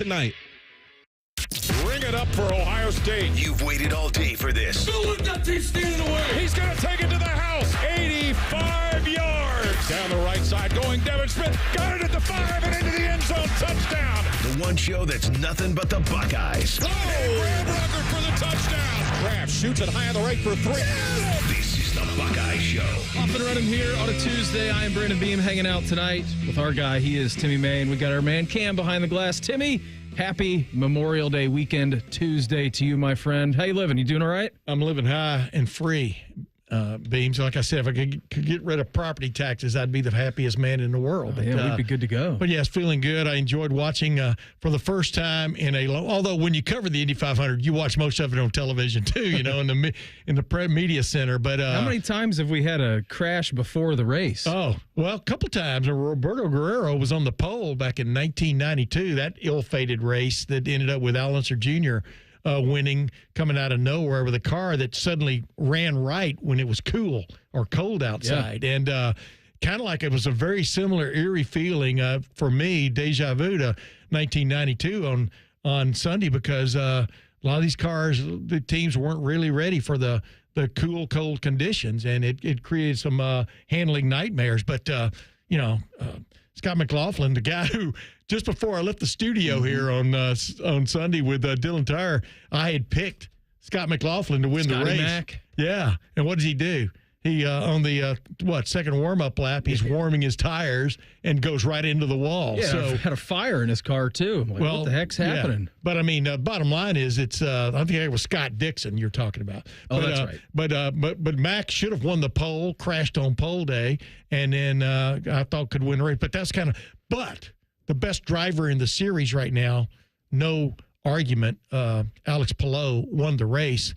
tonight. Ring it up for Ohio State. You've waited all day for this. He's going to take it to the house. 85 yards. Down the right side going Devin Smith. Got it at the 5 and into the end zone. Touchdown. The one show that's nothing but the Buckeyes. Oh! Graham Rucker for the touchdown. Graham shoots it high on the right for 3. This is the Buckeye Show. Off and running here on a Tuesday. I am Brandon Beam hanging out tonight with our guy. He is Timmy May, and we got our man Cam behind the glass. Timmy, happy Memorial Day weekend Tuesday to you, my friend. How you living? You doing all right? I'm living high and free, Beams. Like I said, if I could get rid of property taxes, I'd be the happiest man in the world. But, yeah, we'd be good to go. But, yes, feeling good. I enjoyed watching for the first time in a long – although when you cover the Indy 500, you watch most of it on television too, you know, in the media center. But how many times have we had a crash before the race? Oh, well, a couple times. Roberto Guerrero was on the pole back in 1992, that ill-fated race that ended up with Al Unser Jr., winning, coming out of nowhere with a car that suddenly ran right when it was cool or cold outside. Yeah. And kind of like it was a very similar eerie feeling for me, deja vu to 1992 on Sunday, because a lot of these cars, the teams weren't really ready for the cool, cold conditions, and it created some handling nightmares. But, Scott McLaughlin, the guy who, just before I left the studio here on Sunday with Dylan Tyre, I had picked Scott McLaughlin to win the race. Mac. Yeah, and what does he do? He on the second warm-up lap, he's warming his tires and goes right into the wall. Yeah, so had a fire in his car too. Like, what the heck's happening? Yeah. But I mean, bottom line is, it's I think it was Scott Dixon you're talking about. Oh, that's right. But Mac should have won the pole, crashed on pole day, and then I thought could win the race. But that's but the best driver in the series right now, no argument. Alex Palou won the race.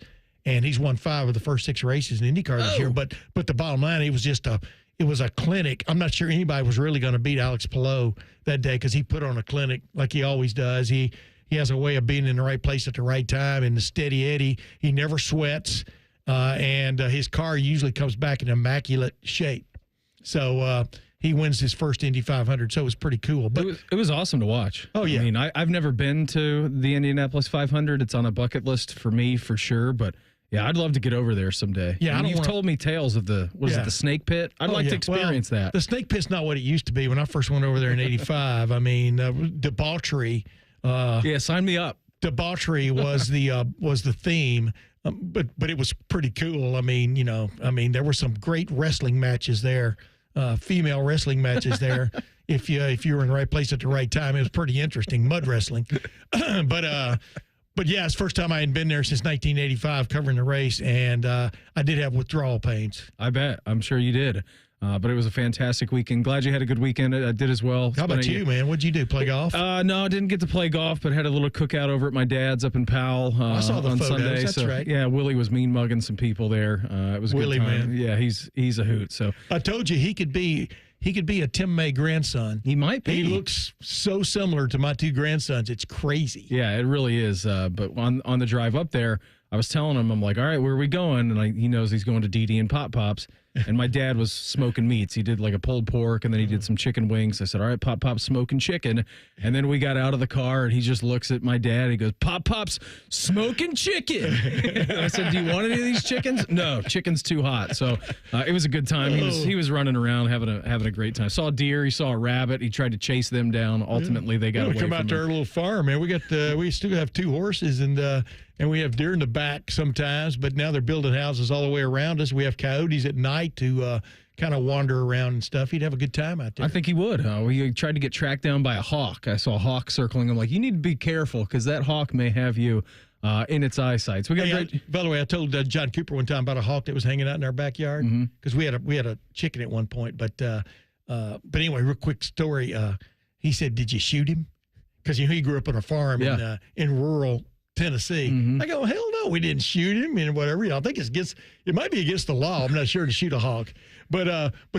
And he's won 5 of the first 6 races in IndyCar this year. But the bottom line, it was a clinic. I'm not sure anybody was really going to beat Alex Palou that day, because he put on a clinic like he always does. He has a way of being in the right place at the right time, and the steady Eddie. He never sweats, and his car usually comes back in immaculate shape. So he wins his first Indy 500, so it was pretty cool. But it was awesome to watch. Oh, yeah. I mean, I've never been to the Indianapolis 500. It's on a bucket list for me for sure, but yeah, I'd love to get over there someday. Yeah, you've told me tales of the snake pit. I'd like to experience that. The snake pit's not what it used to be when I first went over there in '85. I mean, debauchery. Yeah, sign me up. Debauchery was the theme, but it was pretty cool. I mean, there were some great wrestling matches there, female wrestling matches there. If you were in the right place at the right time, it was pretty interesting. Mud wrestling, But yeah, it's the first time I hadn't been there since 1985 covering the race, and I did have withdrawal pains. I bet. I'm sure you did. But it was a fantastic weekend. Glad you had a good weekend. I did as well. How about you, man? What'd you do? Play golf? No, I didn't get to play golf, but had a little cookout over at my dad's up in Powell I saw the on photos. Sunday. That's right. Yeah, Willie was mean mugging some people there. It was a Willie, good time. man. Yeah, he's a hoot. So I told you he could be a Tim May grandson. He might be. He looks so similar to my 2 grandsons. It's crazy. Yeah, it really is. But on the drive up there, I was telling him, I'm like, all right, where are we going? And he knows he's going to DD and Pop Pops. And my dad was smoking meats. He did like a pulled pork, and then he did some chicken wings. I said, all right, Pop Pop's smoking chicken. And then we got out of the car, and he just looks at my dad. He goes, Pop Pop's smoking chicken. I said, do you want any of these chickens? No, chicken's too hot. So it was a good time. He was running around having a great time. Saw a deer. He saw a rabbit. He tried to chase them down. Ultimately, they got away come from out to our little farm, man. We still have 2 horses, and we have deer in the back sometimes, but now they're building houses all the way around us. We have coyotes at night to kind of wander around and stuff. He'd have a good time out there. I think he would. He tried to get tracked down by a hawk. I saw a hawk circling him. Like, you need to be careful, because that hawk may have you in its eyesight. So we got by the way, I told John Cooper one time about a hawk that was hanging out in our backyard, because we had a chicken at one point. But anyway, real quick story. He said, "Did you shoot him?" Because he grew up on a farm in rural Tennessee. I go, hell no, we didn't shoot him and whatever. I think it might be against the law. I'm not sure to shoot a hawk, but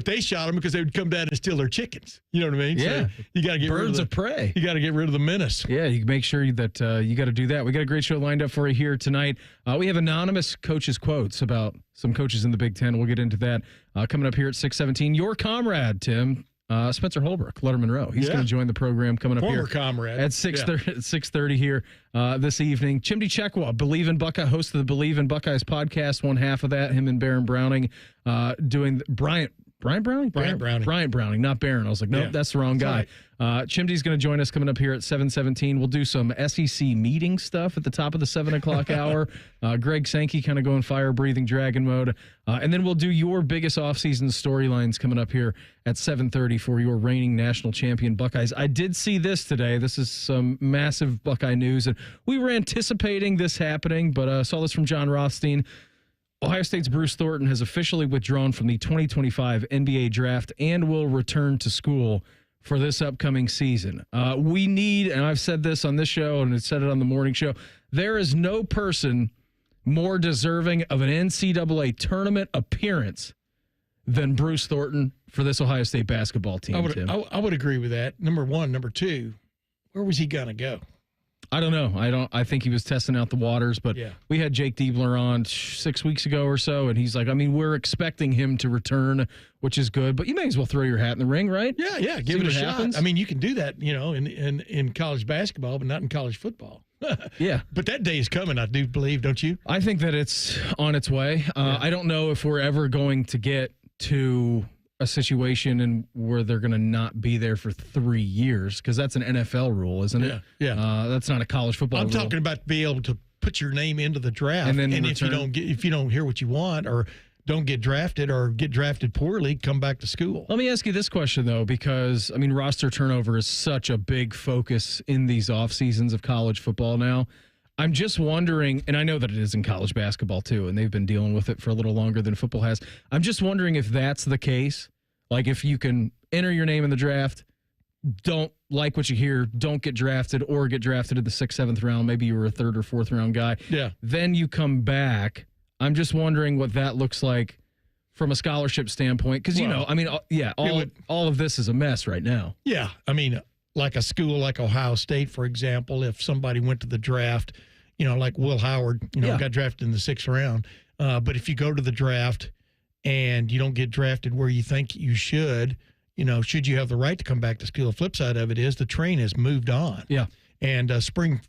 they shot him because they would come down and steal their chickens. You know what I mean? Yeah. So you got to get birds of prey. You got to get rid of the menace. Yeah, you make sure that you got to do that. We got a great show lined up for you here tonight. We have anonymous coaches' quotes about some coaches in the Big Ten. We'll get into that coming up here at 6:17. Your comrade, Tim, Spencer Holbrook, Lettermen Row. He's going to join the program coming up Former here. comrade. At 6:30 here this evening. Chimdi Chekwa, Believe in Buckeye, host of the Believe in Buckeyes podcast, one half of that, him and Baron Browning doing Bryant Browning? Bryant Browning. Bryant Browning, not Barron. I was like, nope, that's the wrong guy. Right. Chimdi's going to join us coming up here at 7:17. We'll do some SEC meeting stuff at the top of the 7 o'clock hour. Greg Sankey kind of going fire-breathing dragon mode. And then we'll do your biggest offseason storylines coming up here at 7:30 for your reigning national champion Buckeyes. I did see this today. This is some massive Buckeye news. And we were anticipating this happening, but saw this from John Rothstein. Ohio State's Bruce Thornton has officially withdrawn from the 2025 NBA draft and will return to school for this upcoming season. We need, and I've said this on this show and I said it on the morning show, there is no person more deserving of an NCAA tournament appearance than Bruce Thornton for this Ohio State basketball team. I would agree with that. Number one. Number two, where was he going to go? I don't know. I think he was testing out the waters, but we had Jake Diebler on 6 weeks ago or so, and he's like, I mean, we're expecting him to return, which is good, but you may as well throw your hat in the ring, right? Yeah, give it a shot. Happens. I mean, you can do that, in college basketball, but not in college football. Yeah. But that day is coming, I do believe, don't you? I think that it's on its way. I don't know if we're ever going to get to a situation where they're going to not be there for 3 years, because that's an NFL rule, isn't it? Yeah. That's not a college football rule. I'm talking about being able to put your name into the draft, and then if you don't hear what you want or don't get drafted or get drafted poorly, come back to school. Let me ask you this question, though, because, I mean, roster turnover is such a big focus in these off seasons of college football now. I'm just wondering, and I know that it is in college basketball too, and they've been dealing with it for a little longer than football has. I'm just wondering if that's the case. Like, if you can enter your name in the draft, don't like what you hear, don't get drafted, or get drafted in the 6th, 7th round. Maybe you were a 3rd or 4th round guy. Yeah. Then you come back. I'm just wondering what that looks like from a scholarship standpoint. Because, all of this is a mess right now. Yeah. I mean, like a school like Ohio State, for example, if somebody went to the draft, like Will Howard, got drafted in the 6th round. But if you go to the draft and you don't get drafted where you think you should, should you have the right to come back to school? The flip side of it is the train has moved on. Yeah. And spring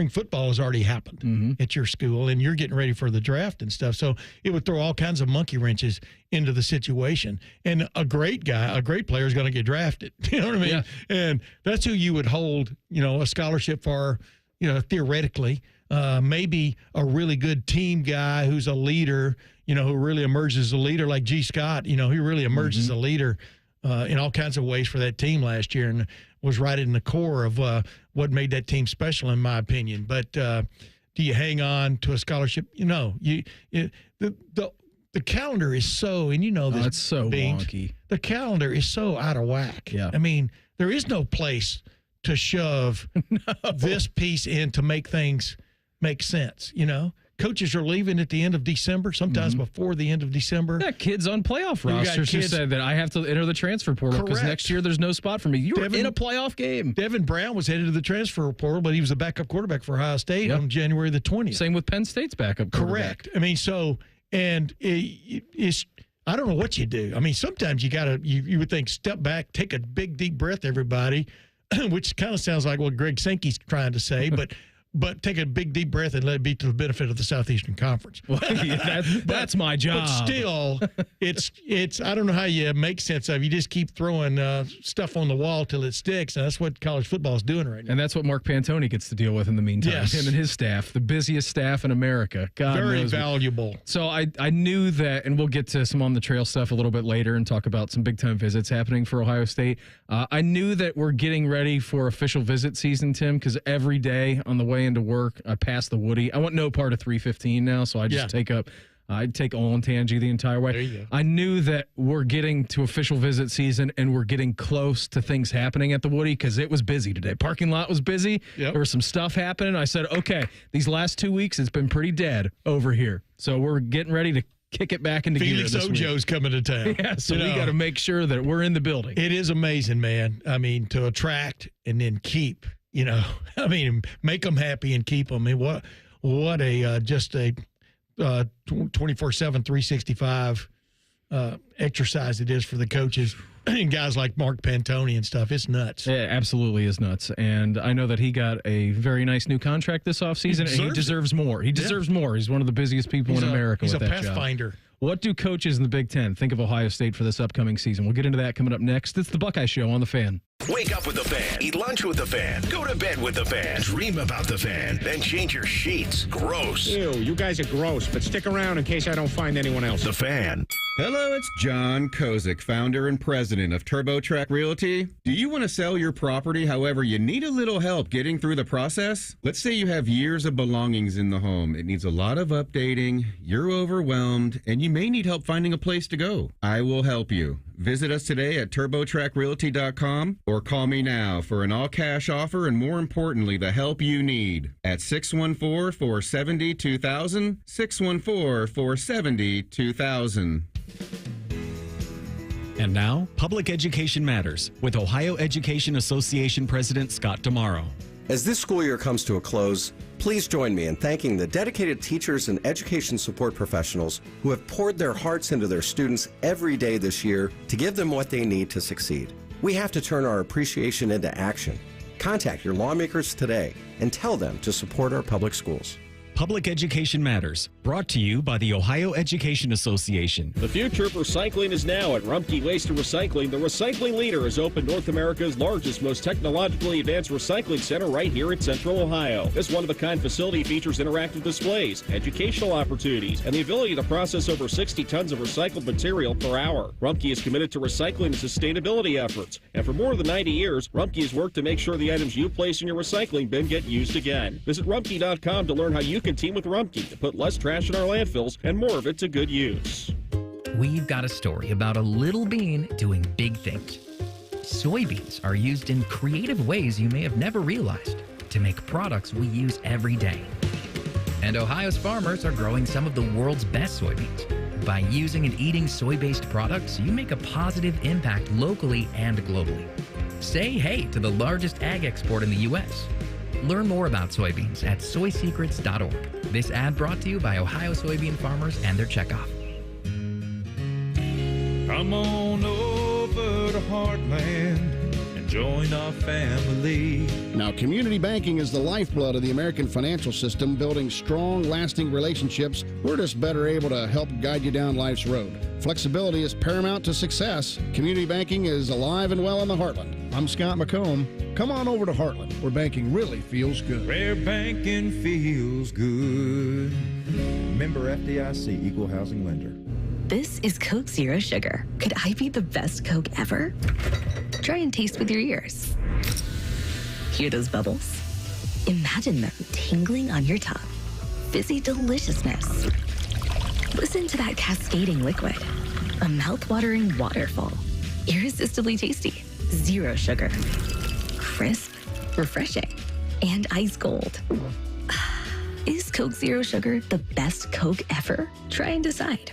football has already happened at your school, and you're getting ready for the draft and stuff. So it would throw all kinds of monkey wrenches into the situation. And a great player is going to get drafted. You know what I mean? Yeah. And that's who you would hold, a scholarship for, theoretically. Maybe a really good team guy who's a leader, who really emerges as a leader, like G. Scott, he really emerges as a leader in all kinds of ways for that team last year, and was right in the core of what made that team special, in my opinion. But do you hang on to a scholarship? The calendar is so, and this, it's so wonky. The calendar is so out of whack. Yeah. I mean, there is no place to shove this piece in to make things make sense. Coaches are leaving at the end of December, sometimes before the end of December. Yeah, kids on playoff rosters who said that I have to enter the transfer portal because next year there's no spot for me. You're in a playoff game. Devin Brown was headed to the transfer portal, but he was a backup quarterback for Ohio State on January the 20th. Same with Penn State's backup quarterback. Correct. I mean, it's I don't know what you do. I mean, sometimes you would think, step back, take a big, deep breath, everybody, which kind of sounds like what Greg Sankey's trying to say, but take a big, deep breath and let it be to the benefit of the Southeastern Conference. Well, that's my job. But still, it's I don't know how you make sense of it. You just keep throwing stuff on the wall till it sticks, and that's what college football is doing right now. And that's what Mark Pantoni gets to deal with in the meantime. Yes. Him and his staff, the busiest staff in America. God Very knows valuable. So I knew that, and we'll get to some on the trail stuff a little bit later and talk about some big-time visits happening for Ohio State. I knew that we're getting ready for official visit season, Tim, because every day on the way into work, I pass the Woody. I want no part of 315 now, so I just take Olentangy the entire way. There you go. I knew that we're getting to official visit season and we're getting close to things happening at the Woody because it was busy today. Parking lot was busy. Yep. There was some stuff happening. I said, okay, these last 2 weeks it's been pretty dead over here. So we're getting ready to kick it back into gear Felix this week. Ojo's coming to town. Yeah, so we got to make sure that we're in the building. It is amazing, man. I mean, to attract and then keep, make them happy and keep them. I mean, what a just a 24/7, 365 exercise it is for the coaches. guys like Mark Pantoni and stuff. It's nuts. It absolutely is nuts. And I know that he got a very nice new contract this offseason, and he deserves more. He deserves more. He's one of the busiest people in America with that job. He's a pathfinder. What do coaches in the Big Ten think of Ohio State for this upcoming season? We'll get into that coming up next. It's the Buckeye Show on The Fan. Wake up with the Fan. Eat lunch with the Fan. Go to bed with the Fan. Dream about the Fan. Then change your sheets. Gross. Ew, you guys are gross, but stick around in case I don't find anyone else. The Fan. Hello, it's John Kozik, founder and president of TurboTrack Realty. Do you want to sell your property, however, you need a little help getting through the process? Let's say you have years of belongings in the home. It needs a lot of updating, you're overwhelmed, and you may need help finding a place to go. I will help you. Visit us today at TurboTrackRealty.com or call me now for an all-cash offer and, more importantly, the help you need at 614-470-2000, 614-470-2000. And now, Public Education Matters with Ohio Education Association President Scott Damaro. As this school year comes to a close, please join me in thanking the dedicated teachers and education support professionals who have poured their hearts into their students every day this year to give them what they need to succeed. We have to turn our appreciation into action. Contact your lawmakers today and tell them to support our public schools. Public Education Matters, brought to you by the Ohio Education Association. The future of recycling is now at Rumpke Waste and Recycling. The recycling leader has opened North America's largest, most technologically advanced recycling center right here in Central Ohio. This one-of-a-kind facility features interactive displays, educational opportunities, and the ability to process over 60 tons of recycled material per hour. Rumpke is committed to recycling and sustainability efforts, and for more than 90 years, Rumpke has worked to make sure the items you place in your recycling bin get used again. Visit Rumpke.com to learn how you can team with Rumpke to put less trash in our landfills and more of it to good use. We've got a story about a little bean doing big things. Soybeans are used in creative ways you may have never realized to make products we use every day. And Ohio's farmers are growing some of the world's best soybeans. By using and eating soy-based products, you make a positive impact locally and globally. Say hey to the largest ag export in the U.S. Learn more about soybeans at soysecrets.org. This ad brought to you by Ohio soybean farmers and their checkoff. Come on over to Heartland and join our family. Now, community banking is the lifeblood of the American financial system, building strong, lasting relationships. We're just better able to help guide you down life's road. Flexibility is paramount to success. Community banking is alive and well in the Heartland. I'm Scott McComb. Come on over to Heartland, where banking really feels good. Where banking feels good. Member FDIC, Equal Housing Lender. This is Coke Zero Sugar. Could I be the best Coke ever? Try and taste with your ears. Hear those bubbles? Imagine them tingling on your tongue. Fizzy deliciousness. Listen to that cascading liquid. A mouth-watering waterfall. Irresistibly tasty. Zero sugar. Crisp, refreshing, and ice cold. Is Coke Zero Sugar the best Coke ever? Try and decide.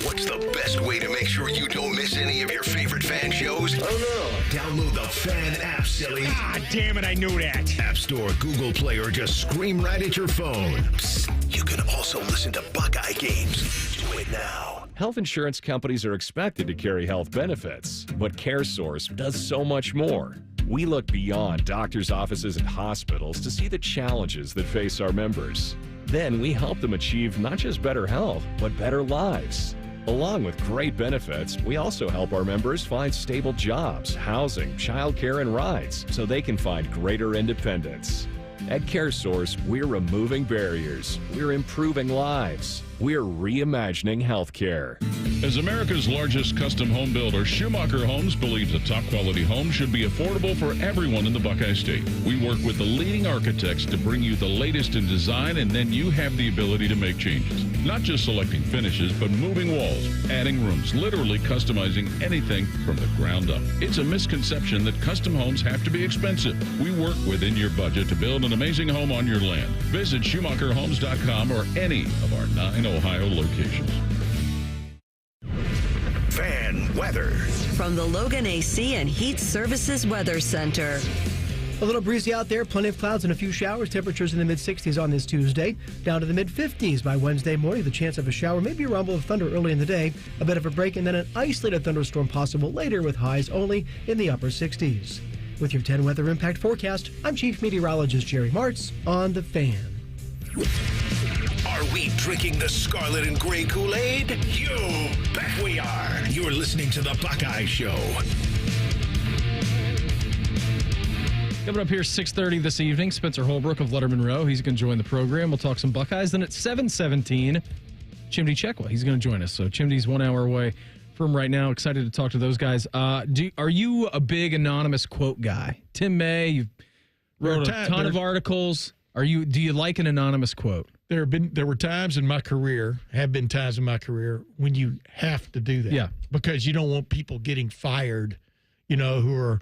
What's the best way to make sure you don't miss any of your favorite fan shows? Oh no. Download the Fan app, silly. Ah, damn it, I knew that. App Store, Google Play, or just scream right at your phone. Psst, you can also listen to Buckeye games. Do it now. Health insurance companies are expected to carry health benefits, but CareSource does so much more. We look beyond doctors' offices and hospitals to see the challenges that face our members. Then we help them achieve not just better health, but better lives. Along with great benefits, we also help our members find stable jobs, housing, childcare, and rides so they can find greater independence. At CareSource, we're removing barriers. We're improving lives. We're reimagining healthcare. As America's largest custom home builder, Schumacher Homes believes a top-quality home should be affordable for everyone in the Buckeye State. We work with the leading architects to bring you the latest in design, and then you have the ability to make changes. Not just selecting finishes, but moving walls, adding rooms, literally customizing anything from the ground up. It's a misconception that custom homes have to be expensive. We work within your budget to build an amazing home on your land. Visit SchumacherHomes.com or any of our 9 Ohio locations. Fan weather. From the Logan AC and Heat Services Weather Center. A little breezy out there, plenty of clouds and a few showers. Temperatures in the mid-60s on this Tuesday, down to the mid-50s by Wednesday morning. The chance of a shower, maybe a rumble of thunder early in the day, a bit of a break, and then an isolated thunderstorm possible later with highs only in the upper 60s. With your 10 weather impact forecast, I'm Chief Meteorologist Jerry Martz on The Fan. Are we drinking the scarlet and gray Kool-Aid? You bet we are. You're listening to The Buckeye Show. Coming up here 6:30 this evening, Spencer Holbrook of Lettermen Row. He's going to join the program. We'll talk some Buckeyes. Then at 7:17, Chimdi Chekwa. He's going to join us. So Chimdi's 1 hour away from right now. Excited to talk to those guys. Are you a big anonymous quote guy? Tim May, you wrote a ton of articles. Do you like an anonymous quote? There were times in my career, when you have to do that. Yeah. Because you don't want people getting fired, who are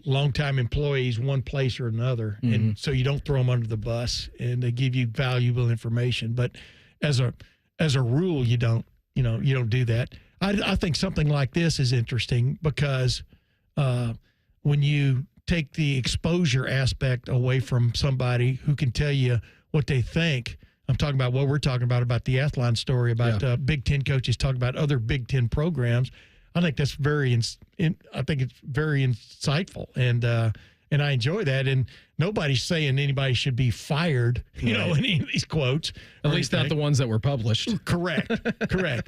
longtime employees, one place or another. Mm-hmm. And so you don't throw them under the bus, and they give you valuable information. But as a rule, you don't do that. I think something like this is interesting because when you take the exposure aspect away from somebody who can tell you what they think. I'm talking about what we're talking about the Athlon story, about Big Ten coaches talking about other Big Ten programs. I think that's very insightful, and I enjoy that. And nobody's saying anybody should be fired, in any of these quotes. At least not the ones that were published. Correct.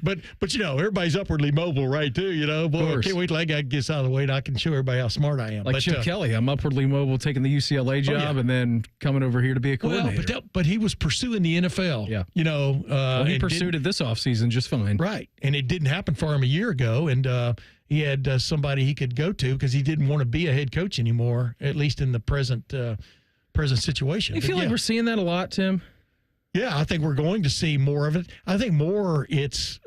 But everybody's upwardly mobile, right, too, Boy, I can't wait till that guy gets out of the way and I can show everybody how smart I am. Like Chip Kelly, I'm upwardly mobile taking the UCLA job and then coming over here to be a coordinator. Well, but he was pursuing the NFL. Yeah. He pursued it this offseason just fine. Right. And it didn't happen for him a year ago. And he had somebody he could go to because he didn't want to be a head coach anymore, at least in the present situation. You feel like we're seeing that a lot, Tim? Yeah, I think we're going to see more of it. I think it's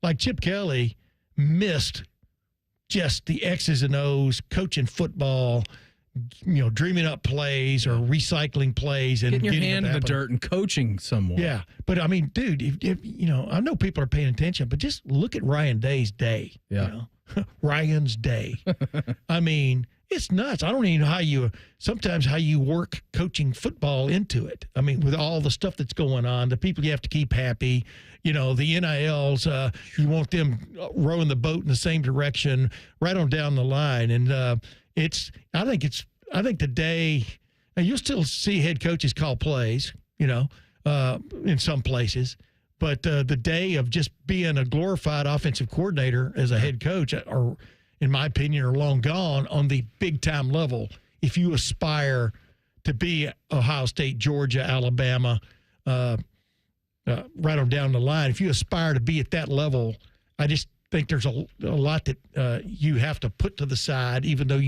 like Chip Kelly missed just the X's and O's, coaching football, dreaming up plays or recycling plays and getting your hand in the dirt and coaching someone. Yeah, but I mean, dude, if I know people are paying attention, but just look at Ryan Day's day. Yeah, Ryan's day. I mean, it's nuts. I don't even know how you work coaching football into it. I mean, with all the stuff that's going on, the people you have to keep happy, the NILs, you want them rowing the boat in the same direction right on down the line. And I think today, and you'll still see head coaches call plays, in some places. But the day of just being a glorified offensive coordinator as a head coach are, in my opinion, are long gone on the big-time level. If you aspire to be Ohio State, Georgia, Alabama, right on down the line, if you aspire to be at that level, I just think there's a lot that you have to put to the side, even though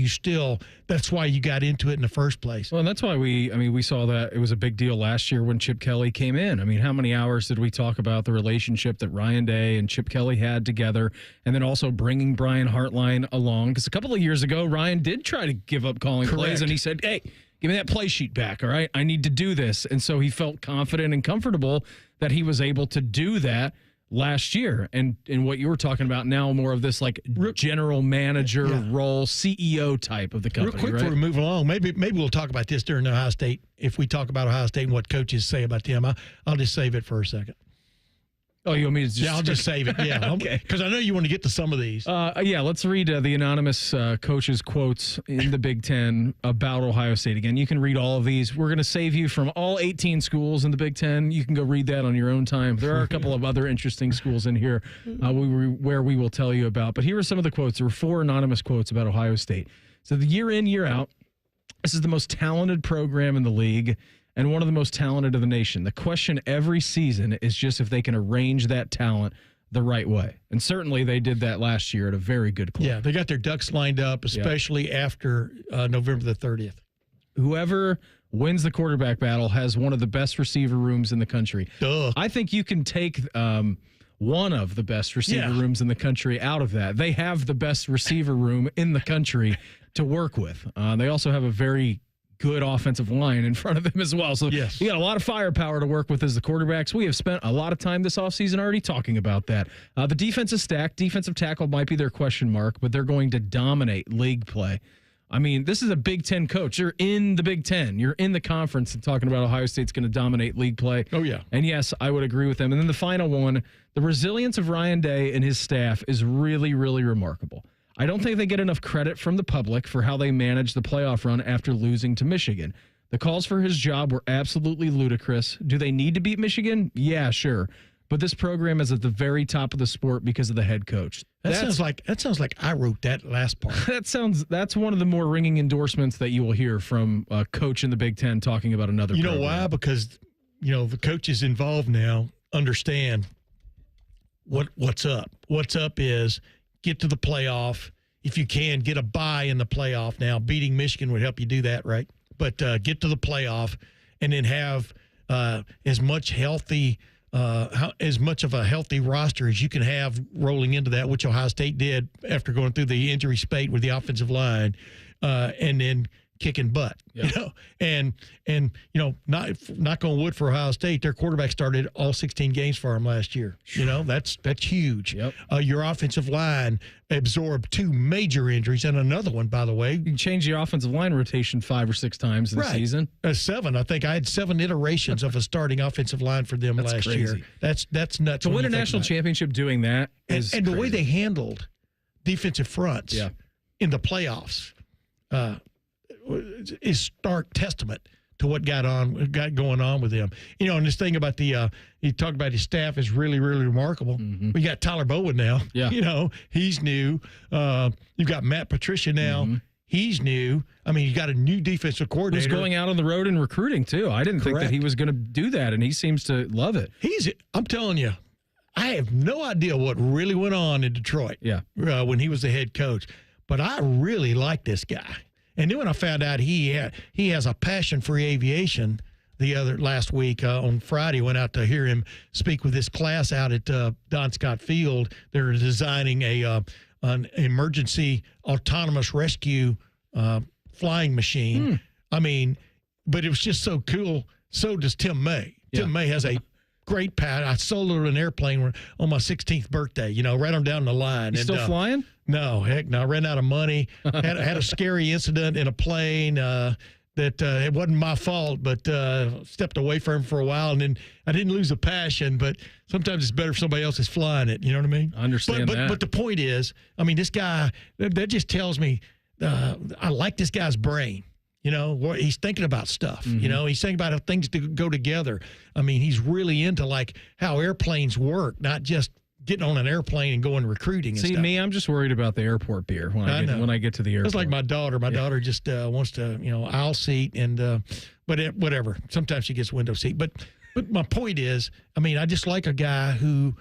that's why you got into it in the first place. Well, and that's why we saw that it was a big deal last year when Chip Kelly came in. I mean, how many hours did we talk about the relationship that Ryan Day and Chip Kelly had together, and then also bringing Brian Hartline along? Because a couple of years ago, Ryan did try to give up calling plays, and he said, hey, give me that play sheet back, all right? I need to do this. And so he felt confident and comfortable that he was able to do that last year. And what you were talking about now, more of this like general manager role, CEO type of the company. Real quick right? before we move along, maybe we'll talk about this during Ohio State. If we talk about Ohio State and what coaches say about them, I'll just save it for a second. Oh, you want me to just... Yeah, I'll just save it. Yeah, okay. Because I know you want to get to some of these. Let's read the anonymous coaches' quotes in the Big Ten about Ohio State. Again, you can read all of these. We're going to save you from all 18 schools in the Big Ten. You can go read that on your own time. There are a couple of other interesting schools in here where we will tell you about. But here are some of the quotes. There were 4 anonymous quotes about Ohio State. So the year in, year out, this is the most talented program in the league and one of the most talented of the nation. The question every season is just if they can arrange that talent the right way. And certainly they did that last year at a very good clip. Yeah, they got their ducks lined up, especially after November the 30th. Whoever wins the quarterback battle has one of the best receiver rooms in the country. Duh. I think you can take one of the best receiver rooms in the country out of that. They have the best receiver room in the country to work with. They also have a very good offensive line in front of them as well. So you got a lot of firepower to work with as the quarterbacks. We have spent a lot of time this offseason already talking about that. The defense is stacked. Defensive tackle might be their question mark, but they're going to dominate league play. I mean, this is a Big Ten coach. You're in the Big Ten. You're in the conference and talking about Ohio State's going to dominate league play. Oh, yeah. And yes, I would agree with them. And then the final one, the resilience of Ryan Day and his staff is really, really remarkable. I don't think they get enough credit from the public for how they managed the playoff run after losing to Michigan. The calls for his job were absolutely ludicrous. Do they need to beat Michigan? Yeah, sure. But this program is at the very top of the sport because of the head coach. That sounds like I wrote that last part. That's one of the more ringing endorsements that you will hear from a coach in the Big Ten talking about another program. You know why? Because the coaches involved now understand what's up. What's up is get to the playoff. If you can, get a bye in the playoff. Now, beating Michigan would help you do that, right? But get to the playoff and then have as much of a healthy roster as you can have rolling into that, which Ohio State did after going through the injury spate with the offensive line, and then kicking butt. Yep. And knock on wood for Ohio State, their quarterback started all 16 games for them last year. That's huge. Yep. Your offensive line absorbed 2 major injuries and another one, by the way. You can change your offensive line rotation 5 or 6 times in the season. 7. I think I had 7 iterations of a starting offensive line for them last year. That's nuts. To win a national championship doing that is and the way they handled defensive fronts in the playoffs is stark testament to what got going on with them. And this thing about you talk about his staff is really, really remarkable. Mm-hmm. We got Tyler Bowen now. Yeah. He's new. You've got Matt Patricia now. Mm-hmm. He's new. I mean, you got a new defensive coordinator. He's going out on the road and recruiting too. I didn't think that he was going to do that, and he seems to love it. I'm telling you, I have no idea what really went on in Detroit. When he was the head coach, but I really like this guy. And then when I found out he has a passion for aviation, last week on Friday, went out to hear him speak with this class out at Don Scott Field. They're designing an emergency autonomous rescue flying machine. I mean, but it was just so cool. So does Tim May. Tim May has a great pad. I soloed an airplane on my 16th birthday, right on down the line. You still flying? No, heck no. I ran out of money. Had a scary incident in a plane that it wasn't my fault, but stepped away from him for a while. And then I didn't lose a passion, but sometimes it's better if somebody else is flying it. You know what I mean? I understand that. But the point is, I mean, this guy, that just tells me I like this guy's brain. He's thinking about stuff. Mm-hmm. He's thinking about how things go together. I mean, he's really into like how airplanes work, not just getting on an airplane and going recruiting and stuff. See, me, I'm just worried about the airport beer when I get to the airport. It's like my daughter. My daughter just wants to, aisle seat and whatever. Sometimes she gets window seat. But my point is, I mean, I just like a guy who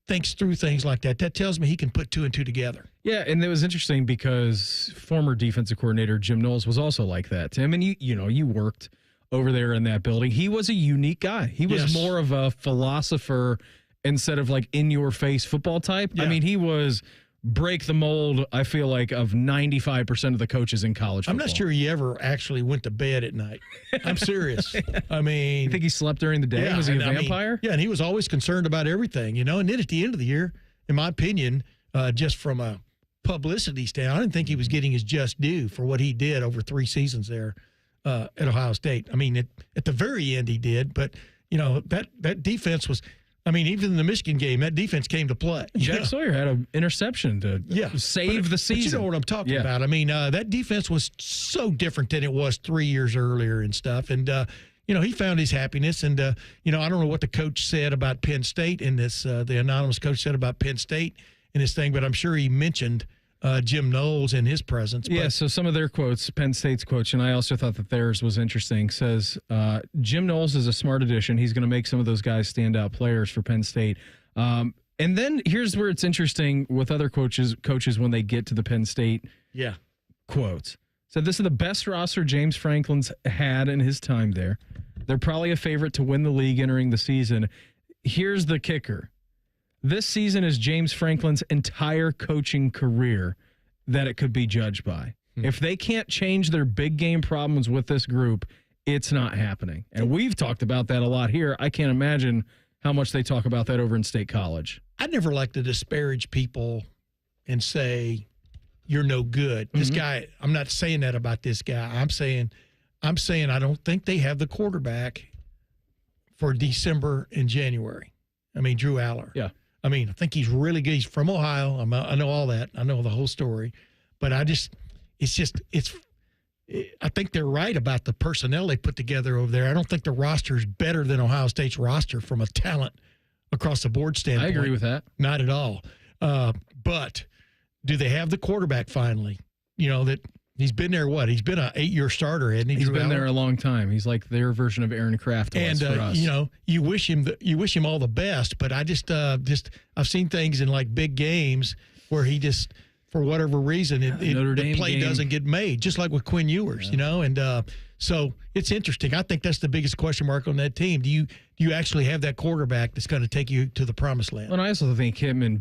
thinks through things like that. That tells me he can put 2 and 2 together. Yeah, and it was interesting because former defensive coordinator Jim Knowles was also like that, Tim. And you worked over there in that building. He was a unique guy. He was more of a philosopher instead of like in-your-face football type. Yeah. I mean, he was break the mold, I feel like, of 95% of the coaches in college football. I'm not sure he ever actually went to bed at night. I'm serious. I mean... You think he slept during the day? Yeah, was he a vampire? And he was always concerned about everything, And then at the end of the year, in my opinion, just from a publicity standpoint, I didn't think he was getting his just due for what he did over 3 seasons there at Ohio State. I mean, at the very end he did, but, that defense was... I mean, even in the Michigan game, that defense came to play. Jack Sawyer had an interception to save the season. But you know what I'm talking about. I mean, that defense was so different than it was 3 years earlier and stuff. And, he found his happiness. And, I don't know what the coach said about Penn State in this, the anonymous coach said about Penn State in this thing, but I'm sure he mentioned Jim Knowles in his presence. Yeah, so some of their quotes, Penn State's quotes, and I also thought that theirs was interesting, says Jim Knowles is a smart addition. He's going to make some of those guys standout players for Penn State. And then here's where it's interesting with other coaches when they get to the Penn State quotes. So this is the best roster James Franklin's had in his time there. They're probably a favorite to win the league entering the season. Here's the kicker. This season is James Franklin's entire coaching career that it could be judged by. If they can't change their big game problems with this group, it's not happening. And we've talked about that a lot here. I can't imagine how much they talk about that over in State College. I never like to disparage people and say, you're no good. This guy, I'm not saying that about this guy. I'm saying I don't think they have the quarterback for December and January. I mean, Drew Aller. Yeah. I mean, I think he's really good. He's from Ohio. I know all that. I know the whole story. But I think they're right about the personnel they put together over there. I don't think the roster is better than Ohio State's roster from a talent across the board standpoint. I agree with that. Not at all. But do they have the quarterback finally? You know, that he's been there, He's been an 8-year starter, hasn't he? He's been there a long time. He's like their version of Aaron Kraft was for us. You know, you wish him all the best, but I just I've seen things in like big games where he just, for whatever reason, the play doesn't get made, just like with Quinn Ewers, you know, and so it's interesting. I think that's the biggest question mark on that team. Do you actually have that quarterback that's going to take you to the promised land? And I also think him and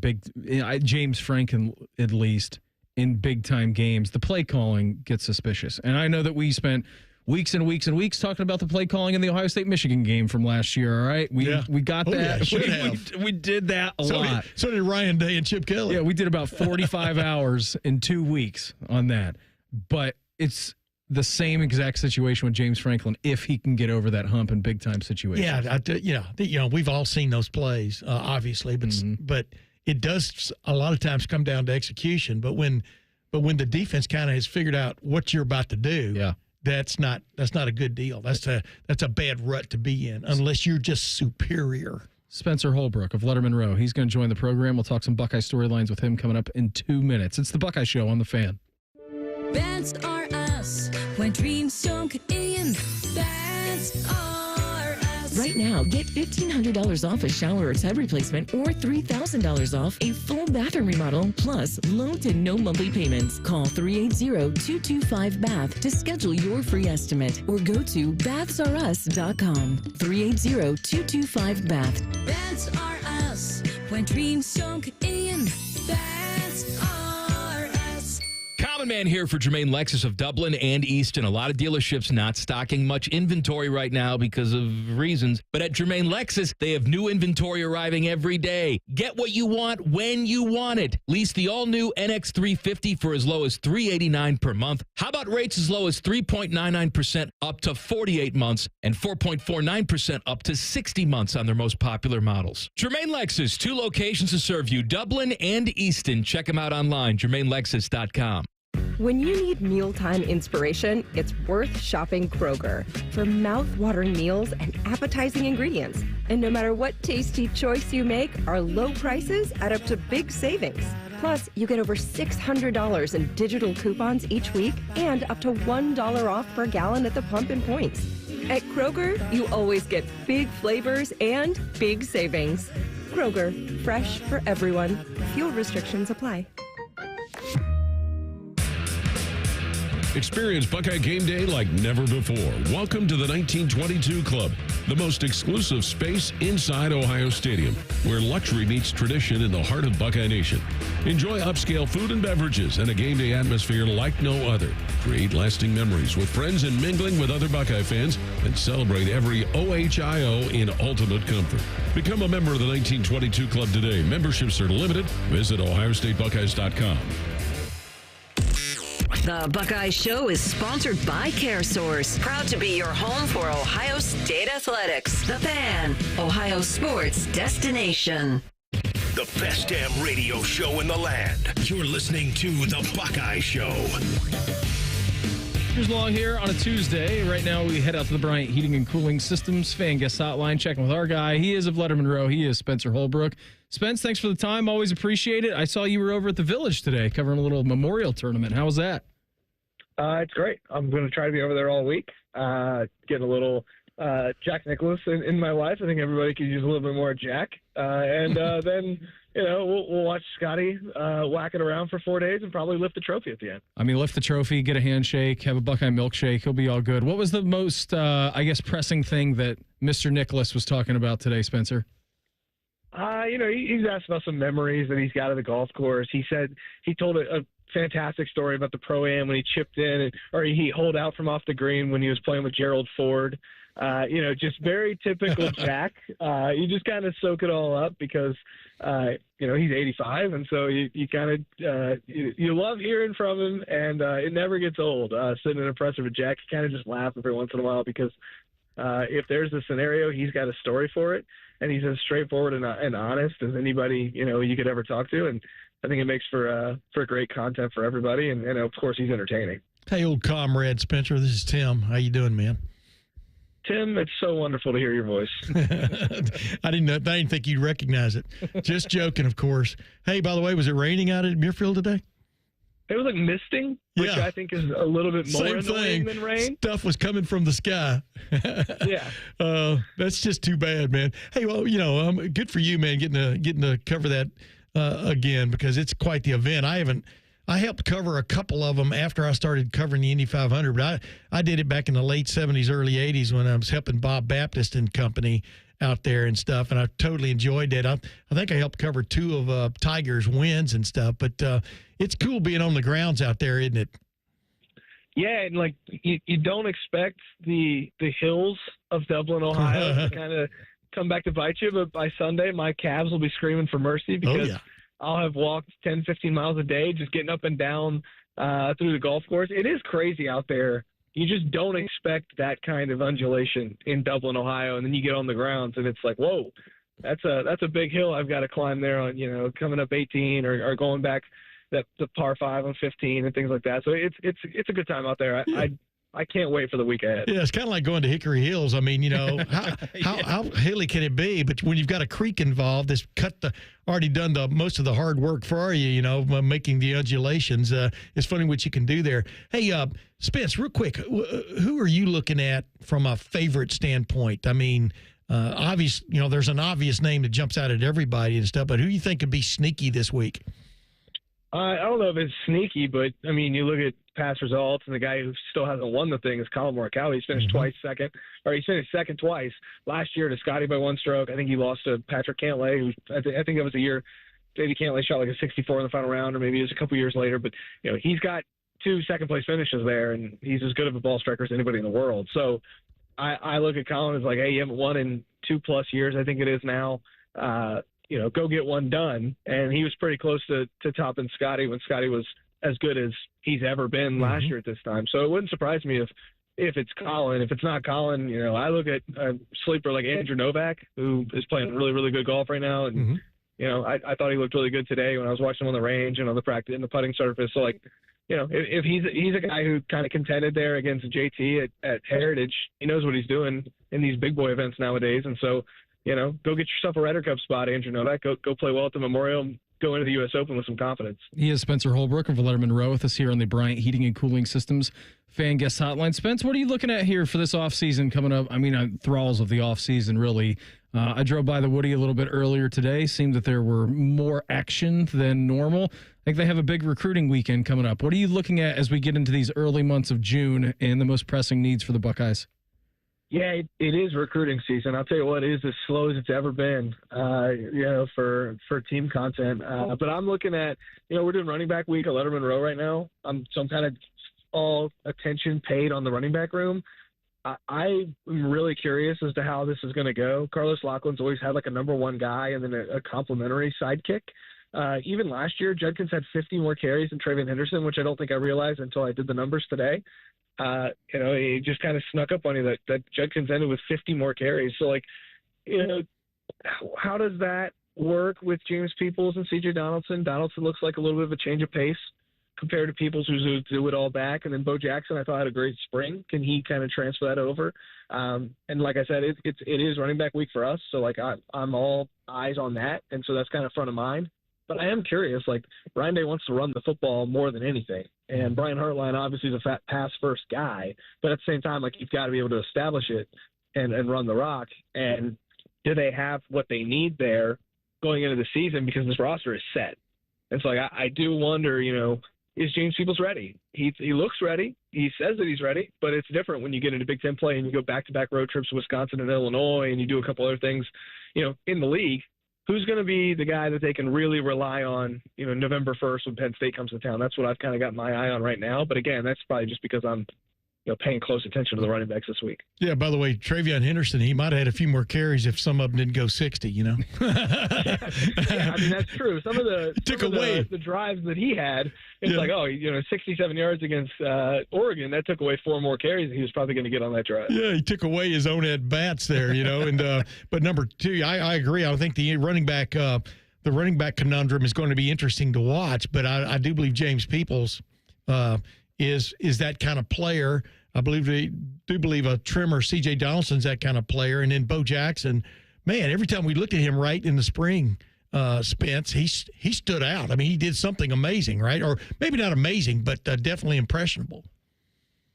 James Franklin, at least in big time games, the play calling gets suspicious. And I know that we spent weeks and weeks and weeks talking about the play calling in the Ohio State-Michigan game from last year, all right? We got that. Yeah, we did that a lot. So did Ryan Day and Chip Kelly. Yeah, we did about 45 hours in 2 weeks on that. But it's the same exact situation with James Franklin if he can get over that hump in big-time situations. Yeah, we've all seen those plays, obviously, but it does a lot of times come down to execution. But when the defense kind of has figured out what you're about to do, that's not a good deal. That's a bad rut to be in unless you're just superior. Spencer Holbrook of Lettermen Row. He's going to join the program. We'll talk some Buckeye storylines with him coming up in 2 minutes. It's the Buckeye Show on The Fan. Bats are us when dreams don't get in. Bats are us. Right now, get $1,500 off a shower or tub replacement or $3,000 off a full bathroom remodel, plus low to no monthly payments. Call 380-225-BATH to schedule your free estimate or go to bathsareus.com. 380-225-BATH. Bats are us when dreams don't get in. Bats are us. Common Man here for Jermaine Lexus of Dublin and Easton. A lot of dealerships not stocking much inventory right now because of reasons. But at Jermaine Lexus, they have new inventory arriving every day. Get what you want when you want it. Lease the all-new NX350 for as low as $389 per month. How about rates as low as 3.99% up to 48 months and 4.49% up to 60 months on their most popular models? Jermaine Lexus, 2 locations to serve you, Dublin and Easton. Check them out online, JermaineLexus.com. When you need mealtime inspiration, it's worth shopping Kroger for mouth-watering meals and appetizing ingredients. And no matter what tasty choice you make, our low prices add up to big savings. Plus, you get over $600 in digital coupons each week and up to $1 off per gallon at the pump and points. At Kroger, you always get big flavors and big savings. Kroger, fresh for everyone. Fuel restrictions apply. Experience Buckeye Game Day like never before. Welcome to the 1922 Club, the most exclusive space inside Ohio Stadium, where luxury meets tradition in the heart of Buckeye Nation. Enjoy upscale food and beverages and a game day atmosphere like no other. Create lasting memories with friends and mingling with other Buckeye fans, and celebrate every OHIO in ultimate comfort. Become a member of the 1922 Club today. Memberships are limited. Visit OhioStateBuckeyes.com. The Buckeye Show is sponsored by CareSource, proud to be your home for Ohio State athletics. The Fan, Ohio sports destination. The best damn radio show in the land. You're listening to The Buckeye Show. Here's Long here on a Tuesday. Right now we head out to the Bryant Heating and Cooling Systems fan guest hotline, checking with our guy. He is of Lettermen Row. He is Spencer Holbrook. Spence, thanks for the time. Always appreciate it. I saw you were over at the Village today covering a little memorial tournament. How was that? It's great. I'm going to try to be over there all week. Get a little Jack Nicklaus in my life. I think everybody could use a little bit more Jack. And then, we'll watch Scotty whack it around for 4 days and probably lift the trophy at the end. I mean, lift the trophy, get a handshake, have a Buckeye milkshake. He'll be all good. What was the most, pressing thing that Mr. Nicklaus was talking about today, Spencer? He's asked about some memories that he's got of the golf course. He said he told a fantastic story about the Pro-Am when he chipped in, or he holed out from off the green when he was playing with Gerald Ford. Just very typical Jack. You just kind of soak it all up because, he's 85. And so you kind of, you love hearing from him, and it never gets old. Sitting in a presser with Jack, you kind of just laugh every once in a while because if there's a scenario, he's got a story for it, and he's as straightforward and honest as anybody, you could ever talk to. And I think it makes for great content for everybody. And of course, he's entertaining. Hey, old comrade Spencer, this is Tim. How you doing, man? Tim, it's so wonderful to hear your voice. I didn't think you'd recognize it. Just joking, of course. Hey, by the way, was it raining out at Muirfield today? It was like misting, which I think is a little bit more annoying than rain. Stuff was coming from the sky. Yeah. That's just too bad, man. Hey, well, good for you, man, getting to cover that again, because it's quite the event. I helped cover a couple of them after I started covering the Indy 500, but I did it back in the late 70s, early 80s when I was helping Bob Baptist and company out there and stuff, and I totally enjoyed that. I think I helped cover 2 of Tiger's wins and stuff, but it's cool being on the grounds out there, isn't it? Yeah, and like you don't expect the hills of Dublin, Ohio to kind of come back to bite you, but by Sunday my calves will be screaming for mercy because I'll have walked 10, 15 miles a day just getting up and down through the golf course. It is crazy out there. You just don't expect that kind of undulation in Dublin, Ohio, and then you get on the grounds and it's like, whoa, that's a big hill I've got to climb there on, coming up 18 or going back the par 5 on 15 and things like that. So it's a good time out there. I can't wait for the week ahead. Yeah, it's kind of like going to Hickory Hills. I mean, how hilly can it be? But when you've got a creek involved, it's already done most of the hard work for you, making the undulations. It's funny what you can do there. Hey, Spence, real quick, who are you looking at from a favorite standpoint? I mean, obvious, there's an obvious name that jumps out at everybody and stuff, but who do you think could be sneaky this week? I don't know if it's sneaky, but, I mean, you look at past results, and the guy who still hasn't won the thing is Colin Morikawa. He's finished he's finished second twice. Last year to Scotty by 1 stroke. I think he lost to Patrick Cantlay, who I think that was a year maybe Cantlay shot like a 64 in the final round, or maybe it was a couple years later. But, he's got 2 second-place finishes there, and he's as good of a ball striker as anybody in the world. So I look at Colin as like, hey, you haven't won in 2+ years, I think it is now. Go get one done. And he was pretty close to topping Scotty when Scotty was as good as he's ever been last year at this time. So it wouldn't surprise me if it's Colin. If it's not Colin, I look at a sleeper like Andrew Novak, who is playing really, really good golf right now. And, I thought he looked really good today when I was watching him on the range and on the practice in the putting surface. So if he's a guy who kind of contended there against JT at Heritage, he knows what he's doing in these big boy events nowadays. And so, go get yourself a Ryder Cup spot, Andrew Novak. Go play well at the Memorial. Go into the U.S. Open with some confidence. He is Spencer Holbrook of Lettermen Row with us here on the Bryant Heating and Cooling Systems Fan Guest Hotline. Spence, what are you looking at here for this offseason coming up? I mean, thralls of the offseason, really. I drove by the Woody a little bit earlier today. Seemed that there were more action than normal. I think they have a big recruiting weekend coming up. What are you looking at as we get into these early months of June and the most pressing needs for the Buckeyes? Yeah, it is recruiting season. I'll tell you what, it is as slow as it's ever been, for team content. But I'm looking at, we're doing running back week at Lettermen Row right now. I'm kind of all attention paid on the running back room. I'm really curious as to how this is going to go. Carlos Laughlin's always had like a number 1 guy and then a complimentary sidekick. Even last year, Judkins had 50 more carries than Travion Henderson, which I don't think I realized until I did the numbers today. He just kind of snuck up on you that Judkins ended with 50 more carries. So, how does that work with James Peoples and C.J. Donaldson? Donaldson looks like a little bit of a change of pace compared to Peoples, who do it all back. And then Bo Jackson, I thought, had a great spring. Can he kind of transfer that over? And like I said, it is running back week for us. So, I'm all eyes on that. And so that's kind of front of mind. But I am curious, Ryan Day wants to run the football more than anything. And Brian Hartline obviously is a pass-first guy. But at the same time, you've got to be able to establish it and run the rock. And do they have what they need there going into the season? Because this roster is set. And so I do wonder, is James Peoples ready? He looks ready. He says that he's ready. But it's different when you get into Big Ten play and you go back-to-back road trips to Wisconsin and Illinois and you do a couple other things, in the league. Who's going to be the guy that they can really rely on, November 1st when Penn State comes to town? That's what I've kind of got my eye on right now. But again, that's probably just because I'm, paying close attention to the running backs this week. Yeah, by the way, Travion Henderson, he might have had a few more carries if some of them didn't go 60, Yeah, I mean, that's true. Some of the drives that he had, it's 67 yards against Oregon. That took away 4 more carries, and he was probably going to get on that drive. Yeah, he took away his own at-bats there, and but number 2, I agree. I think the running back conundrum is going to be interesting to watch, but I do believe James Peoples is that kind of player. I do believe a Trimmer, C.J. Donaldson's that kind of player. And then Bo Jackson, man, every time we looked at him right in the spring, Spence, he stood out. I mean, he did something amazing, right? Or maybe not amazing, but definitely impressionable.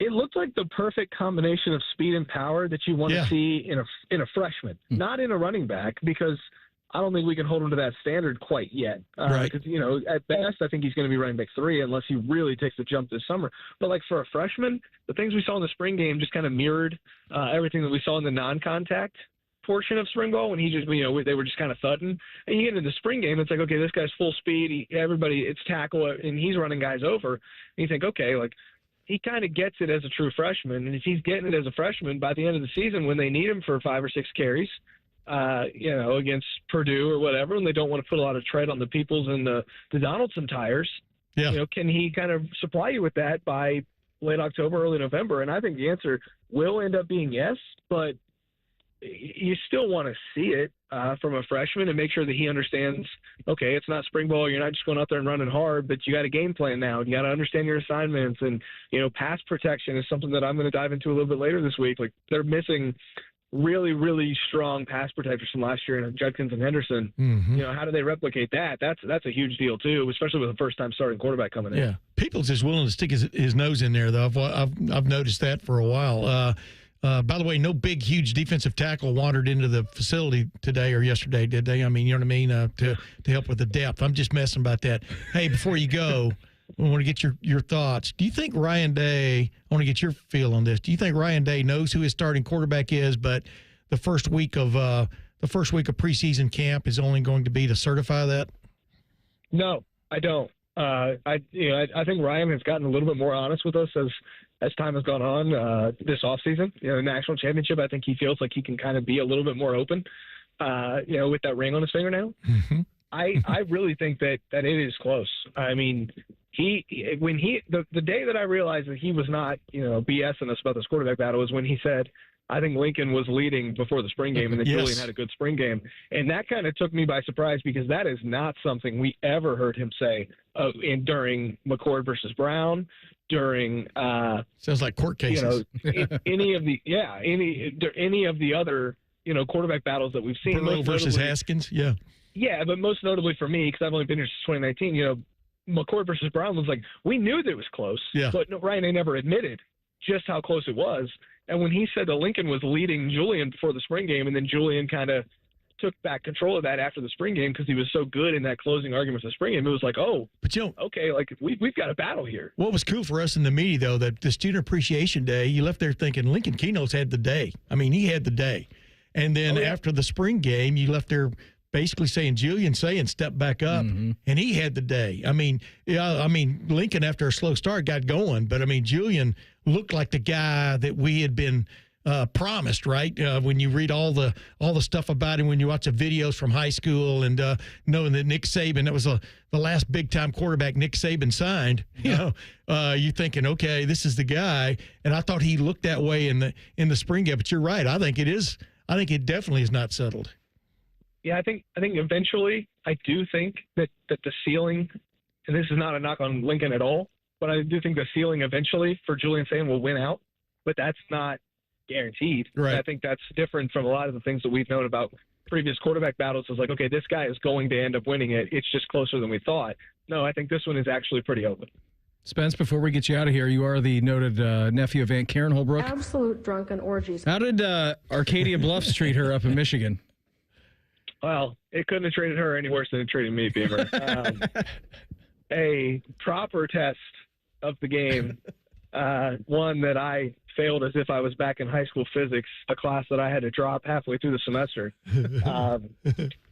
It looked like the perfect combination of speed and power that you want to see in a freshman, not in a running back, because I don't think we can hold him to that standard quite yet. Right. Because, at best, I think he's going to be running back 3 unless he really takes the jump this summer. But, for a freshman, the things we saw in the spring game just kind of mirrored everything that we saw in the non-contact portion of spring ball when he just, they were just kind of thudding. And you get into the spring game, it's like, okay, this guy's full speed. It's tackle, and he's running guys over. And you think, okay, he kind of gets it as a true freshman. And if he's getting it as a freshman, by the end of the season when they need him for 5 or 6 carries, against Purdue or whatever, and they don't want to put a lot of tread on the Peoples and the Donaldson tires. Yeah. Can he kind of supply you with that by late October, early November? And I think the answer will end up being yes, but you still want to see it from a freshman and make sure that he understands, okay, it's not spring ball. You're not just going out there and running hard, but you got a game plan now. You got to understand your assignments, and, pass protection is something that I'm going to dive into a little bit later this week. They're missing really, really strong pass protectors from last year in Judkins and Henderson. Mm-hmm. How do they replicate that? That's a huge deal too, especially with a first-time starting quarterback coming in. Yeah, Peoples is willing to stick his nose in there, though. I've noticed that for a while. By the way, no big, huge defensive tackle wandered into the facility today or yesterday, did they? I mean, you know what I mean, to help with the depth. I'm just messing about that. Hey, before you go, I want to get your thoughts. Do you think Ryan Day, I want to get your feel on this. Do you think Ryan Day knows who his starting quarterback is, but the first week of preseason camp is only going to be to certify that? No, I don't. I think Ryan has gotten a little bit more honest with us as time has gone on this offseason. National championship, I think he feels like he can kind of be a little bit more open, with that ring on his finger now. Mm-hmm. I really think that it is close. I mean, the day that I realized that he was not, BSing us about this quarterback battle was when he said, I think Lincoln was leading before the spring game and that Julian had a good spring game. And that kind of took me by surprise because that is not something we ever heard him say during McCord versus Brown, during sounds like court cases. Any of the other, quarterback battles that we've seen. Burrow versus Haskins, yeah. Yeah, but most notably for me, because I've only been here since 2019, McCord versus Brown was like, we knew that it was close, but Ryan never admitted just how close it was. And when he said that Lincoln was leading Julian before the spring game, and then Julian kind of took back control of that after the spring game because he was so good in that closing argument for the spring game, it was like, okay, we've got a battle here. What was cool for us in the media, though, that the Student Appreciation Day, you left there thinking Lincoln Keno's had the day. I mean, he had the day. And then after the spring game, you left there basically saying step back up, and he had the day. I mean, Lincoln after a slow start got going, but I mean, Julian looked like the guy that we had been promised, right? When you read all the stuff about him, when you watch the videos from high school, and knowing that Nick Saban, that was the last big time quarterback Nick Saban signed, you're thinking, okay, this is the guy. And I thought he looked that way in the spring game. But you're right. I think it definitely is not settled. Yeah, I think eventually, I do think that the ceiling, and this is not a knock on Lincoln at all, but I do think the ceiling eventually for Julian Saban will win out, but that's not guaranteed. Right. I think that's different from a lot of the things that we've known about previous quarterback battles. It's like, okay, this guy is going to end up winning it. It's just closer than we thought. No, I think this one is actually pretty open. Spence, before we get you out of here, you are the noted nephew of Aunt Karen Holbrook. Absolute drunken orgies. How did Arcadia Bluffs treat her up in Michigan? Well, it couldn't have treated her any worse than it treated me, Beamer. A proper test of the game, one that I failed as if I was back in high school physics, a class that I had to drop halfway through the semester.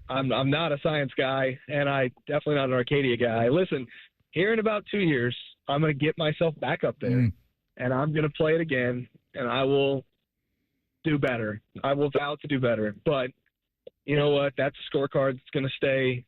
I'm not a science guy, and I definitely not an Arcadia guy. Listen, here in about 2 years, I'm going to get myself back up there. and I'm going to play it again, and I will do better. I will vow to do better. But you know what? That's a scorecard that's going to stay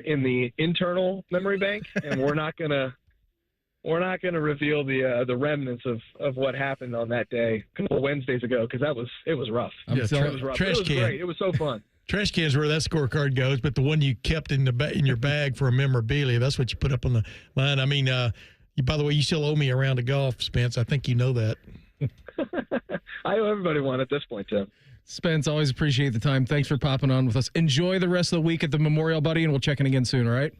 in the internal memory bank, and we're not going to reveal the remnants of what happened on that day a couple of Wednesdays ago, because it was rough. Yeah, it was rough. It was great. It was so fun. Trash can's where that scorecard goes, but the one you kept in your bag for a memorabilia, that's what you put up on the line. I mean, by the way, you still owe me a round of golf, Spence. I think you know that. I owe everybody one at this point, Tim. Spence, always appreciate the time. Thanks for popping on with us. Enjoy the rest of the week at the Memorial, buddy, and we'll check in again soon, all right?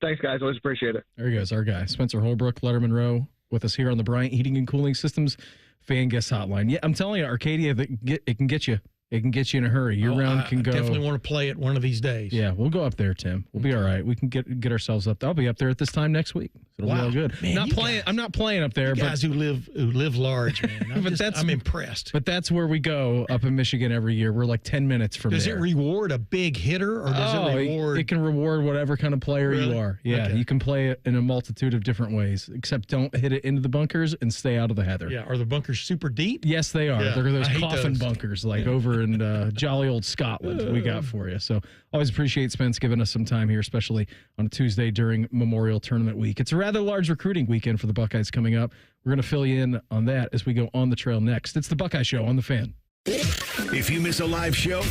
Thanks, guys. Always appreciate it. There he goes, our guy, Spencer Holbrook, Lettermen Row, with us here on the Bryant Heating and Cooling Systems Fan Guest Hotline. Yeah, I'm telling you, Arcadia, it can get you. It can get you in a hurry. Your round can go. I definitely want to play it one of these days. Yeah, we'll go up there, Tim. We'll be all right. We can get ourselves up. I'll be up there at this time next week. So it'll be all good. Man, I'm not playing up there. Guys who live large, man. I'm impressed. But that's where we go up in Michigan every year. We're like 10 minutes from Does there. it reward a big hitter, or does it reward? It can reward whatever kind of player you are. Yeah, Okay. you can play it in a multitude of different ways, except don't hit it into the bunkers and stay out of the heather. Yeah, are the bunkers super deep? Yes, they are. Yeah, They're those I hate coffin those. bunkers like over in jolly old Scotland we got for you. So always appreciate Spence giving us some time here, especially on a Tuesday during Memorial Tournament Week. It's a rather large recruiting weekend for the Buckeyes coming up. We're going to fill you in on that as we go on the trail next. It's the Buckeye Show on The Fan. If you miss a live show,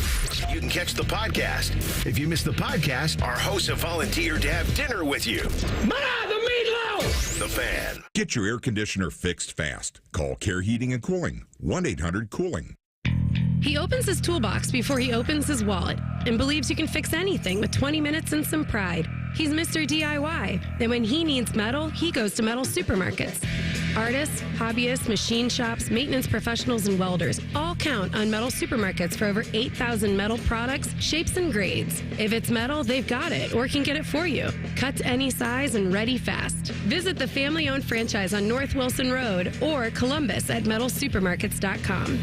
you can catch the podcast. If you miss the podcast, our hosts have volunteered to have dinner with you. The meatloaf! The Fan. Get your air conditioner fixed fast. Call Care Heating and Cooling, 1-800-COOLING. He opens his toolbox before he opens his wallet and believes you can fix anything with 20 minutes and some pride. He's Mr. DIY, and when he needs metal, he goes to metal supermarkets. Artists, hobbyists, machine shops, maintenance professionals, and welders all count on metal supermarkets for over 8,000 metal products, shapes, and grades. If it's metal, they've got it or can get it for you. Cut to any size and ready fast. Visit the family-owned franchise on North Wilson Road or Columbus at metalsupermarkets.com.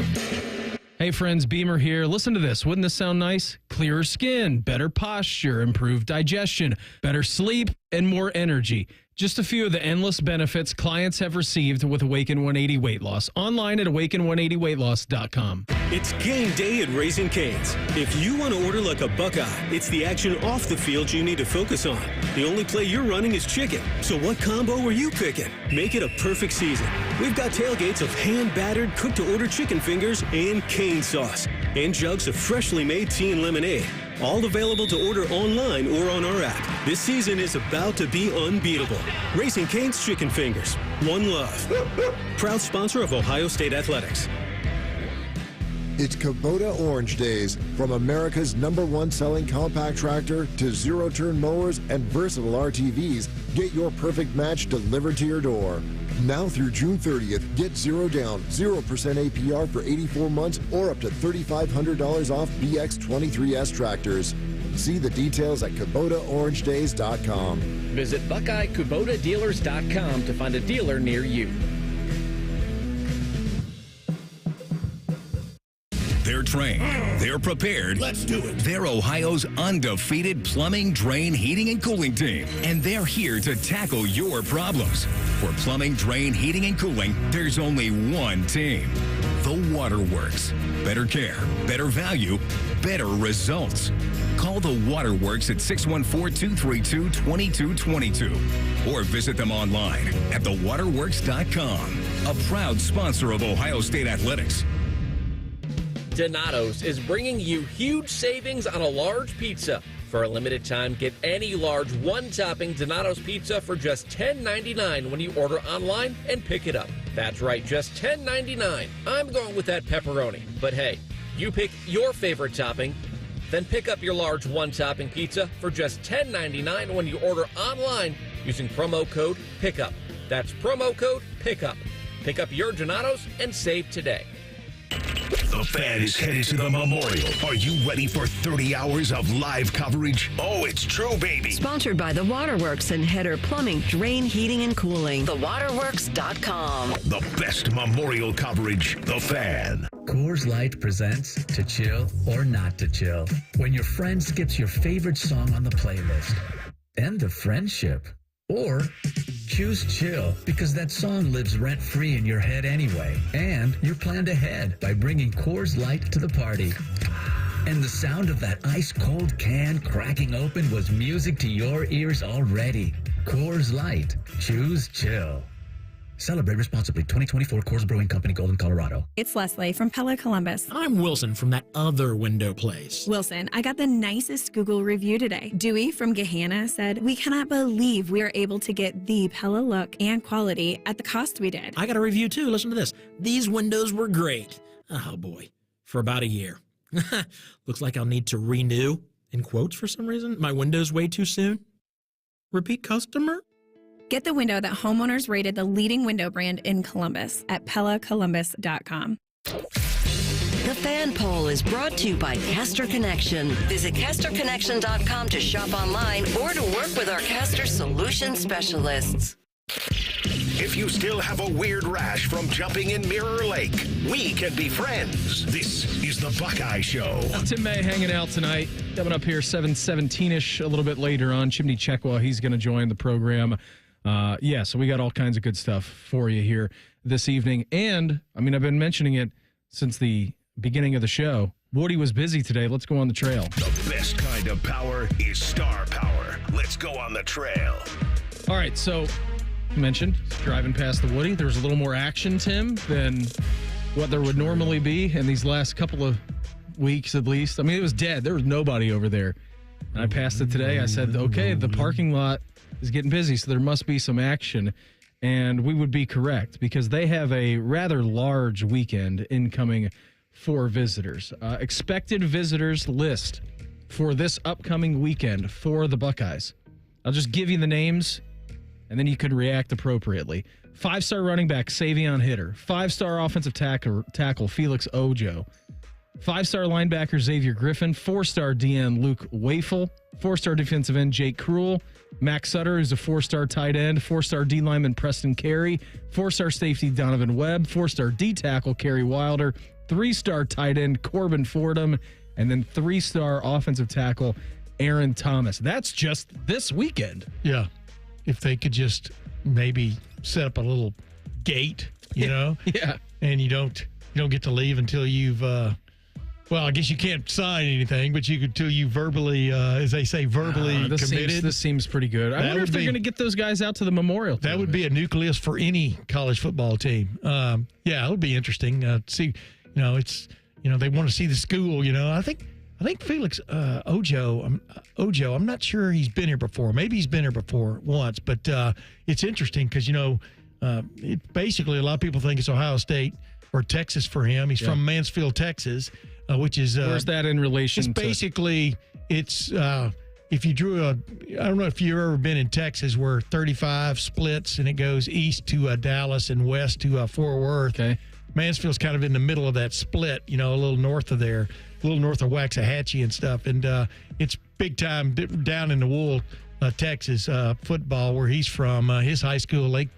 Hey friends, Beamer here. Listen to this. Wouldn't this sound nice? Clearer skin, better posture, improved digestion, better sleep, and more energy. Just a few of the endless benefits clients have received with Awaken 180 Weight Loss. Online at awaken180weightloss.com. It's game day at Raising Cane's. If you want to order like a Buckeye, it's the action off the field you need to focus on. The only play you're running is chicken. So what combo are you picking? Make it a perfect season. We've got tailgates of hand-battered, cooked-to-order chicken fingers and cane sauce. And jugs of freshly made tea and lemonade. All available to order online or on our app. This season is about to be unbeatable. Raising Cane's Chicken Fingers. One love. Proud sponsor of Ohio State Athletics. It's Kubota Orange Days. From America's #1 selling compact tractor to zero-turn mowers and versatile RTVs, get your perfect match delivered to your door. Now through June 30th, get 0 down, 0% APR for 84 months or up to $3,500 off BX23S tractors. See the details at KubotaOrangeDays.com. Visit BuckeyeKubotaDealers.com to find a dealer near you. They're trained. They're prepared. Let's do it. They're Ohio's undefeated plumbing, drain, heating, and cooling team. And they're here to tackle your problems. For plumbing, drain, heating, and cooling, there's only one team. The Waterworks. Better care, better value, better results. Call the Waterworks at 614-232-2222 or visit them online at thewaterworks.com. A proud sponsor of Ohio State Athletics. Donato's is bringing you huge savings on a large pizza. For a limited time, get any large one-topping Donato's pizza for just $10.99 when you order online and pick it up. That's right, just $10.99. I'm going with that pepperoni. But hey, you pick your favorite topping, then pick up your large one-topping pizza for just $10.99 when you order online using promo code PICKUP. That's promo code PICKUP. Pick up your Donato's and save today. The Fan is headed to the Memorial. Are you ready for 30 hours of live coverage? Oh, it's true, baby. Sponsored by The Waterworks and Header Plumbing, Drain, Heating, and Cooling. TheWaterworks.com. The best Memorial coverage, The Fan. Coors Light presents To Chill or Not to Chill. When your friend skips your favorite song on the playlist. End of friendship. Or choose chill because that song lives rent-free in your head anyway. And you're planned ahead by bringing Coors Light to the party. And the sound of that ice-cold can cracking open was music to your ears already. Coors Light. Choose chill. Celebrate responsibly. 2024 Coors Brewing Company, Golden, Colorado. It's Leslie from Pella Columbus. I'm Wilson from that other window place. Wilson, I got the nicest Google review today. Dewey from Gehanna said, "We cannot believe we are able to get the Pella look and quality at the cost we did." I got a review too. Listen to this. These windows were great. Oh boy. For about a year. Looks like I'll need to renew, in quotes for some reason, my windows way too soon. Repeat customer? Get the window that homeowners rated the leading window brand in Columbus at PellaColumbus.com. The Fan Poll is brought to you by Caster Connection. Visit CasterConnection.com to shop online or to work with our Caster Solution Specialists. If you still have a weird rash from jumping in Mirror Lake, we can be friends. This is the Buckeye Show. Tim May hanging out tonight. Coming up here 7:17-ish, a little bit later on. Chimdi Chekwa, he's going to join the program. So we got all kinds of good stuff for you here this evening. And, I mean, I've been mentioning it since the beginning of the show. Woody was busy today. Let's go on the trail. The best kind of power is star power. Let's go on the trail. All right, so mentioned driving past the Woody. There was a little more action, Tim, than what there would normally be in these last couple of weeks at least. I mean, it was dead. There was nobody over there. And I passed it today. I said, okay, the parking lot is getting busy, so there must be some action. And we would be correct because they have a rather large weekend incoming for visitors. Expected visitors list for this upcoming weekend for the Buckeyes. I'll just give you the names, and then you can react appropriately. 5-star running back Savion Hitter. 5-star offensive tackle Felix Ojo. 5-star linebacker Xavier Griffin. 4-star DN Luke Wafel. 4-star defensive end Jake Kruel. Max Sutter, who's a 4-star tight end. 4-star D lineman Preston Carey. 4-star safety Donovan Webb. 4-star D tackle Kerry Wilder. 3-star tight end Corbin Fordham. And then 3-star offensive tackle Aaron Thomas. That's just this weekend. Yeah. If they could just maybe set up a little gate, you know? Yeah. And you don't get to leave until you've well, I guess you can't sign anything, but you could till you verbally, as they say, verbally committed. This seems pretty good. I wonder if they're going to get those guys out to the Memorial. That would be a nucleus for any college football team. It'll be interesting. See, they want to see the school. I think Felix Ojo. I'm not sure he's been here before. Maybe he's been here before once, but it's interesting because basically a lot of people think it's Ohio State or Texas for him. He's from Mansfield, Texas, which is where's that in relation? It's basically if you drew I don't know if you've ever been in Texas where 35 splits and it goes east to Dallas and west to Fort Worth. Okay. Mansfield's kind of in the middle of that split, a little north of there, a little north of Waxahachie and stuff. And it's big time down in the Wool, Texas football where he's from. His high school, Lake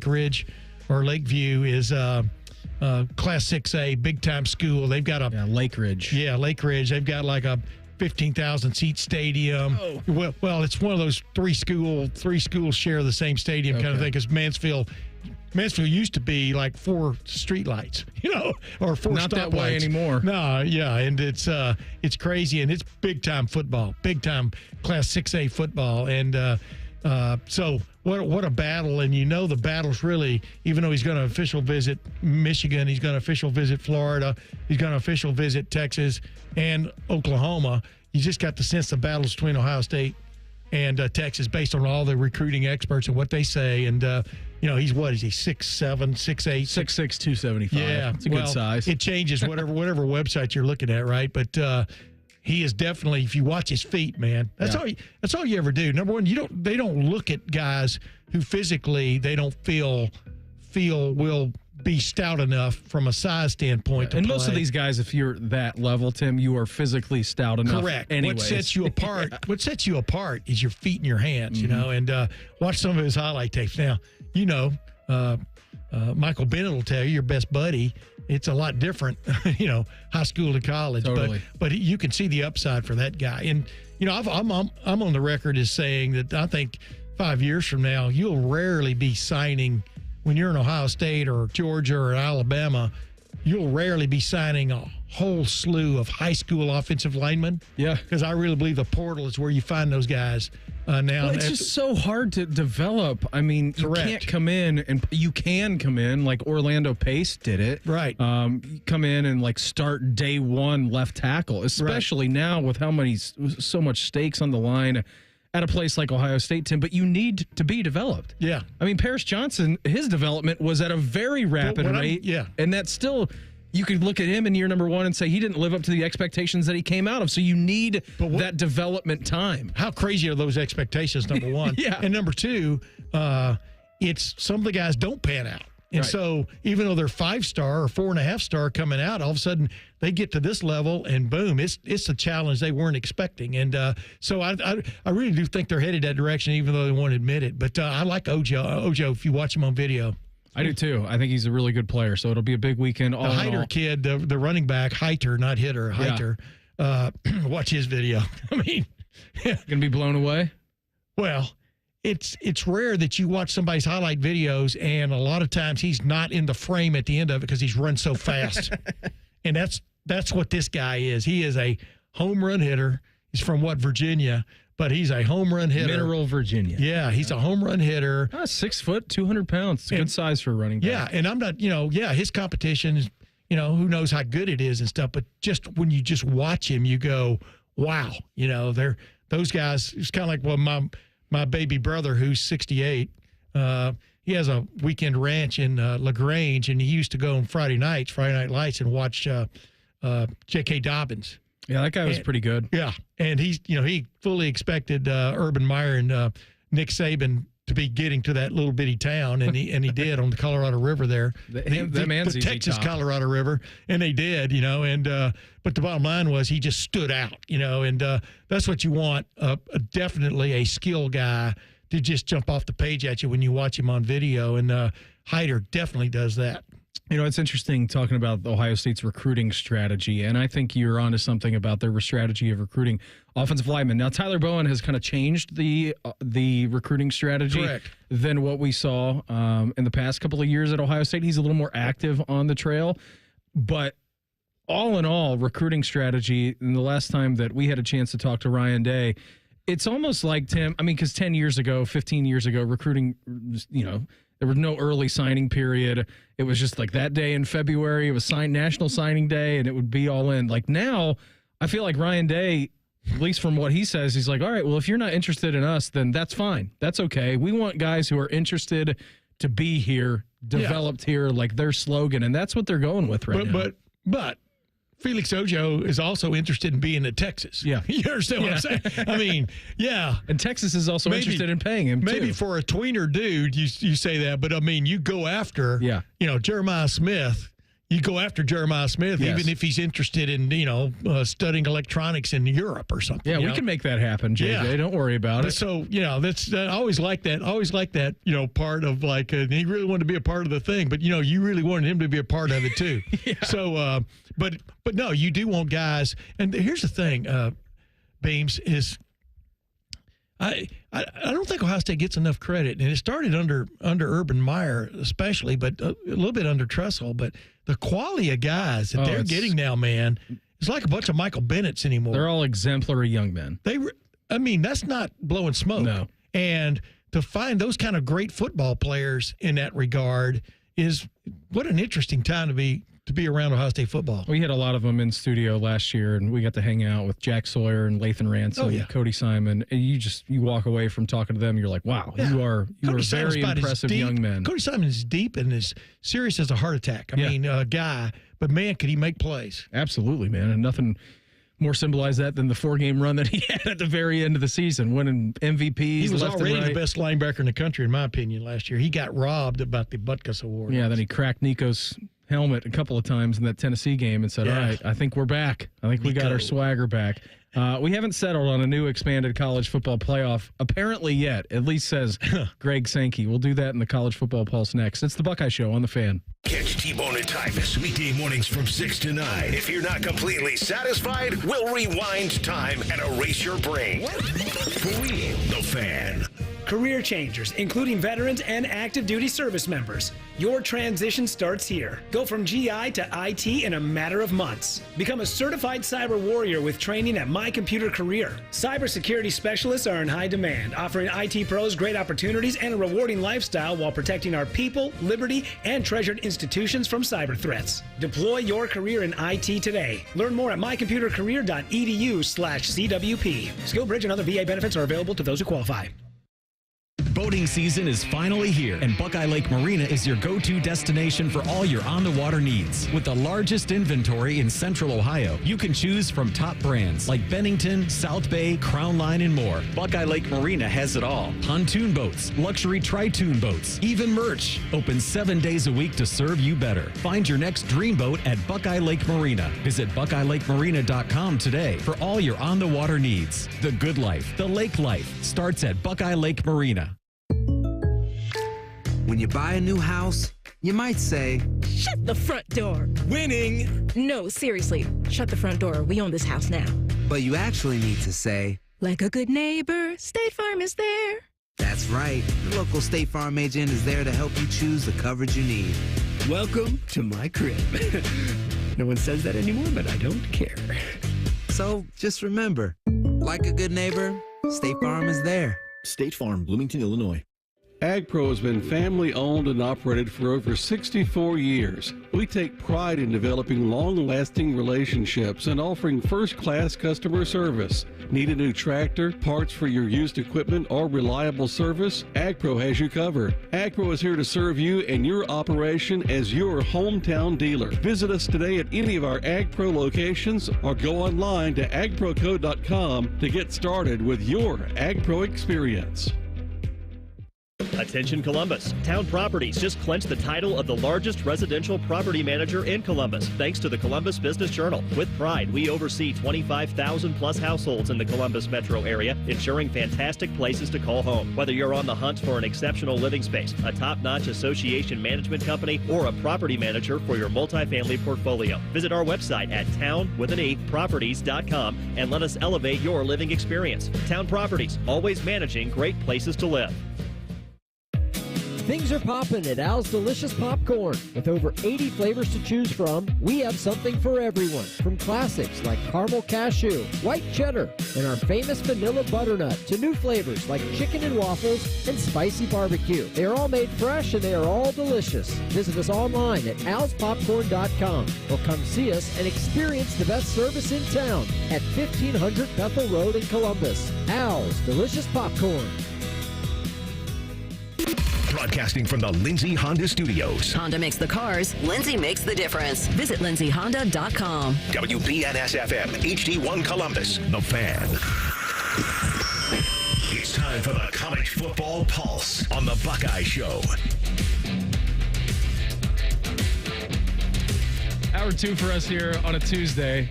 Ridge or Lakeview is Class 6A, big time school. They've got Lake Ridge. Yeah, Lake Ridge. They've got like a 15,000 seat stadium. Oh. Well, it's one of those three schools share the same stadium kind of thing because Mansfield used to be like 4 streetlights, or 4 stoplights. Not that way anymore. No, yeah, and it's crazy, and it's big time football, big time Class 6A football, and so what a battle, and the battle's really, even though he's going to official visit Michigan, he's going to official visit Florida, he's going to official visit Texas and Oklahoma. You just got the sense the battles between Ohio State and Texas based on all the recruiting experts and what they say, and he's what is he 6'7", 6'8", 6'6", 275. Yeah, it's a good size. It changes whatever website you're looking at, right? But he is definitely, if you watch his feet, man, that's all you ever do. Number one, they don't look at guys who physically they don't feel will be stout enough from a size standpoint to and play. Most of these guys, if you're that level, Tim, you are physically stout enough. Correct. Anyways. What sets you apart? What sets you apart is your feet and your hands. And watch some of his highlight tapes. Now, Michael Bennett will tell you, your best buddy, it's a lot different, high school to college. Totally. But you can see the upside for that guy. And I'm on the record as saying that I think 5 years from now, you'll rarely be signing, when you're in Ohio State or Georgia or Alabama, you'll rarely be signing a whole slew of high school offensive linemen. Yeah. Because I really believe the portal is where you find those guys now. Well, it's just so hard to develop. I mean, Correct. you can't come in, and you can come in like Orlando Pace did it. Right. You come in and like start day one left tackle, especially now with how many, so much stakes on the line at a place like Ohio State, Tim, but you need to be developed. Yeah. I mean, Paris Johnson, his development was at a very rapid rate. Yeah. And that's still, you could look at him in year number one and say he didn't live up to the expectations that he came out of. So you need that development time. How crazy are those expectations, number one? Yeah. And number two, it's some of the guys don't pan out. And Right. so even though they're 5-star or 4.5-star coming out, all of a sudden they get to this level and boom, it's a challenge they weren't expecting. And so I really do think they're headed that direction, even though they won't admit it. But I like Ojo if you watch him on video. I do too. I think he's a really good player. So it'll be a big weekend. The Heiter kid, the running back, Heiter, not Hitter, Heiter. Watch his video. I mean, gonna be blown away. Well, it's rare that you watch somebody's highlight videos, and a lot of times he's not in the frame at the end of it because he's run so fast. And that's what this guy is. He is a home run hitter. He's from Virginia, but he's a home run hitter. Mineral, Virginia. Yeah, he's a home run hitter. 6 foot, 200 pounds. It's a good size for a running back. Yeah, and I'm not, his competition is, who knows how good it is and stuff, but just when you just watch him, you go, wow, those guys, it's kind of like, my baby brother, who's 68, he has a weekend ranch in LaGrange, and he used to go on Friday Night Lights, and watch J.K. Dobbins. Yeah, that guy was pretty good. Yeah, and he fully expected Urban Meyer and Nick Saban to be getting to that little bitty town, and he did on the Colorado River there, the Texas Colorado River, and they did, and but the bottom line was he just stood out, and that's what you want, definitely a skill guy to just jump off the page at you when you watch him on video, and Heiter definitely does that. It's interesting talking about Ohio State's recruiting strategy, and I think you're onto something about their strategy of recruiting offensive linemen. Now, Tyler Bowen has kind of changed the recruiting strategy than what we saw in the past couple of years at Ohio State. He's a little more active on the trail, but all in all, recruiting strategy, and the last time that we had a chance to talk to Ryan Day, it's almost like, Tim, because 10 years ago, 15 years ago, recruiting, there was no early signing period. It was just like that day in February. It was National Signing Day, and it would be all in. Like now, I feel like Ryan Day, at least from what he says, he's like, all right, well, if you're not interested in us, then that's fine. That's okay. We want guys who are interested to be here, developed here, like their slogan, and that's what they're going with now. But Felix Ojo is also interested in being at Texas. Yeah. You understand what I'm saying? I mean, yeah. And Texas is also interested in paying him, maybe too. For a tweener dude, you say that, but I mean, you go after, Jeremiah Smith. You go after Jeremiah Smith, even if he's interested in, studying electronics in Europe or something. Yeah, we can make that happen, JJ. Yeah. Don't worry about it. So, that's I always like that. Part of he really wanted to be a part of the thing, but you really wanted him to be a part of it too. Yeah. So, but no, you do want guys. And here's the thing, Beams, is I don't think Ohio State gets enough credit, and it started under Urban Meyer especially, but a little bit under Tressel. But the quality of guys that they're getting now, man, it's like a bunch of Michael Bennett's anymore. They're all exemplary young men. That's not blowing smoke. No. And to find those kind of great football players in that regard is what an interesting time to be around Ohio State football. We had a lot of them in studio last year, and we got to hang out with Jack Sawyer and Lathan Ransom, Cody Simon, and you walk away from talking to them, you're like, wow, you are very impressive young men. Cody Simon is deep and as serious as a heart attack. I mean, a guy, but man, could he make plays? Absolutely, man, and nothing more symbolized that than the 4-game run that he had at the very end of the season, winning MVPs. He was left already and right. the best linebacker in the country, in my opinion, last year. He got robbed about the Butkus Award. Yeah, then he cracked Nico's helmet a couple of times in that Tennessee game and said, all right, I think we're back. I think we got our swagger back. We haven't settled on a new expanded college football playoff apparently yet, at least says Greg Sankey. We'll do that in the College Football Pulse next. It's the Buckeye Show on the Fan. Catch T-Bone and Tyvis weekday mornings from 6 to 9. If you're not completely satisfied, we'll rewind time and erase your brain. We, the Fan. career changers, including veterans and active duty service members. Your transition starts here. Go from GI to IT in a matter of months. Become a certified cyber warrior with training at My Computer Career. Cybersecurity specialists are in high demand, offering IT pros great opportunities and a rewarding lifestyle while protecting our people, liberty, and treasured institutions from cyber threats. Deploy your career in IT today. Learn more at mycomputercareer.edu/CWP. SkillBridge and other VA benefits are available to those who qualify. Boating season is finally here, and Buckeye Lake Marina is your go-to destination for all your on-the-water needs. With the largest inventory in Central Ohio, you can choose from top brands like Bennington, South Bay, Crown Line, and more. Buckeye Lake Marina has it all. Pontoon boats, luxury tri-toon boats, even merch. Open 7 days a week to serve you better. Find your next dream boat at Buckeye Lake Marina. Visit BuckeyeLakeMarina.com today for all your on-the-water needs. The good life, the lake life, starts at Buckeye Lake Marina. When you buy a new house, you might say, "Shut the front door." Winning! No, seriously, shut the front door. We own this house now. But you actually need to say, "Like a good neighbor, State Farm is there." That's right. The local State Farm agent is there to help you choose the coverage you need. Welcome to my crib. No one says that anymore, but I don't care. So just remember, like a good neighbor, State Farm is there. State Farm, Bloomington, Illinois. AgPro has been family-owned and operated for over 64 years. We take pride in developing long-lasting relationships and offering first-class customer service. Need a new tractor, parts for your used equipment, or reliable service? AgPro has you covered. AgPro is here to serve you and your operation as your hometown dealer. Visit us today at any of our AgPro locations or go online to agproco.com to get started with your AgPro experience. Attention Columbus. Town Properties just clinched the title of the largest residential property manager in Columbus, thanks to the Columbus Business Journal. With pride, we oversee 25,000 plus households in the Columbus metro area, ensuring fantastic places to call home. Whether you're on the hunt for an exceptional living space, a top-notch association management company, or a property manager for your multifamily portfolio, visit our website at town.properties.com and let us elevate your living experience. Town Properties, always managing great places to live. Things are popping at Al's Delicious Popcorn. With over 80 flavors to choose from, we have something for everyone. From classics like caramel cashew, white cheddar, and our famous vanilla butternut to new flavors like chicken and waffles and spicy barbecue. They are all made fresh and they are all delicious. Visit us online at alspopcorn.com or come see us and experience the best service in town at 1500 Bethel Road in Columbus. Al's Delicious Popcorn. Broadcasting from the Lindsay Honda Studios. Honda makes the cars. Lindsay makes the difference. Visit lindsayhonda.com. WBNS-FM, HD1 Columbus, The Fan. It's time for the College Football Pulse on the Buckeye Show. Hour 2 for us here on a Tuesday.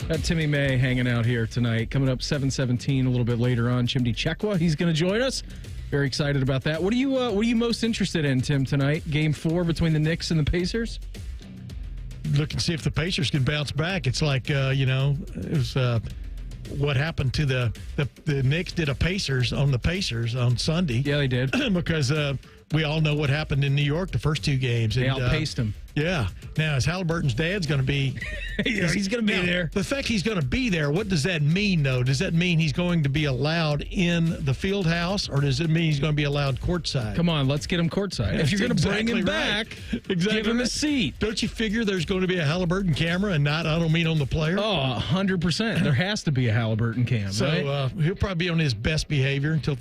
Got Timmy May hanging out here tonight. Coming up 7:17 a little bit later on. Chimdi Chekwa, he's going to join us. Very excited about that. What are you most interested in, Tim, tonight? Game 4 between the Knicks and the Pacers? Look and see if the Pacers can bounce back. It's like, it was what happened to the Knicks did a Pacers on Sunday. Yeah, they did. Because we all know what happened in New York the first 2 games. They outpaced them. Yeah. Now, is Halliburton's dad's going to be... he's going to be there. The fact he's going to be there, what does that mean, though? Does that mean he's going to be allowed in the field house, or does it mean he's going to be allowed courtside? Come on, let's get him courtside. If you're going to bring him back, give him a seat. Don't you figure there's going to be a Halliburton camera and not, I don't mean on the player? Oh, 100%. There has to be a Halliburton cam, so, right? He'll probably be on his best behavior until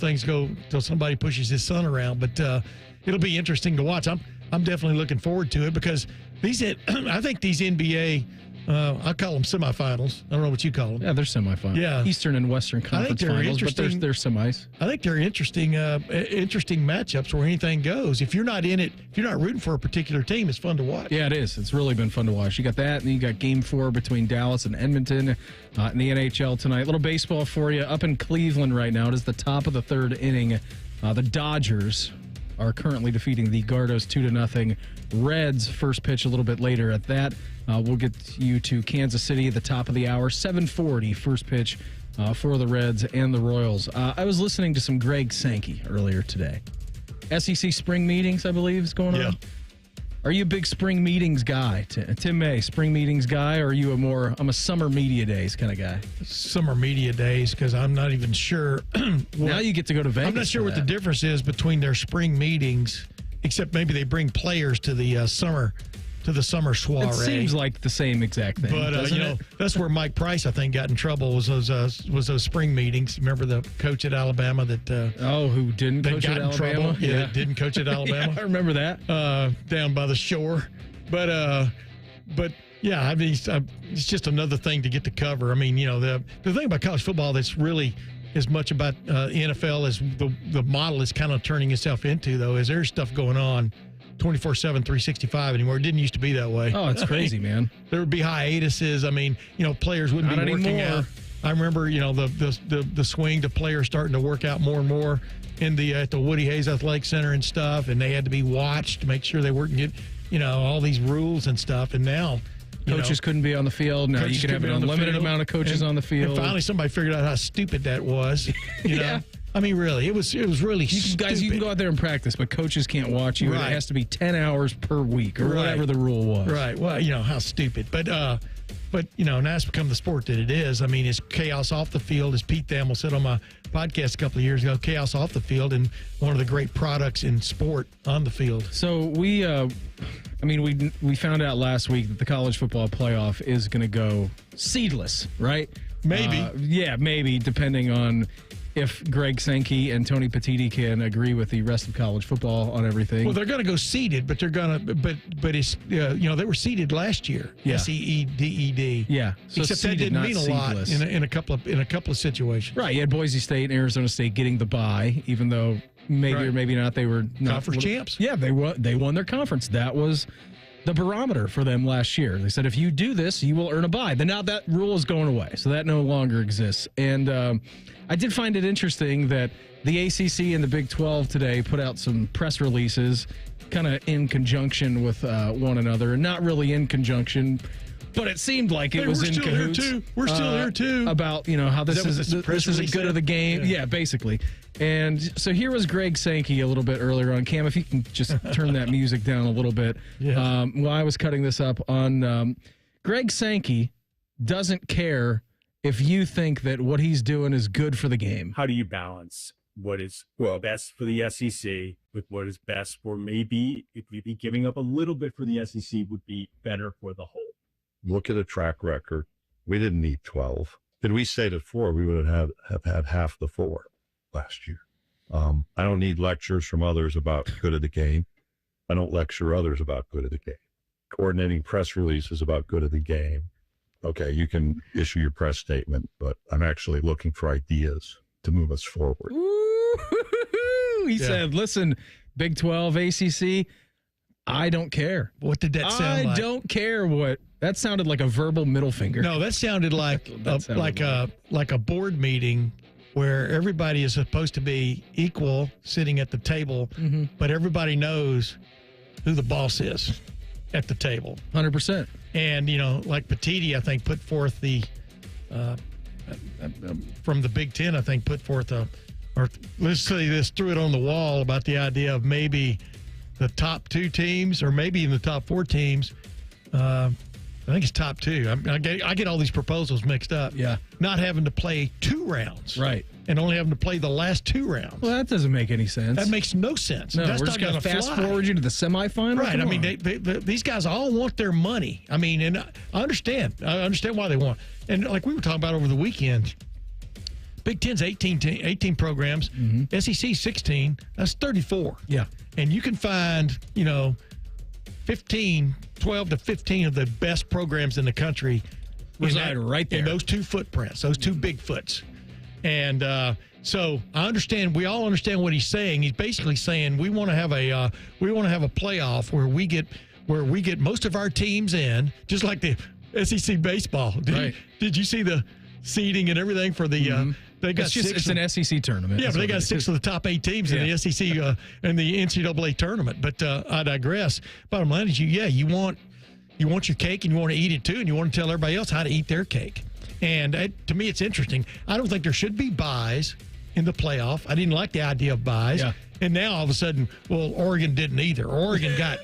somebody pushes his son around. But it'll be interesting to watch. I'm definitely looking forward to it because I think these NBA, I call them semifinals. I don't know what you call them. Yeah, they're semifinals. Yeah. Eastern and Western Conference finals, but they're semis. I think they're interesting matchups where anything goes. If you're not in it, if you're not rooting for a particular team, it's fun to watch. Yeah, it is. It's really been fun to watch. You got that, and you got Game 4 between Dallas and Edmonton in the NHL tonight. A little baseball for you. Up in Cleveland right now, it is the top of the 3rd inning. The Dodgers are currently defeating the Gardos 2-0. Reds first pitch a little bit later at that. We'll get you to Kansas City at the top of the hour. 7:40 first pitch for the Reds and the Royals. I was listening to some Greg Sankey earlier today. SEC spring meetings, I believe, is going on. Are you a big spring meetings guy? Tim May, spring meetings guy, or are you I'm a summer media days kind of guy? Summer media days, because I'm not even sure. Now you get to go to Vegas. I'm not sure what the difference is between their spring meetings, except maybe they bring players to the summer soiree. It seems like the same exact thing. But that's where Mike Price, I think, got in trouble was those spring meetings. Remember the coach at Alabama that who didn't coach at Alabama? Trouble? Yeah, that didn't coach at Alabama. I remember that down by the shore. But yeah, I mean, it's just another thing to get to cover. I mean, the thing about college football that's really as much about NFL as the model is kind of turning itself into, though, is there's stuff going on 24/7, 365 anymore. It didn't used to be that way. Oh, it's crazy, man. There would be hiatuses. I mean, players wouldn't be working out. I remember, the swing to players starting to work out more and more at the Woody Hayes Athletic Center and stuff, and they had to be watched to make sure they weren't getting, all these rules and stuff. And now coaches couldn't be on the field. Now you can have an unlimited amount of coaches on the field. And finally, somebody figured out how stupid that was. Yeah. I mean, really, it was really stupid. Guys, you can go out there and practice, but coaches can't watch you. Right. It has to be 10 hours per week or whatever the rule was. Right. Well, how stupid. But now it's become the sport that it is. I mean, it's chaos off the field, as Pete Thamel said on my podcast a couple of years ago, chaos off the field and one of the great products in sport on the field. So we found out last week that the college football playoff is going to go seedless, right? Maybe. Maybe, depending on if Greg Sankey and Tony Petitti can agree with the rest of college football on everything. Well, they're going to go seeded, but they're going to, but it's, they were seeded last year. Yeah. SEEDED. Yeah. So except that didn't mean a lot in a couple of situations. Right. You had Boise State and Arizona State getting the bye, even though maybe or maybe not they were conference champs. Yeah, they won their conference. That was the barometer for them last year. They said, if you do this, you will earn a bye. Then now that rule is going away, so that no longer exists. And I did find it interesting that the ACC and the Big 12 today put out some press releases kind of in conjunction with one another, and not really in conjunction, but it seemed like it was in cahoots. We're still here, too. About, how this is good of the game. Yeah, basically. And so here was Greg Sankey a little bit earlier on. Cam, if you can just turn that music down a little bit. Yeah. While I was cutting this up on Greg Sankey doesn't care if you think that what he's doing is good for the game. How do you balance what is best for the SEC with what is best for maybe giving up a little bit for the SEC would be better for the whole? Look at a track record. We didn't need 12. Did we stayed at 4, we would have had half the 4 last year. I don't need lectures from others about good of the game. I don't lecture others about good of the game. Coordinating press releases about good of the game. Okay, you can issue your press statement, but I'm actually looking for ideas to move us forward. He said, listen, Big 12, ACC, I don't care. What did that sound like? I don't care what. That sounded like a verbal middle finger. No, that sounded like a board meeting where everybody is supposed to be equal sitting at the table, but everybody knows who the boss is at the table. 100%. And, like Petitti, I think, put forth from the Big Ten, I think, or let's say this, threw it on the wall about the idea of maybe the top 2 teams or maybe in the top 4 teams. I think it's top 2. I get all these proposals mixed up. Yeah. Not having to play 2 rounds. Right. And only having to play the last 2 rounds. Well, that doesn't make any sense. That makes no sense. No, that's we're just going to fast forward you to the semifinal. Right. I mean, these guys all want their money. I mean, and I understand. I understand why they want. And like we were talking about over the weekend, Big Ten's 18 programs, SEC 16. That's 34. Yeah. And you can find, 12 to 15 of the best programs in the country reside right there in those 2 footprints, those 2 big foots. And so I understand. We all understand what he's saying. He's basically saying we want to have a playoff where we get most of our teams in, just like the SEC baseball. Did you see the seeding and everything for the? They got it's an SEC tournament. Yeah, but they got 6 of the top 8 teams in the SEC and the NCAA tournament. But I digress. Bottom line is, you want your cake and you want to eat it too, and you want to tell everybody else how to eat their cake. And to me, it's interesting. I don't think there should be buys in the playoff. I didn't like the idea of buys. Yeah. And now all of a sudden, well, Oregon didn't either. Oregon got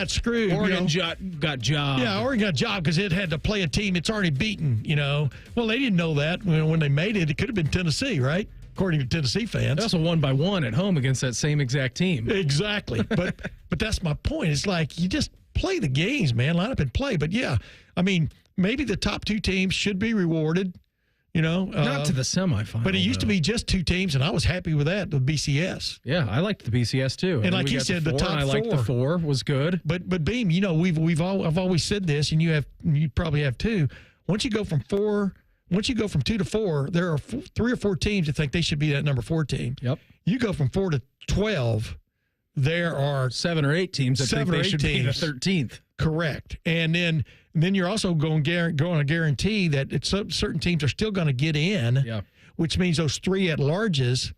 screwed. Oregon got jobbed. Yeah, Oregon got jobbed because it had to play a team it's already beaten, Well, they didn't know that when they made it. It could have been Tennessee, right? According to Tennessee fans. They also won by 1 at home against that same exact team. Exactly. But that's my point. It's like you just play the games, man. Line up and play. But, yeah, I mean, maybe the top 2 teams should be rewarded. Not to the semifinal. But it used to be just 2 teams, and I was happy with that, the BCS. Yeah, I liked the BCS too. And like you said, the top 4. I liked the 4 was good. But Beam, I've always said this, and you probably have too. Once you go from 2 to 4, there are 3 or 4 teams that think they should be that number 4 team. Yep. You go from 4 to 12, there are 7 or 8 teams that think they should be the 13th. Correct. And then you're also going to guarantee that certain teams are still going to get in, which means those 3 at-larges,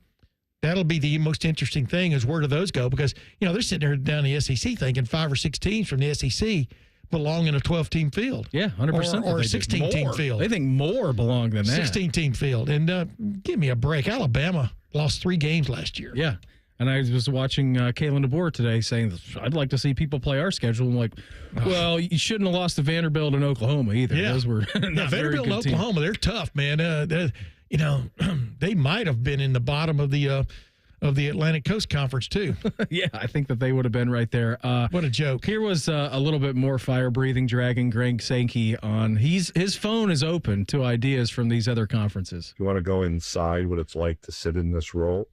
that'll be the most interesting thing is where do those go? Because, they're sitting there down the SEC thinking 5 or 6 teams from the SEC belong in a 12-team field. Yeah, 100%. Or a 16-team field. They think more belong than that. 16-team field. And give me a break. Alabama lost 3 games last year. Yeah. And I was watching Kalen DeBoer today saying, I'd like to see people play our schedule. I'm like, well, you shouldn't have lost to Vanderbilt and Oklahoma either. Yeah. Those were not Vanderbilt and teams. Oklahoma, they're tough, man. They might have been in the bottom of the Atlantic Coast Conference, too. Yeah, I think that they would have been right there. What a joke. Here was a little bit more fire-breathing, dragging Greg Sankey on. His phone is open to ideas from these other conferences. You want to go inside what it's like to sit in this role?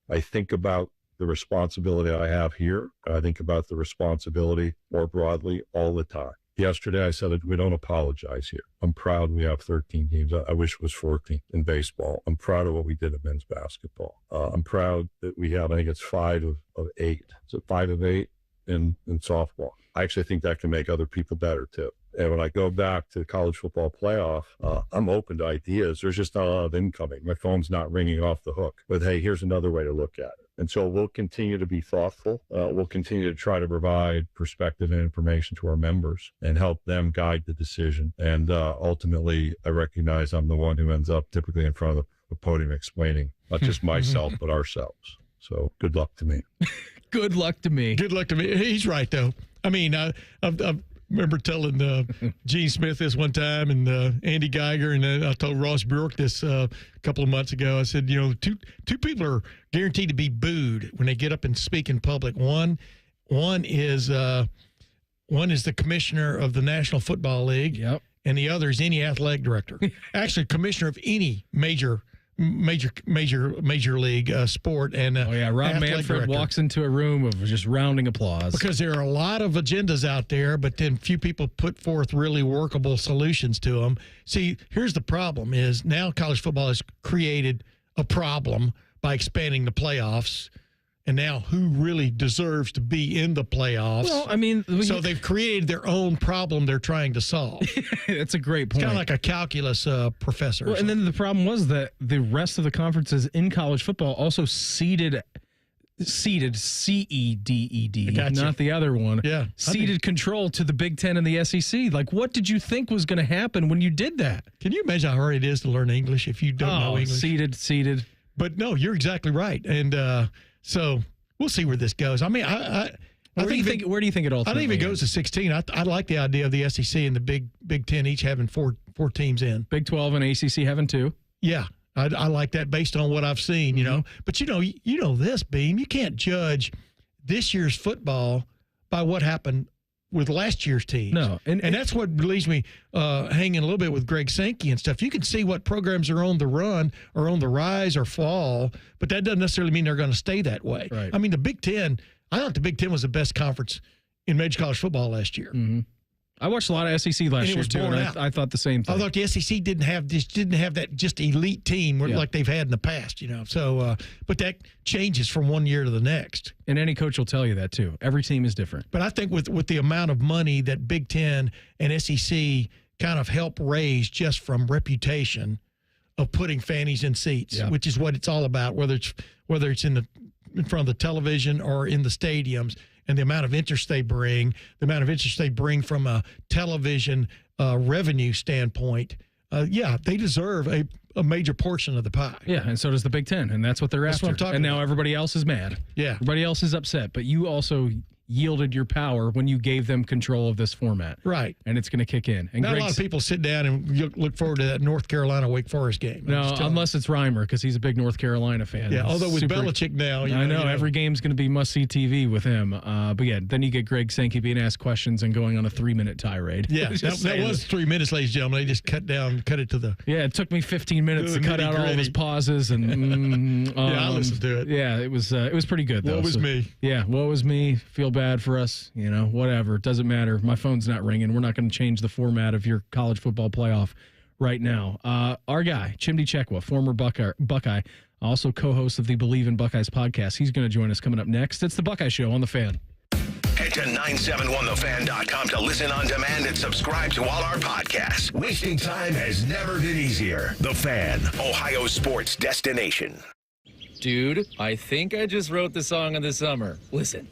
I think about the responsibility I have here. I think about the responsibility more broadly all the time. Yesterday, I said that we don't apologize here. I'm proud we have 13 games. I wish it was 14 in baseball. I'm proud of what we did in men's basketball. I'm proud that we have, I think it's 5 of 8. Is it 5 of 8 in softball? I actually think that can make other people better, too. And when I go back to the college football playoff, I'm open to ideas. There's just not a lot of incoming. My phone's not ringing off the hook. But, hey, here's another way to look at it. And so we'll continue to be thoughtful. We'll continue to try to provide perspective and information to our members and help them guide the decision. And ultimately, I recognize I'm the one who ends up typically in front of the podium explaining not just myself, but ourselves. So good luck to me. Good luck to me. Good luck to me. He's right, though. I mean, I remember telling Gene Smith this one time and Andy Geiger, and I told Ross Bjork this a couple of months ago. I said, two people are guaranteed to be booed when they get up and speak in public. One is the commissioner of the National Football League, and the other is any athletic director. Actually, commissioner of any major league sport. And Rob Manfred walks into a room of just rounding applause because there are a lot of agendas out there, but then few people put forth really workable solutions to them. See, here's the problem: is now college football has created a problem by expanding the playoffs. And now who really deserves to be in the playoffs? Well, I mean... So they've created their own problem they're trying to solve. That's a great point. It's kind of like a calculus professor. Well, and then the problem was that the rest of the conferences in college football also seeded C-E-D-E-D, not the other one. Yeah. Ceded control to the Big Ten and the SEC. Like, what did you think was going to happen when you did that? Can you imagine how hard it is to learn English if you don't know English? Seeded. But no, you're exactly right. And... So we'll see where this goes. I mean, where do you think it ultimately? I think if it goes to 16, I like the idea of the SEC and the Big Ten each having four teams in. Big 12 and ACC having 2. Yeah, I like that based on what I've seen. You know, but you know this, Beam. You can't judge this year's football by what happened with last year's teams. No, and that's what leaves me hanging a little bit with Greg Sankey and stuff. You can see what programs are on the run or on the rise or fall, but that doesn't necessarily mean they're going to stay that way. Right. I mean, the Big Ten, I thought the Big Ten was the best conference in major college football last year. Mm-hmm. I watched a lot of SEC last year too, and I thought the same thing. I thought the SEC didn't have that just elite team like they've had in the past, you know. So, but that changes from one year to the next. And any coach will tell you that too. Every team is different. But I think with the amount of money that Big Ten and SEC kind of help raise just from reputation of putting fannies in seats, which is what it's all about. Whether it's in front of the television or in the stadiums. And the amount of interest they bring from a television revenue standpoint, they deserve a major portion of the pie. Yeah, and so does the Big Ten, and that's what they're after. What I'm talking and now about. everybody else is mad. Yeah. Everybody else is upset, but you also yielded your power when you gave them control of this format. Right. And it's going to kick in. And Not a lot of people sit down and look forward to that North Carolina-Wake Forest game. No, unless it's Reimer, because he's a big North Carolina fan. Yeah, although with Belichick now. I know, every game's going to be must-see TV with him. But yeah, then you get Greg Sankey being asked questions and going on a 3-minute tirade. Yeah, that was 3 minutes, ladies and gentlemen. They just cut it to the... Yeah, it took me 15 minutes to cut out all of his pauses. And I listened to it. Yeah, it was pretty good, though. Woe was me. Yeah, woe was me. Feel bad for us. You know, whatever. It doesn't matter. My phone's not ringing. We're not going to change the format of your college football playoff right now. Our guy, Chimdi Chekwa, former Buckeye, also co-host of the Believe in Buckeyes podcast. He's going to join us coming up next. It's the Buckeye Show on The Fan. Head to 971thefan.com to listen on demand and subscribe to all our podcasts. Wasting time has never been easier. The Fan, Ohio sports destination. Dude, I think I just wrote the song of the summer. Listen.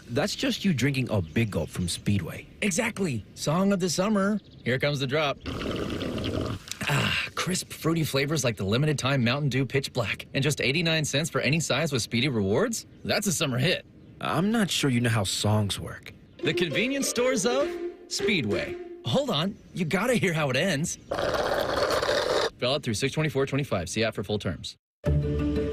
That's just you drinking a big gulp from Speedway. Exactly. Song of the summer. Here comes the drop. Crisp, fruity flavors like the limited time Mountain Dew Pitch Black. And just 89 cents for any size with Speedy Rewards? That's a summer hit. I'm not sure you know how songs work. The convenience stores of Speedway. Hold on. You gotta hear how it ends. Valid through 6/24/25. See app for full terms.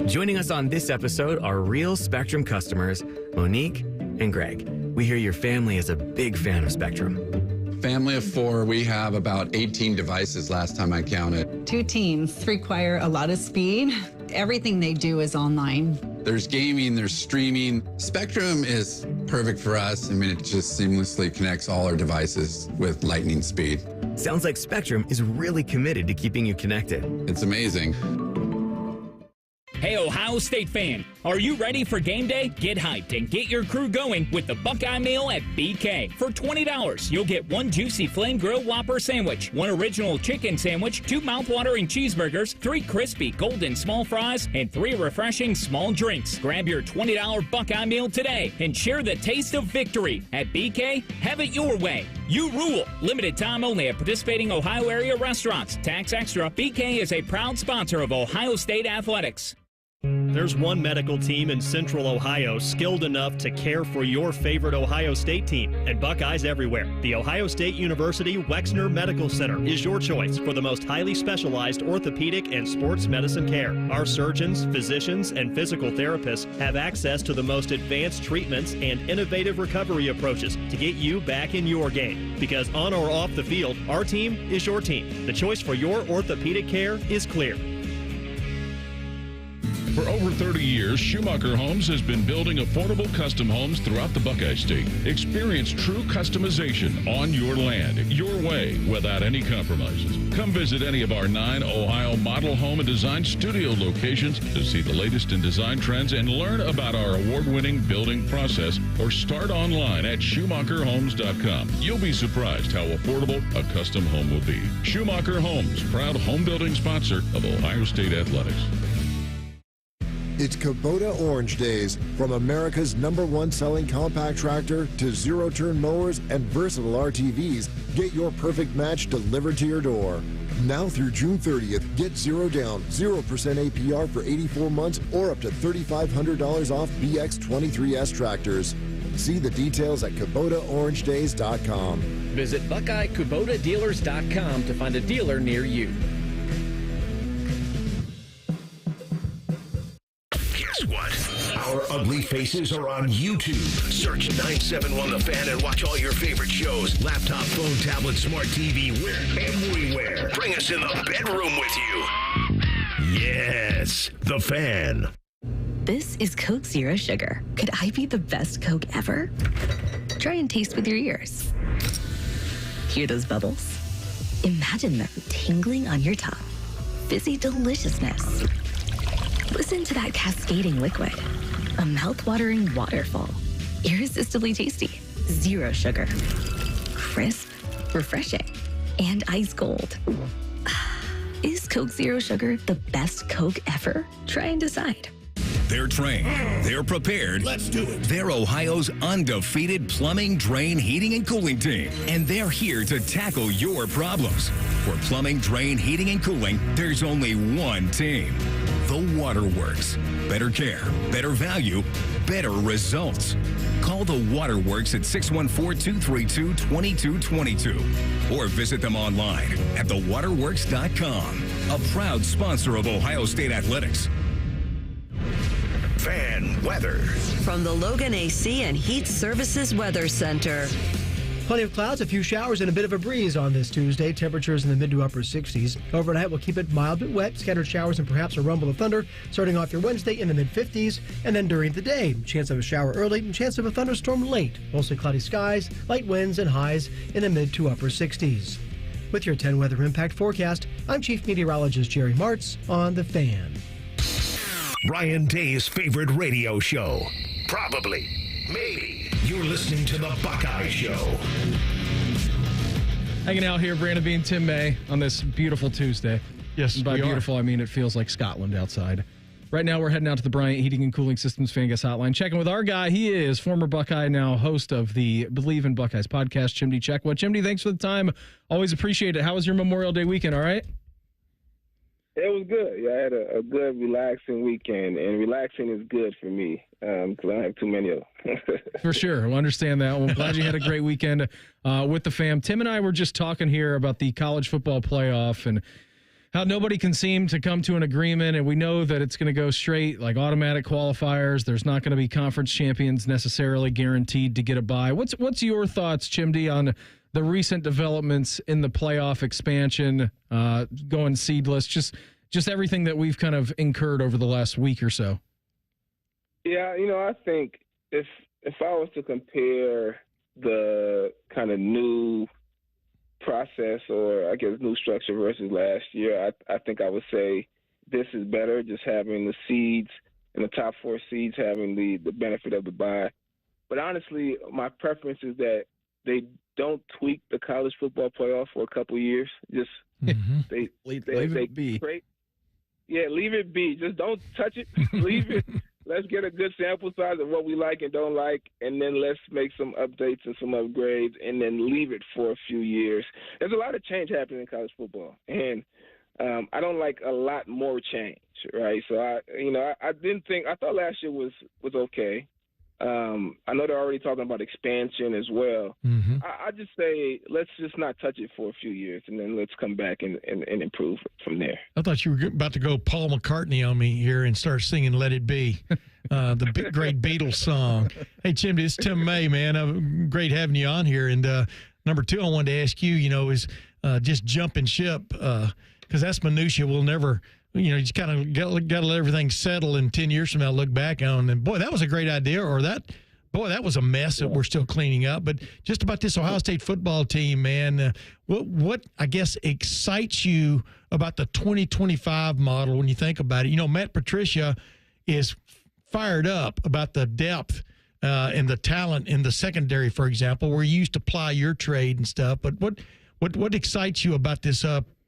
Joining us on this episode are real Spectrum customers, Monique and Greg. We hear your family is a big fan of Spectrum. Family of 4, we have about 18 devices last time I counted. 2 teams require a lot of speed. Everything they do is online. There's gaming, there's streaming. Spectrum is perfect for us. I mean, it just seamlessly connects all our devices with lightning speed. Sounds like Spectrum is really committed to keeping you connected. It's amazing. Hey, Ohio State fan, are you ready for game day? Get hyped and get your crew going with the Buckeye Meal at BK. For $20, you'll get 1 juicy flame grill Whopper sandwich, 1 original chicken sandwich, 2 mouthwatering cheeseburgers, 3 crispy golden small fries, and 3 refreshing small drinks. Grab your $20 Buckeye Meal today and share the taste of victory. At BK, have it your way. You rule. Limited time only at participating Ohio area restaurants. Tax extra. BK is a proud sponsor of Ohio State Athletics. There's one medical team in Central Ohio skilled enough to care for your favorite Ohio State team, and Buckeyes everywhere. The Ohio State University Wexner Medical Center is your choice for the most highly specialized orthopedic and sports medicine care. Our surgeons, physicians, and physical therapists have access to the most advanced treatments and innovative recovery approaches to get you back in your game. Because on or off the field, our team is your team. The choice for your orthopedic care is clear. For over 30 years, Schumacher Homes has been building affordable custom homes throughout the Buckeye State. Experience true customization on your land, your way, without any compromises. Come visit any of our 9 Ohio model home and design studio locations to see the latest in design trends and learn about our award-winning building process, or start online at SchumacherHomes.com. You'll be surprised how affordable a custom home will be. Schumacher Homes, proud home building sponsor of Ohio State Athletics. It's Kubota Orange Days. From America's #1 selling compact tractor to zero-turn mowers and versatile RTVs, get your perfect match delivered to your door. Now through June 30th, get 0 down, 0% APR for 84 months or up to $3,500 off BX23S tractors. See the details at KubotaOrangeDays.com. Visit BuckeyeKubotaDealers.com to find a dealer near you. Guess what? Our ugly faces are on YouTube. Search 971 The Fan and watch all your favorite shows. Laptop, phone, tablet, smart TV, we're everywhere. Bring us in the bedroom with you. Yes, The Fan. This is Coke Zero Sugar. Could I be the best Coke ever? Try and taste with your ears. Hear those bubbles? Imagine them tingling on your tongue. Fizzy deliciousness. Listen to that cascading liquid. A mouth-watering waterfall. Irresistibly tasty. Zero sugar. Crisp, refreshing, and ice cold. Is Coke Zero Sugar the best Coke ever? Try and decide. They're trained. They're prepared. Let's do it. They're Ohio's undefeated plumbing, drain, heating, and cooling team. And they're here to tackle your problems. For plumbing, drain, heating, and cooling, there's only one team. The Waterworks. Better care, better value, better results. Call the Waterworks at 614-232-2222 or visit them online at thewaterworks.com. A proud sponsor of Ohio State Athletics. Fan weather. From the Logan AC and Heat Services Weather Center. Plenty of clouds, a few showers, and a bit of a breeze on this Tuesday. Temperatures in the mid to upper 60s. Overnight, we'll keep it mild but wet. Scattered showers and perhaps a rumble of thunder. Starting off your Wednesday in the mid 50s. And then during the day, chance of a shower early and chance of a thunderstorm late. Mostly cloudy skies, light winds, and highs in the mid to upper 60s. With your 10 weather impact forecast, I'm Chief Meteorologist Jerry Martz on The Fan. Ryan Day's favorite radio show. Probably. Maybe. You're listening to The Buckeye Show. Hanging out here, Brandon Bean, Tim May, on this beautiful Tuesday. Yes, and by we beautiful, are. I mean it feels like Scotland outside. Right now, we're heading out to the Bryant Heating and Cooling Systems Fan Guest Hotline, checking with our guy. He is former Buckeye, now host of the Believe in Buckeyes podcast, Chimdi Chekwa. Chimdi, thanks for the time. Always appreciate it. How was your Memorial Day weekend, all right? It was good. Yeah, I had a good, relaxing weekend, and relaxing is good for me because I don't have too many of them. For sure. We'll understand that. Well, I'm glad you had a great weekend with the fam. Tim and I were just talking here about the college football playoff and how nobody can seem to come to an agreement, and we know that it's going to go straight, like automatic qualifiers. There's not going to be conference champions necessarily guaranteed to get a bye. What's your thoughts, Chimdi, on the recent developments in the playoff expansion, going seedless, just everything that we've kind of incurred over the last week or so? Yeah, I think if I was to compare the kind of new process or I guess new structure versus last year, I think I would say this is better, just having the seeds and the top 4 seeds having the benefit of the bye. But honestly, my preference is that they don't tweak the college football playoff for a couple of years. Just they leave it be. Yeah, leave it be. Just don't touch it. Leave it. Let's get a good sample size of what we like and don't like, and then let's make some updates and some upgrades, and then leave it for a few years. There's a lot of change happening in college football, and I don't like a lot more change, right? So I thought last year was okay. I know they're already talking about expansion as well. Mm-hmm. I just say let's just not touch it for a few years, and then let's come back and improve from there. I thought you were about to go Paul McCartney on me here and start singing "Let It Be," the great Beatles song. Hey, Chimdi, it's Tim May, man. Great having you on here. And number 2, I wanted to ask you, is just jumping ship because that's minutia. We'll never. You just kind of got to let everything settle, and 10 years from now, look back on, and boy, that was a great idea, or that was a mess that we're still cleaning up. But just about this Ohio State football team, man, what I guess excites you about the 2025 model when you think about it? Matt Patricia is fired up about the depth and the talent in the secondary, for example, where you used to ply your trade and stuff. But what excites you about this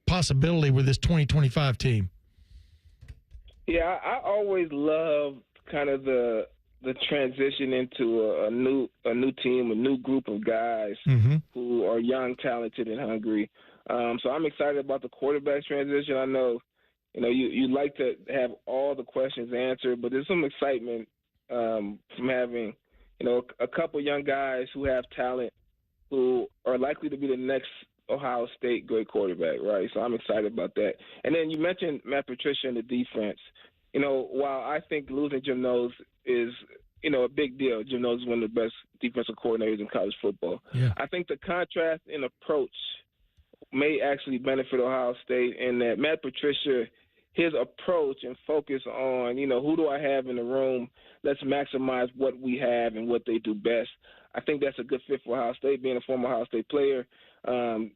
possibility with this 2025 team? Yeah, I always love kind of the transition into a new team, a new group of guys who are young, talented, and hungry. So I'm excited about the quarterback transition. I know, you like to have all the questions answered, but there's some excitement from having, a couple young guys who have talent who are likely to be the next Ohio State great quarterback, right? So I'm excited about that. And then you mentioned Matt Patricia and the defense. While I think losing Jim Knowles is, a big deal. Jim Knowles is one of the best defensive coordinators in college football. Yeah. I think the contrast in approach may actually benefit Ohio State in that Matt Patricia, his approach and focus on, who do I have in the room? Let's maximize what we have and what they do best. I think that's a good fit for Ohio State. Being a former Ohio State player,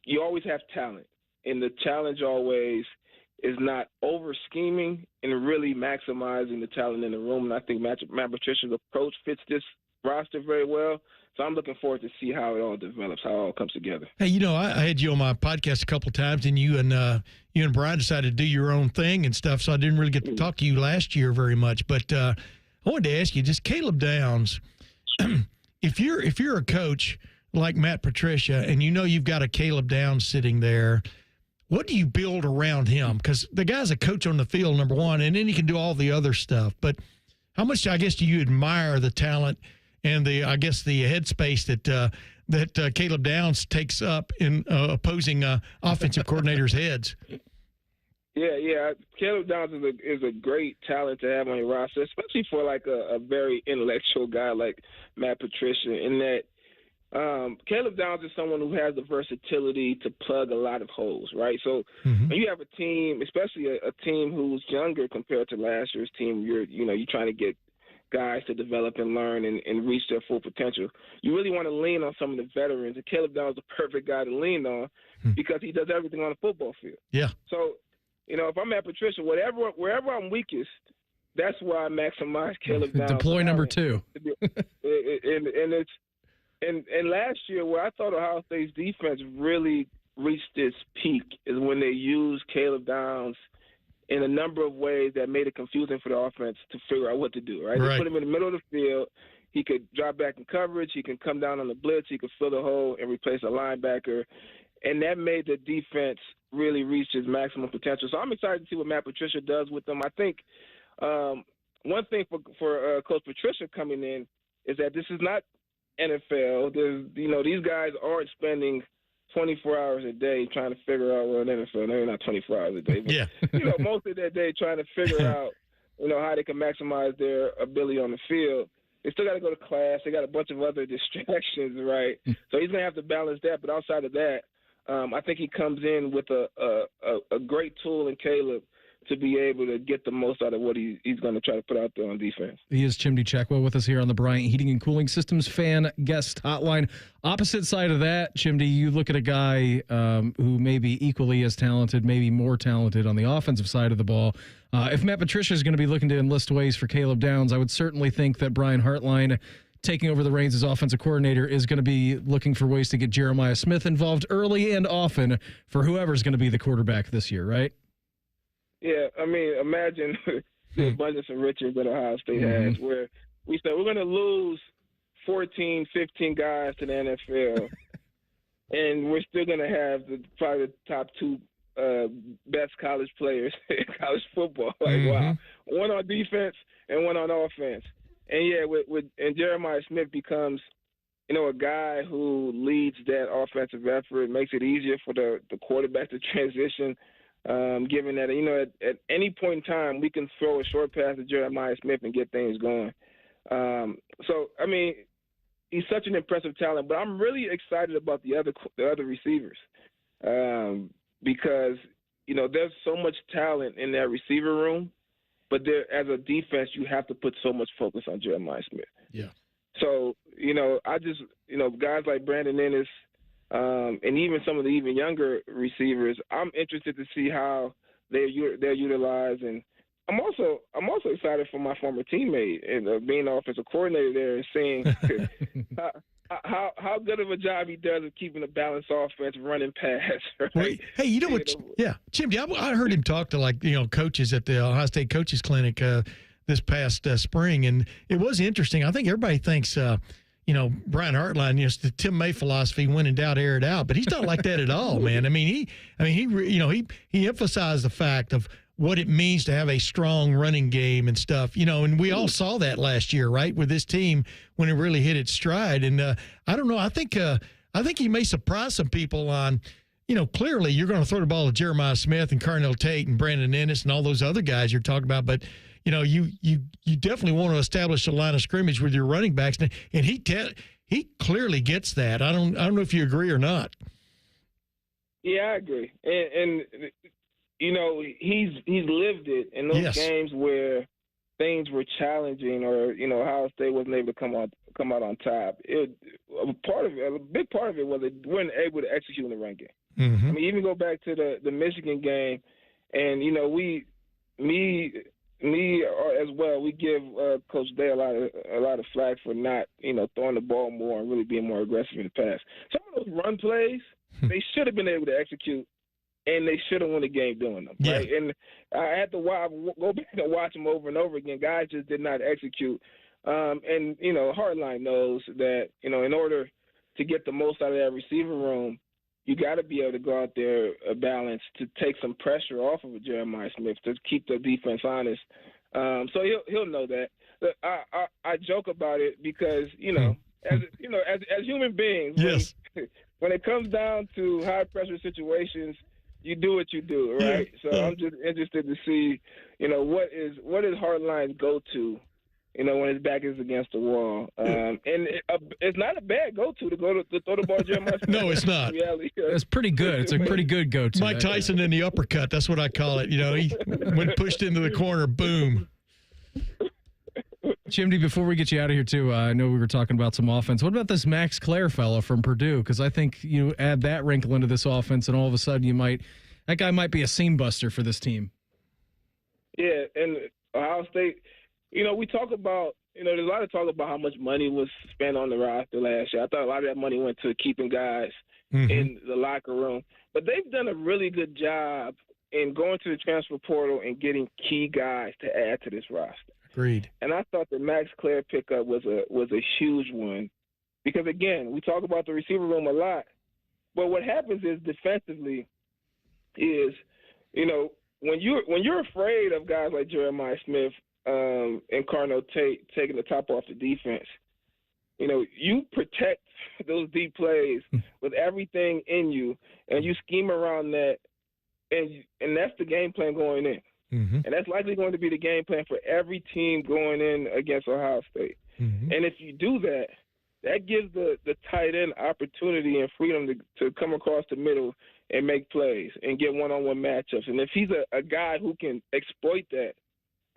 you always have talent. And the challenge always is not over-scheming and really maximizing the talent in the room. And I think Matt Patricia's approach fits this roster very well. So I'm looking forward to see how it all develops, how it all comes together. Hey, you know, I had you on my podcast a couple of times, and you and Brian decided to do your own thing and stuff, so I didn't really get to talk to you last year very much. But I wanted to ask you, just Caleb Downs, if you're a coach like Matt Patricia, and you know you've got a Caleb Downs sitting there, what do you build around him? Because the guy's a coach on the field, number one, and then he can do all the other stuff. But how much, I guess, do you admire the talent and the headspace that Caleb Downs takes up in opposing offensive coordinators' heads? Yeah. Caleb Downs is a great talent to have on your roster, especially for like a very intellectual guy like Matt Patricia. In that, Caleb Downs is someone who has the versatility to plug a lot of holes, right? So when you have a team, especially a team who's younger compared to last year's team, you're trying to get guys to develop and learn and reach their full potential. You really want to lean on some of the veterans, and Caleb Downs is the perfect guy to lean on because he does everything on the football field. Yeah. So, if I'm at Patricia, wherever I'm weakest, that's where I maximize Caleb Downs. Deploy number 2. And last year, where I thought Ohio State's defense really reached its peak is when they used Caleb Downs in a number of ways that made it confusing for the offense to figure out what to do, right? They put him in the middle of the field. He could drop back in coverage. He can come down on the blitz. He could fill the hole and replace a linebacker. And that made the defense really reach its maximum potential. So I'm excited to see what Matt Patricia does with them. I think one thing for Coach Patricia coming in is that this is not NFL. These guys aren't spending 24 hours a day trying to figure out, well, in NFL, maybe not 24 hours a day, but, most of their day trying to figure out, how they can maximize their ability on the field. They still got to go to class. They got a bunch of other distractions, right? So he's going to have to balance that. But outside of that, I think he comes in with a great tool in Caleb to be able to get the most out of what he's going to try to put out there on defense. He is Chimdi Chekwa with us here on the Bryant Heating and Cooling Systems fan guest hotline. Opposite side of that, Chimdi, you look at a guy who may be equally as talented, maybe more talented on the offensive side of the ball. If Matt Patricia is going to be looking to enlist ways for Caleb Downs, I would certainly think that Brian Hartline, taking over the reins as offensive coordinator, is going to be looking for ways to get Jeremiah Smith involved early and often for whoever's going to be the quarterback this year, right? Yeah, I mean, imagine the abundance of riches that Ohio State has, where we said we're going to lose 14, 15 guys to the NFL, and we're still going to have probably the top 2 best college players in college football. Wow. One on defense and one on offense. And, and Jeremiah Smith becomes, a guy who leads that offensive effort, makes it easier for the quarterback to transition. Given that, at any point in time, we can throw a short pass to Jeremiah Smith and get things going. So, I mean, he's such an impressive talent, but I'm really excited about the other receivers because, there's so much talent in that receiver room, but as a defense, you have to put so much focus on Jeremiah Smith. Yeah. So, I just, guys like Brandon Ennis, and even some of the even younger receivers, I'm interested to see how they're utilized. And I'm also excited for my former teammate and being the offensive coordinator there and seeing how good of a job he does of keeping a balanced offense, running pass. Right? Hey, you know what? Yeah, Chimdi, I heard him talk to coaches at the Ohio State Coaches Clinic this past spring, and it was interesting. I think everybody thinks. Brian Hartline, the Tim May philosophy, when in doubt, air it out. But he's not like that at all, man. He emphasized the fact of what it means to have a strong running game and stuff, and we all saw that last year, right, with this team when it really hit its stride. And I don't know, I think he may surprise some people on, clearly you're going to throw the ball to Jeremiah Smith and Carnell Tate and Brandon Ennis and all those other guys you're talking about, but you definitely want to establish a line of scrimmage with your running backs, and he clearly gets that. I don't know if you agree or not. Yeah, I agree, and he's lived it in those games where things were challenging, or Ohio State wasn't able to come out on top. A big part of it was they weren't able to execute in the run game. I mean, even go back to the Michigan game, and me me as well, we give Coach Day a lot of flack for not, throwing the ball more and really being more aggressive in the pass. Some of those run plays, they should have been able to execute, and they should have won the game doing them. Yeah. Right? And I had to go back and watch them over and over again. Guys just did not execute. And Hardline knows that, in order to get the most out of that receiver room, you got to be able to go out there balanced to take some pressure off of Jeremiah Smith to keep the defense honest. So he'll know that. But I joke about it because as human beings, yes, when it comes down to high pressure situations, you do what you do, right? So I'm just interested to see, what is Hardline's go-to. When his back is against the wall. And it's not a bad go-to to throw the ball to Jeremiah Smith. No, it's not. It's pretty good. It's a pretty good go-to. Mike Tyson in the uppercut. That's what I call it. He when pushed into the corner, boom. Chimdi, before we get you out of here, too, I know we were talking about some offense. What about this Max Clare fellow from Purdue? Because I think you add that wrinkle into this offense, and all of a sudden that guy might be a seam buster for this team. Yeah, and Ohio State – we talk about, there's a lot of talk about how much money was spent on the roster last year. I thought a lot of that money went to keeping guys in the locker room. But they've done a really good job in going to the transfer portal and getting key guys to add to this roster. Agreed. And I thought the Max Clare pickup was a huge one because, again, we talk about the receiver room a lot. But what happens is defensively is, when you're afraid of guys like Jeremiah Smith, and Carnell Tate taking the top off the defense, you protect those deep plays with everything in you, and you scheme around that, and that's the game plan going in. And that's likely going to be the game plan for every team going in against Ohio State. And if you do that, that gives the tight end opportunity and freedom to come across the middle and make plays and get one-on-one matchups. And if he's a guy who can exploit that,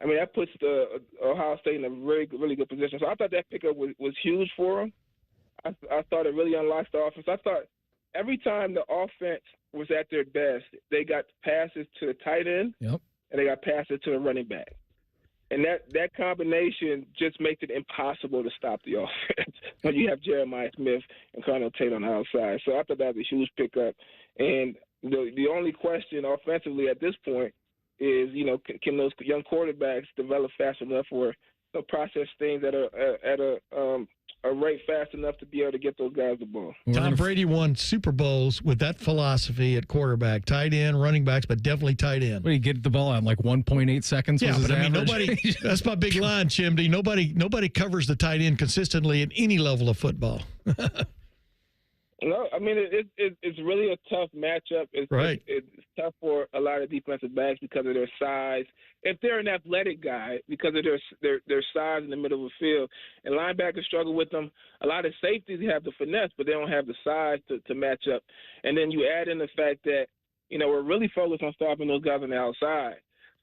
that puts the Ohio State in a really, really good position. So I thought that pickup was huge for him. I thought it really unlocks the offense. I thought every time the offense was at their best, they got passes to the tight end, and they got passes to the running back. And that combination just makes it impossible to stop the offense when you have Jeremiah Smith and Carnell Tate on the outside. So I thought that was a huge pickup. And the only question offensively at this point is, can those young quarterbacks develop fast enough or process things at a rate fast enough to be able to get those guys the ball? Tom Brady won Super Bowls with that philosophy at quarterback, tight end, running backs, but definitely tight end. What, you get the ball out in like 1.8 seconds? Yeah, was but his average? nobody. That's my big line, Chimdi. Nobody covers the tight end consistently at any level of football. No, it's really a tough matchup. It's tough for a lot of defensive backs because of their size. If they're an athletic guy, because of their size in the middle of the field, and linebackers struggle with them. A lot of safeties have the finesse, but they don't have the size to match up. And then you add in the fact that, we're really focused on stopping those guys on the outside.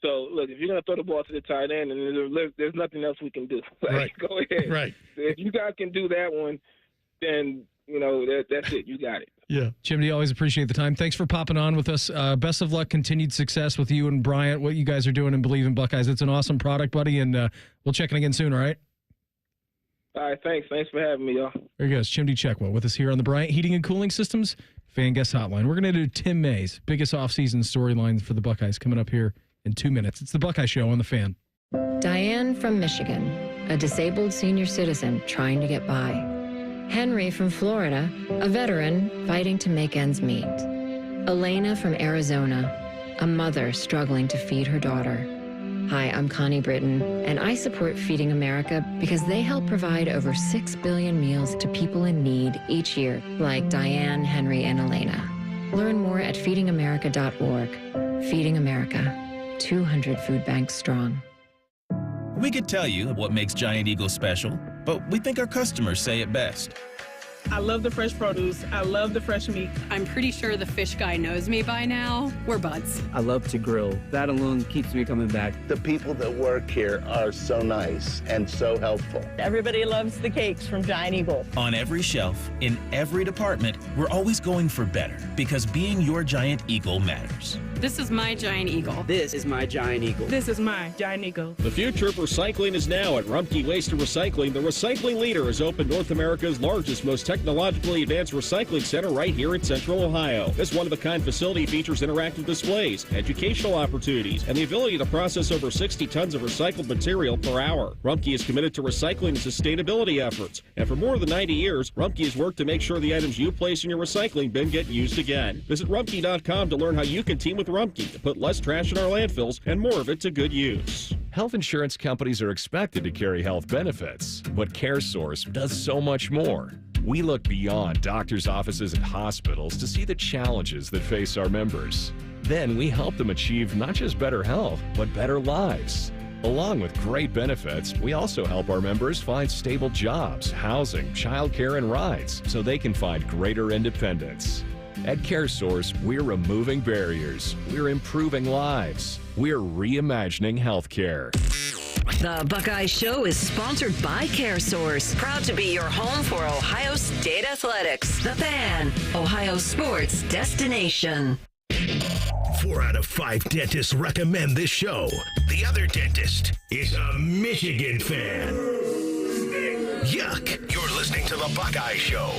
So, look, if you're going to throw the ball to the tight end, and there's nothing else we can do. Go ahead. Right. If you guys can do that one, then that's it. You got it. Yeah. Chimdi, always appreciate the time. Thanks for popping on with us. Best of luck, continued success with you and Bryant, what you guys are doing and Believe in Buckeyes. It's an awesome product, buddy, and we'll check in again soon, all right? All right, thanks. Thanks for having me, y'all. There he goes, Chimdi Chekwa with us here on the Bryant Heating and Cooling Systems Fan Guest Hotline. We're going to do Tim May's biggest offseason storylines for the Buckeyes coming up here in 2 minutes. It's the Buckeye Show on the Fan. Diane from Michigan, a disabled senior citizen trying to get by. Henry from Florida, a veteran fighting to make ends meet. Elena from Arizona, a mother struggling to feed her daughter. Hi, I'm Connie Britton, and I support Feeding America because they help provide over 6 billion meals to people in need each year, like Diane, Henry, and Elena. Learn more at feedingamerica.org. Feeding America, 200 food banks strong. We could tell you what makes Giant Eagle special, but we think our customers say it best. I love the fresh produce. I love the fresh meat. I'm pretty sure the fish guy knows me by now. We're buds. I love to grill. That alone keeps me coming back. The people that work here are so nice and so helpful. Everybody loves the cakes from Giant Eagle. On every shelf, in every department, we're always going for better because being your Giant Eagle matters. This is my giant eagle. This is my giant eagle. This is my giant eagle. The future of recycling is now at Rumpke Waste and Recycling. The recycling leader has opened North America's largest, most technologically advanced recycling center right here in Central Ohio. This one-of-a-kind facility features interactive displays, educational opportunities, and the ability to process over 60 tons of recycled material per hour. Rumpke is committed to recycling and sustainability efforts. And for more than 90 years, Rumpke has worked to make sure the items you place in your recycling bin get used again. Visit Rumpke.com to learn how you can team with Rumpke to put less trash in our landfills and more of it to good use. Health insurance companies are expected to carry health benefits, but CareSource does so much more. We look beyond doctors' offices and hospitals to see the challenges that face our members. Then we help them achieve not just better health, but better lives. Along with great benefits, we also help our members find stable jobs, housing, childcare, and rides so they can find greater independence. At CareSource, we're removing barriers, we're improving lives, we're reimagining healthcare. The Buckeye Show is sponsored by CareSource, proud to be your home for Ohio State Athletics. The Fan, Ohio sports destination. 4 out of 5 dentists recommend this show. The other dentist is a Michigan fan. Yuck! You're listening to The Buckeye Show.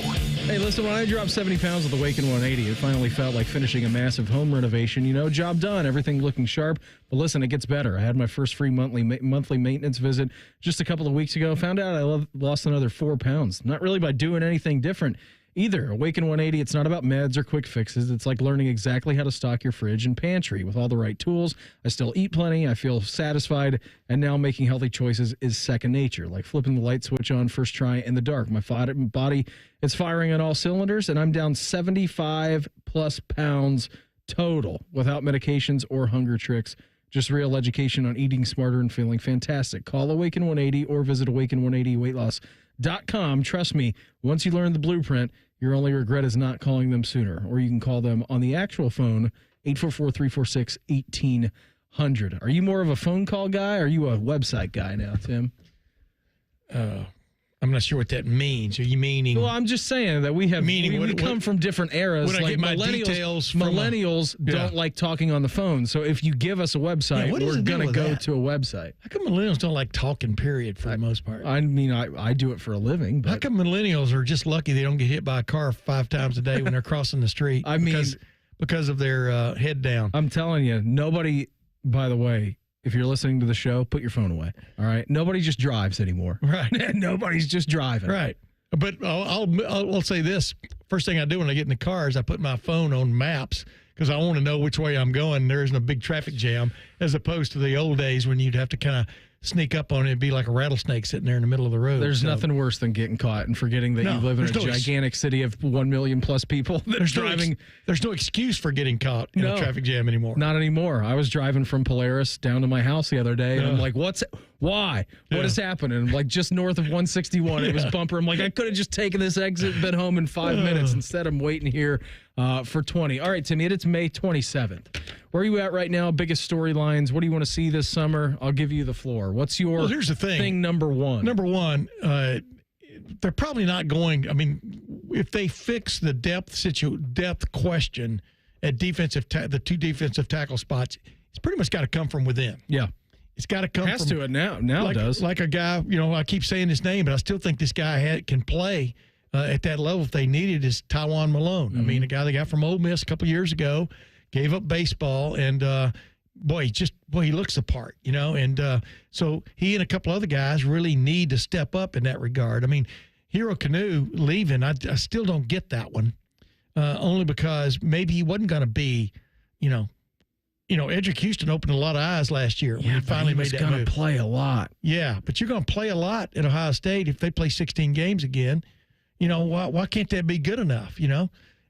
Hey, listen, when I dropped 70 pounds with the Waken 180, it finally felt like finishing a massive home renovation. You know, job done, everything looking sharp. But listen, it gets better. I had my first free monthly maintenance visit just a couple of weeks ago. Found out I lost another 4 pounds. Not really by doing anything different either. Awaken 180, it's not about meds or quick fixes. It's like learning exactly how to stock your fridge and pantry with all the right tools. I still eat plenty. I feel satisfied. And now making healthy choices is second nature, like flipping the light switch on first try in the dark. My body is firing on all cylinders, and I'm down 75 plus pounds total without medications or hunger tricks. Just real education on eating smarter and feeling fantastic. Call Awaken 180 or visit awaken180weightloss.com. Trust me, once you learn the blueprint, your only regret is not calling them sooner. Or you can call them on the actual phone, 844-346-1800. Are you more of a phone call guy, or are you a website guy now, Tim? I'm not sure what that means. Are you meaning? Well, I'm just saying that we come from different eras. When I get my details from millennials don't like talking on the phone. So if you give us a website, we're going to go to a website. How come millennials don't like talking, period, for the most part? I mean, I do it for a living. But how come millennials are just lucky they don't get hit by a car 5 times a day when they're crossing the street? I mean, because of their head down. I'm telling you, nobody, by the way, if you're listening to the show, put your phone away. All right. Nobody just drives anymore. Right. Nobody's just driving. Right. But I'll say this. First thing I do when I get in the car is I put my phone on maps because I want to know which way I'm going. There isn't a big traffic jam, as opposed to the old days when you'd have to kind of sneak up on it and be like a rattlesnake sitting there in the middle of the road. There's nothing worse than getting caught and forgetting that you live in a gigantic city of 1 million plus people. There's no excuse for getting caught in a traffic jam anymore. Not anymore. I was driving from Polaris down to my house the other day, and I'm like, why? What is happening? I'm like, just north of 161, it was bumper. I'm like, I could have just taken this exit, been home in 5 minutes. Instead, I'm waiting here for 20. All right, Timmy, it's May 27th. Where are you at right now? Biggest storylines? What do you want to see this summer? I'll give you the floor. What's your here's the thing number one? Number one, they're probably not going. I mean, if they fix the depth question at the 2 defensive tackle spots, it's pretty much got to come from within. Yeah. It's got to come from. To it now. Now it does. Like a guy, I keep saying his name, but I still think this guy can play at that level if they need it, is Tywan Malone. Mm-hmm. I mean, a guy they got from Ole Miss a couple years ago, gave up baseball, and he looks the part, and so he and a couple other guys really need to step up in that regard. I mean, Hero Kanu leaving, I still don't get that one, only because maybe he wasn't going to be, Edric Houston opened a lot of eyes last year when he finally made that move. He was going to play a lot. Yeah, but you're going to play a lot at Ohio State if they play 16 games again. Why can't that be good enough,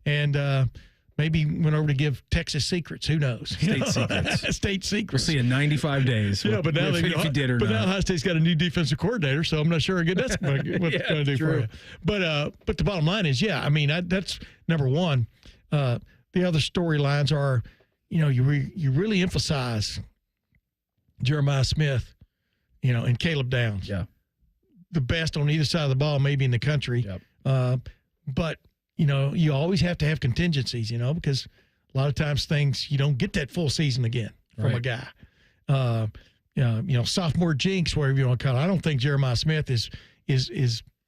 And maybe went over to give Texas secrets. Who knows? State secrets. State secrets. We'll see in 95 days. But now if he did or not. Now Ohio State's got a new defensive coordinator, so I'm not sure again that's what it's going to do for you. But the bottom line is, that's number one. The other storylines are, you really emphasize Jeremiah Smith, and Caleb Downs. Yeah. The best on either side of the ball, maybe in the country. Yep. But you always have to have contingencies, because A lot of times you don't get that full season again from a guy. Sophomore jinx, whatever you want to call it. I don't think Jeremiah Smith is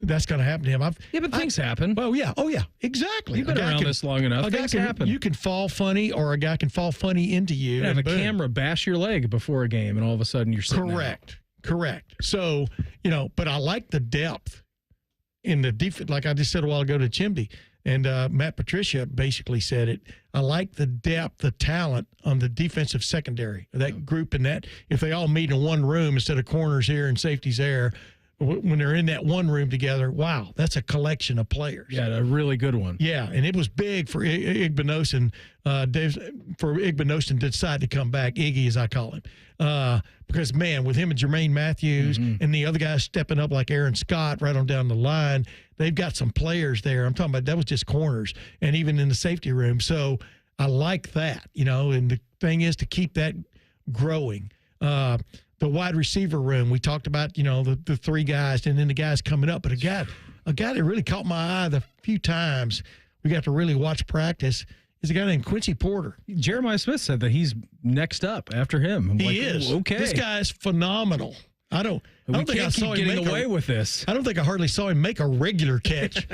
that's going to happen to him. But things happen. Well, yeah. Oh, yeah. Exactly. You've been around this long enough. Things happen. You can fall funny, or a guy can fall funny into you. You have a camera bash your leg before a game, and all of a sudden you're sitting Correct. So, but I like the depth in the defense. Like I just said a while ago to Chimdi, and Matt Patricia basically said it. I like the depth, the talent on the defensive secondary, that group, and that if they all meet in one room instead of corners here and safeties there, when they're in that one room together, wow, that's a collection of players. Yeah, a really good one. Yeah, and it was big for Igbenogson, to decide to come back, Iggy as I call him. Because, man, with him and Jermaine Matthews and the other guys stepping up like Aaron Scott right on down the line, they've got some players there. I'm talking about that was just corners and even in the safety room. So I like that, and the thing is to keep that growing. The wide receiver room, we talked about, the three guys and then the guys coming up. But a guy that really caught my eye the few times we got to really watch practice is a guy named Quincy Porter. Jeremiah Smith said that he's next up after him. He is. Okay. This guy is phenomenal. I don't think I saw him getting away with this. I don't think I hardly saw him make a regular catch,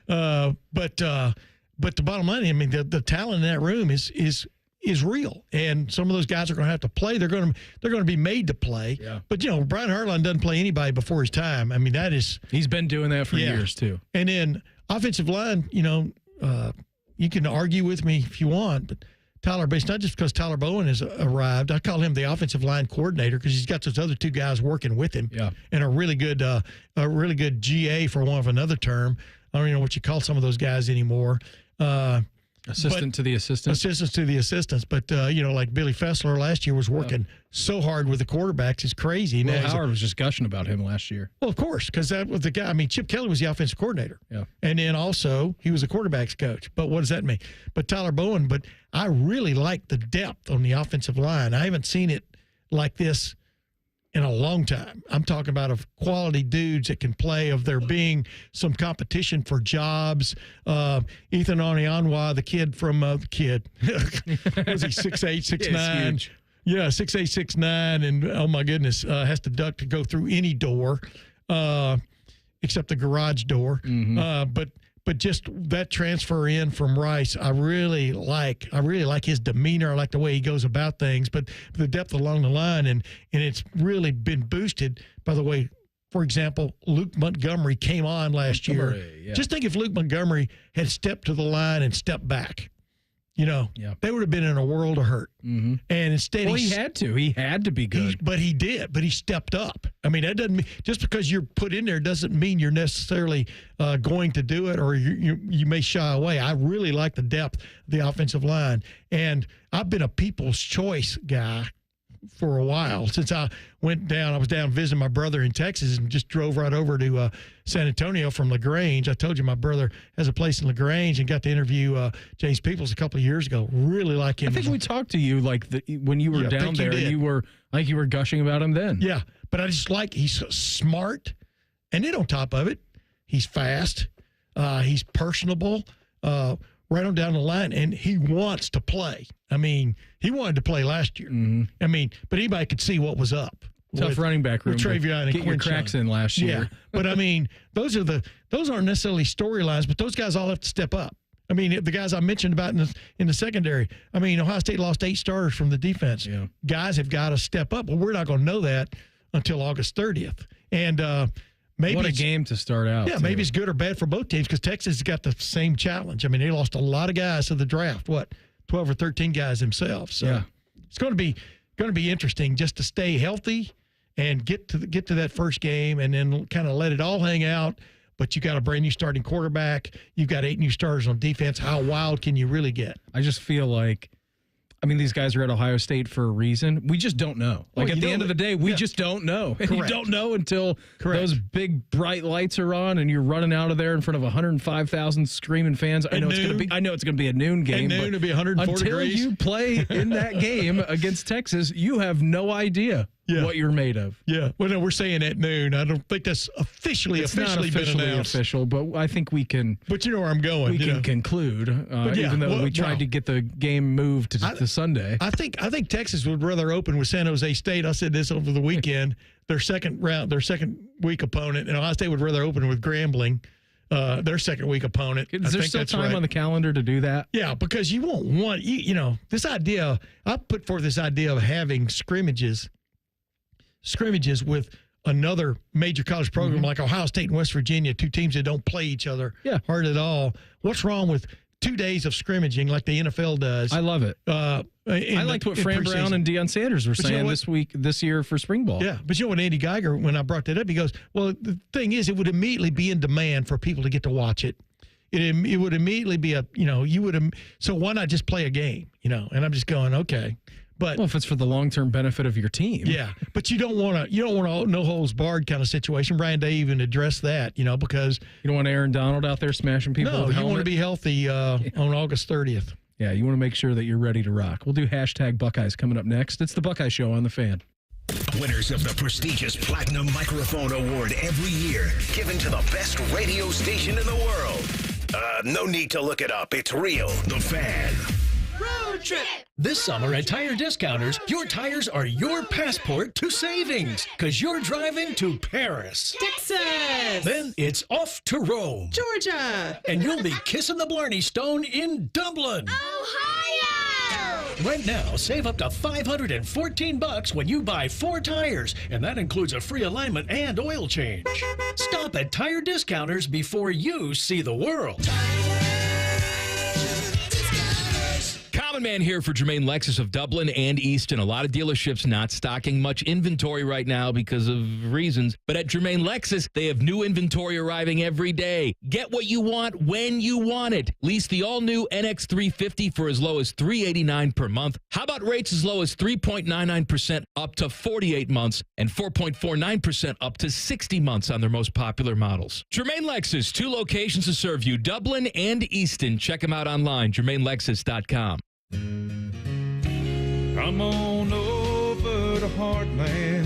But the bottom line, I mean, the talent in that room is real, and some of those guys are going to have to play. They're going to be made to play. Yeah. But Brian Hartline doesn't play anybody before his time. I mean, he's been doing that for years too. And then offensive line, you can argue with me if you want, but it's not just because Tyler Bowen has arrived. I call him the offensive line coordinator because he's got those other two guys working with him. Yeah. And a really good GA for one of another term. I don't even know what you call some of those guys anymore. Assistants to the assistants. But, like Billy Fessler last year was working so hard with the quarterbacks. It's crazy. Will Howard was just gushing about him last year. Well, of course, because that was the guy. I mean, Chip Kelly was the offensive coordinator. Yeah. And then also he was the quarterback's coach. But what does that mean? But Tyler Bowen, I really like the depth on the offensive line. I haven't seen it like this in a long time. I'm talking about of quality dudes that can play, of there being some competition for jobs. Ethan Onianwa, the kid from was he 6'8", 6'9"? Huge. Yeah, 6'8", 6'9", and oh my goodness, has to duck to go through any door, except the garage door. But just that transfer in from Rice, I really like his demeanor. I like the way he goes about things, but the depth along the line, and it's really been boosted by the way, for example, Luke Montgomery came on last year. Yeah. Just think if Luke Montgomery had stepped to the line and stepped back, they would have been in a world of hurt. Mm-hmm. And instead, he had to. He had to be good. But he did. But he stepped up. I mean, that doesn't mean just because you're put in there doesn't mean you're necessarily going to do it, or you may shy away. I really like the depth of the offensive line, and I've been a people's choice guy for a while since I went down. I was down visiting my brother in Texas and just drove right over to San Antonio from LaGrange. I told you my brother has a place in LaGrange and got to interview James Peoples a couple of years ago. Really like him. I think we talked to you when you were down there. You were gushing about him then. Yeah, but I just like he's smart, and then on top of it, he's fast. He's personable. Right on down the line, and he wants to play. I mean, he wanted to play last year. Mm-hmm. I mean, but anybody could see what was up. Tough running back room. With Travion and get your cracks in last year. Yeah, but I mean, those aren't necessarily storylines, but those guys all have to step up. I mean, the guys I mentioned about in the secondary. I mean, Ohio State lost 8 starters from the defense. Yeah. Guys have got to step up. Well, we're not going to know that until August 30th, and. Maybe what a game to start out. Yeah, maybe it's good or bad for both teams because Texas has got the same challenge. I mean, they lost a lot of guys to the draft. 12 or 13 guys themselves. So it's going to be interesting just to stay healthy and get to that first game and then kind of let it all hang out. But you got a brand new starting quarterback. You've got 8 new starters on defense. How wild can you really get? I just feel like, these guys are at Ohio State for a reason. We just don't know. At the end of the day, we just don't know. And you don't know until those big bright lights are on and you're running out of there in front of 105,000 screaming fans. I know it's going to be a noon game. At noon, it'll be 104 until degrees. You play in that game against Texas, you have no idea what you're made of. Yeah. Well, no, we're saying at noon. I don't think that's officially It's not officially been announced. official, but I think we can. But you know where I'm going. We can conclude, even though we tried to get the game moved to Sunday. I think Texas would rather open with San Jose State. I said this over the weekend. Their second week opponent, and Ohio State would rather open with Grambling. Their second week opponent. Is there still time on the calendar to do that? Yeah, because you won't want this idea. I put forth this idea of having scrimmages with another major college program like Ohio State and West Virginia, two teams that don't play each other hard at all. What's wrong with 2 days of scrimmaging like the NFL does? I love it. I liked what Fran Brown and Deion Sanders were saying this year for spring ball. Yeah, but you know what Andy Geiger, when I brought that up, he goes, well, the thing is, it would immediately be in demand for people to get to watch it. It would immediately be so why not just play a game, And I'm just going, okay. But if it's for the long-term benefit of your team. Yeah, but you don't want a no-holds-barred kind of situation. Brian Day even addressed that, because you don't want Aaron Donald out there smashing people with a helmet. You want to be healthy on August 30th. Yeah, you want to make sure that you're ready to rock. We'll do #Buckeyes coming up next. It's the Buckeye Show on The Fan. Winners of the prestigious Platinum Microphone Award every year, given to the best radio station in the world. No need to look it up. It's real. The Fan. Road trip. This summer at Tire Discounters, your tires are your passport to savings because you're driving to Paris, Texas, then it's off to Rome, Georgia, and you'll be kissing the Blarney Stone in Dublin, Ohio. Right now, save up to $514 when you buy 4 tires, and that includes a free alignment and oil change. Stop at Tire Discounters before you see the world. Common Man here for Jermaine Lexus of Dublin and Easton. A lot of dealerships not stocking much inventory right now because of reasons. But at Jermaine Lexus, they have new inventory arriving every day. Get what you want when you want it. Lease the all-new NX350 for as low as $389 per month. How about rates as low as 3.99% up to 48 months and 4.49% up to 60 months on their most popular models? Jermaine Lexus, 2 locations to serve you, Dublin and Easton. Check them out online, jermainelexus.com. Come on over to Heartland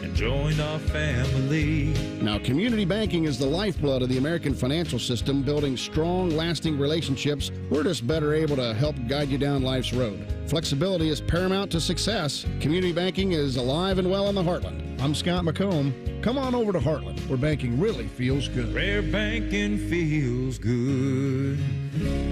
and join our family. Now, community banking is the lifeblood of the American financial system, building strong, lasting relationships. We're just better able to help guide you down life's road. Flexibility is paramount to success. Community banking is alive and well in the Heartland. I'm Scott McComb. Come on over to Heartland, where banking really feels good. Where banking feels good.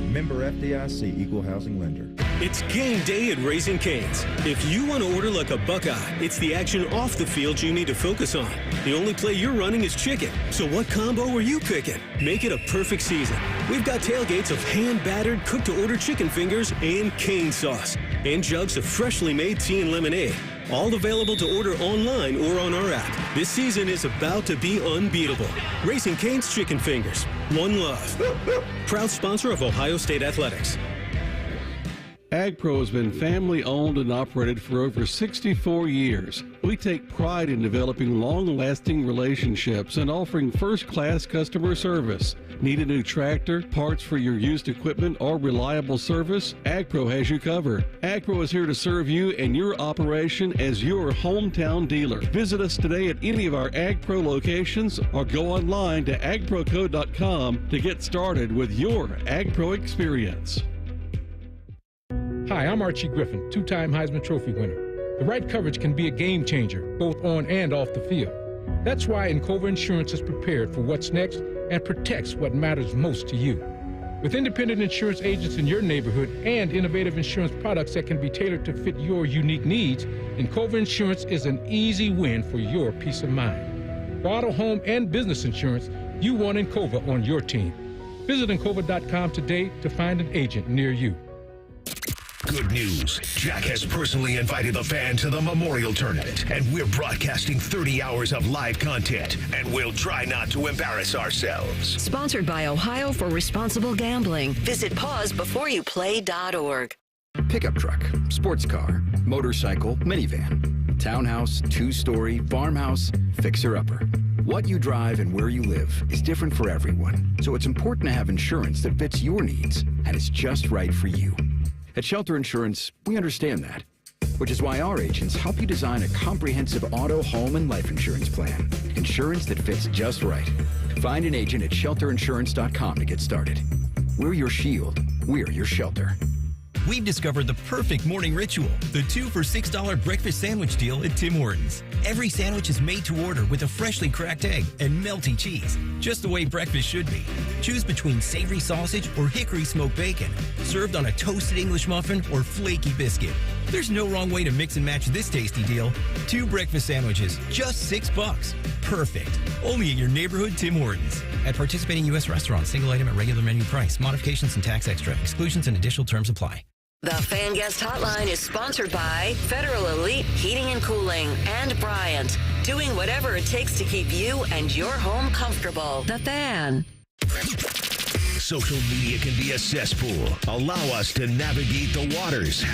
Member FDIC, Equal Housing Lender. It's game day at Raising Cane's. If you want to order like a Buckeye, it's the action off the field you need to focus on. The only play you're running is chicken. So what combo are you picking? Make it a perfect season. We've got tailgates of hand-battered, cooked-to-order chicken fingers and cane sauce. And jugs of freshly made tea and lemonade. All available to order online or on our app. This season is about to be unbeatable. Raising Cane's Chicken Fingers. One love. Proud sponsor of Ohio State Athletics. AgPro has been family-owned and operated for over 64 years. We take pride in developing long-lasting relationships and offering first-class customer service. Need a new tractor, parts for your used equipment, or reliable service? AgPro has you covered. AgPro is here to serve you and your operation as your hometown dealer. Visit us today at any of our AgPro locations or go online to agproco.com to get started with your AgPro experience. Hi, I'm Archie Griffin, 2-time Heisman Trophy winner. The right coverage can be a game changer, both on and off the field. That's why Encova Insurance is prepared for what's next and protects what matters most to you. With independent insurance agents in your neighborhood and innovative insurance products that can be tailored to fit your unique needs, Encova Insurance is an easy win for your peace of mind. For auto, home, and business insurance, you want Encova on your team. Visit Encova.com today to find an agent near you. Good news. Jack has personally invited the fan to the Memorial Tournament, and we're broadcasting 30 hours of live content, and we'll try not to embarrass ourselves. Sponsored by Ohio for Responsible Gambling. Visit pausebeforeyouplay.org. Pickup truck, sports car, motorcycle, minivan, townhouse, 2-story, farmhouse, fixer-upper. What you drive and where you live is different for everyone, so it's important to have insurance that fits your needs and is just right for you. At Shelter Insurance, we understand that. which is why our agents help you design a comprehensive auto, home, and life insurance plan. Insurance that fits just right. Find an agent at shelterinsurance.com to get started. We're your shield. We're your shelter. We've discovered the perfect morning ritual, the 2 for $6 breakfast sandwich deal at Tim Hortons. Every sandwich is made to order with a freshly cracked egg and melty cheese, just the way breakfast should be. Choose between savory sausage or hickory smoked bacon, served on a toasted English muffin or flaky biscuit. There's no wrong way to mix and match this tasty deal. 2 breakfast sandwiches, just $6. Perfect. Only at your neighborhood Tim Hortons. At participating U.S. restaurants, single item at regular menu price. Modifications and tax extra. Exclusions and additional terms apply. The Fan Guest Hotline is sponsored by Federal Elite Heating and Cooling and Bryant, doing whatever it takes to keep you and your home comfortable. The Fan. Social media can be a cesspool. Allow us to navigate the waters.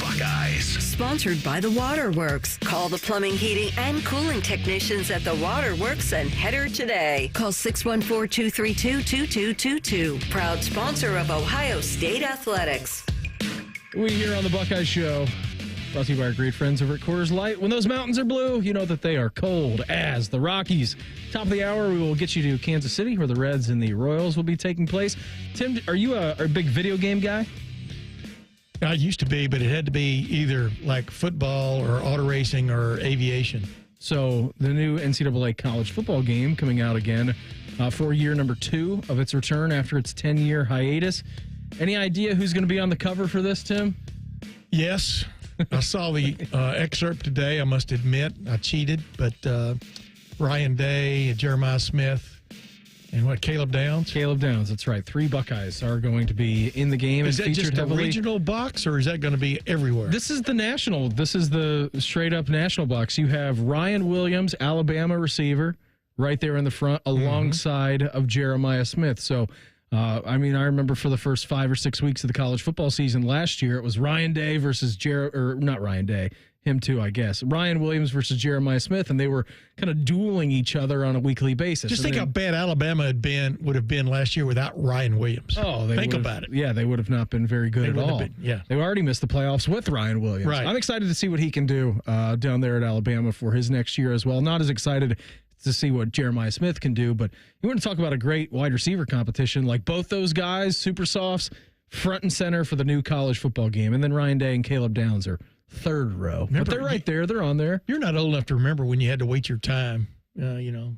#Buckeyes. Sponsored by The Waterworks. Call the plumbing, heating, and cooling technicians at The Waterworks and header today. Call 614-232-2222. Proud sponsor of Ohio State Athletics. We here on the Buckeye Show, brought to you by our great friends over at Coors Light. When those mountains are blue, you know that they are cold as the Rockies. Top of the hour, we will get you to Kansas City, where the Reds and the Royals will be taking place. Tim, are you a big video game guy? I used to be, but it had to be either like football or auto racing or aviation. So the new NCAA college football game coming out again for year number 2 of its return after its 10-year hiatus. Any idea who's going to be on the cover for this, Tim? Yes. I saw the excerpt today. I must admit, I cheated, but Ryan Day, Jeremiah Smith, and Caleb Downs? Caleb Downs, that's right. 3 Buckeyes are going to be in the game. Is that just a regional box, or is that going to be everywhere? This is the national. This is the straight-up national box. You have Ryan Williams, Alabama receiver, right there in the front, alongside of Jeremiah Smith. So, I remember for the first 5 or 6 weeks of the college football season last year, it was Ryan Day versus not Ryan Day, him too, I guess. Ryan Williams versus Jeremiah Smith, and they were kind of dueling each other on a weekly basis. Just think how bad Alabama would have been last year without Ryan Williams. Oh, think about it. Yeah, they would have not been very good at all. They already missed the playoffs with Ryan Williams. Right. I'm excited to see what he can do down there at Alabama for his next year as well. Not as excited to see what Jeremiah Smith can do, but you want to talk about a great wide receiver competition, like both those guys, super softs, front and center for the new college football game. And then Ryan Day and Caleb Downs are third row. But they're right there. They're on there. You're not old enough to remember when you had to wait your time, and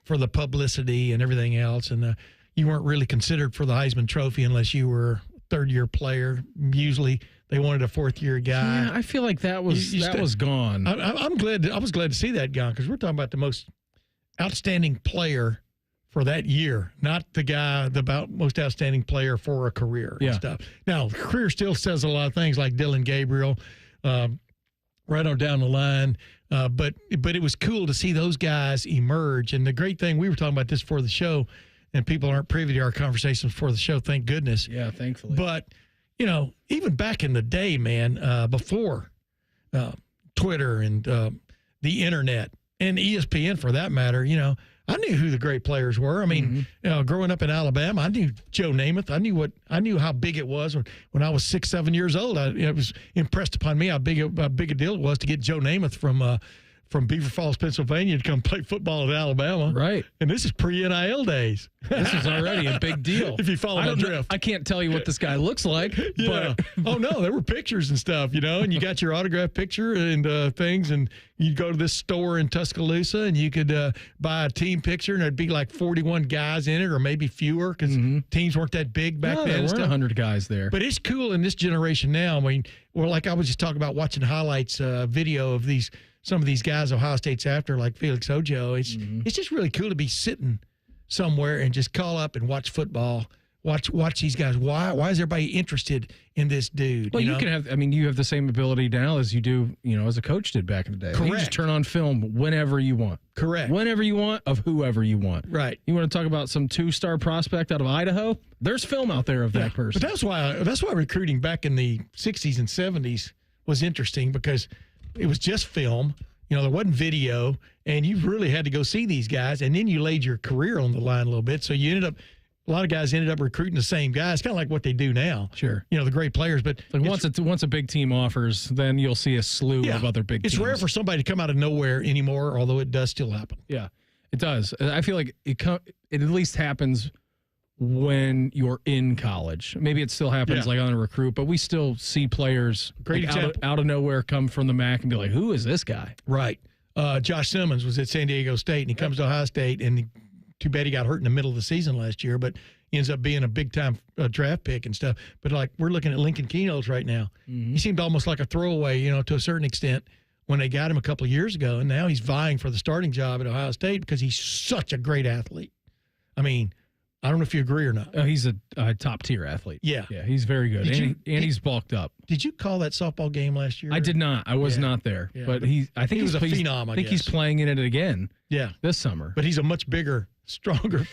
for the publicity and everything else. And you weren't really considered for the Heisman Trophy unless you were a third-year player. Usually they wanted a fourth-year guy. Yeah, I feel like that was gone. I was glad to see that gone, because we're talking about the most outstanding player for that year, not the most outstanding player for a career and stuff. Now, career still says a lot of things, like Dylan Gabriel, right on down the line. But it was cool to see those guys emerge. And the great thing, we were talking about this before the show, and people aren't privy to our conversations before the show, thank goodness. Yeah, thankfully. But, even back in the day, man, before Twitter and the internet and ESPN for that matter, I knew who the great players were. I mean, growing up in Alabama, I knew Joe Namath. I knew how big it was when I was 6, 7 years old. It was impressed upon me how big a deal it was to get Joe Namath from Beaver Falls, Pennsylvania, to come play football at Alabama. Right. And this is pre-NIL days. This is already a big deal. If you follow my drift. I can't tell you what this guy looks like. Yeah. But, oh, no, there were pictures and stuff, and you got your autograph picture and things, and you'd go to this store in Tuscaloosa, and you could buy a team picture, and there'd be like 41 guys in it, or maybe fewer, because teams weren't that big back then. There weren't 100 guys there. But it's cool in this generation now. I mean, like I was just talking about watching highlights video of some of these guys Ohio State's after, like Felix Ojo. It's just really cool to be sitting somewhere and just call up and watch football. Watch these guys. Why is everybody interested in this dude? Well, you have the same ability now as you do, as a coach did back in the day. Correct. You just turn on film whenever you want. Correct. Whenever you want, of whoever you want. Right. You want to talk about some 2-star prospect out of Idaho? There's film out there of that person. But that's why recruiting back in the 60s and 70s was interesting, because it was just film. There wasn't video, and you really had to go see these guys, and then you laid your career on the line a little bit. So you ended up, a lot of guys ended up recruiting the same guys, kind of like what they do now. Sure. The great players. But like once a big team offers, then you'll see a slew of other big teams. It's rare for somebody to come out of nowhere anymore, although it does still happen. Yeah, it does. I feel like it at least happens when you're in college. Maybe it still happens like on a recruit, but we still see players out of nowhere come from the MAC and be like, who is this guy? Right. Josh Simmons was at San Diego State, and he comes to Ohio State, and too bad he got hurt in the middle of the season last year, but he ends up being a big-time draft pick and stuff. But, like, we're looking at Lincoln Keno's right now. Mm-hmm. He seemed almost like a throwaway, to a certain extent when they got him a couple of years ago, and now he's vying for the starting job at Ohio State because he's such a great athlete. I mean, I don't know if you agree or not. Oh, he's a top-tier athlete. Yeah. Yeah, he's very good. And he's bulked up. Did you call that softball game last year? I did not. I was not there. Yeah, but I think he was a phenom, I guess. he's playing in it again this summer. But he's a much bigger, stronger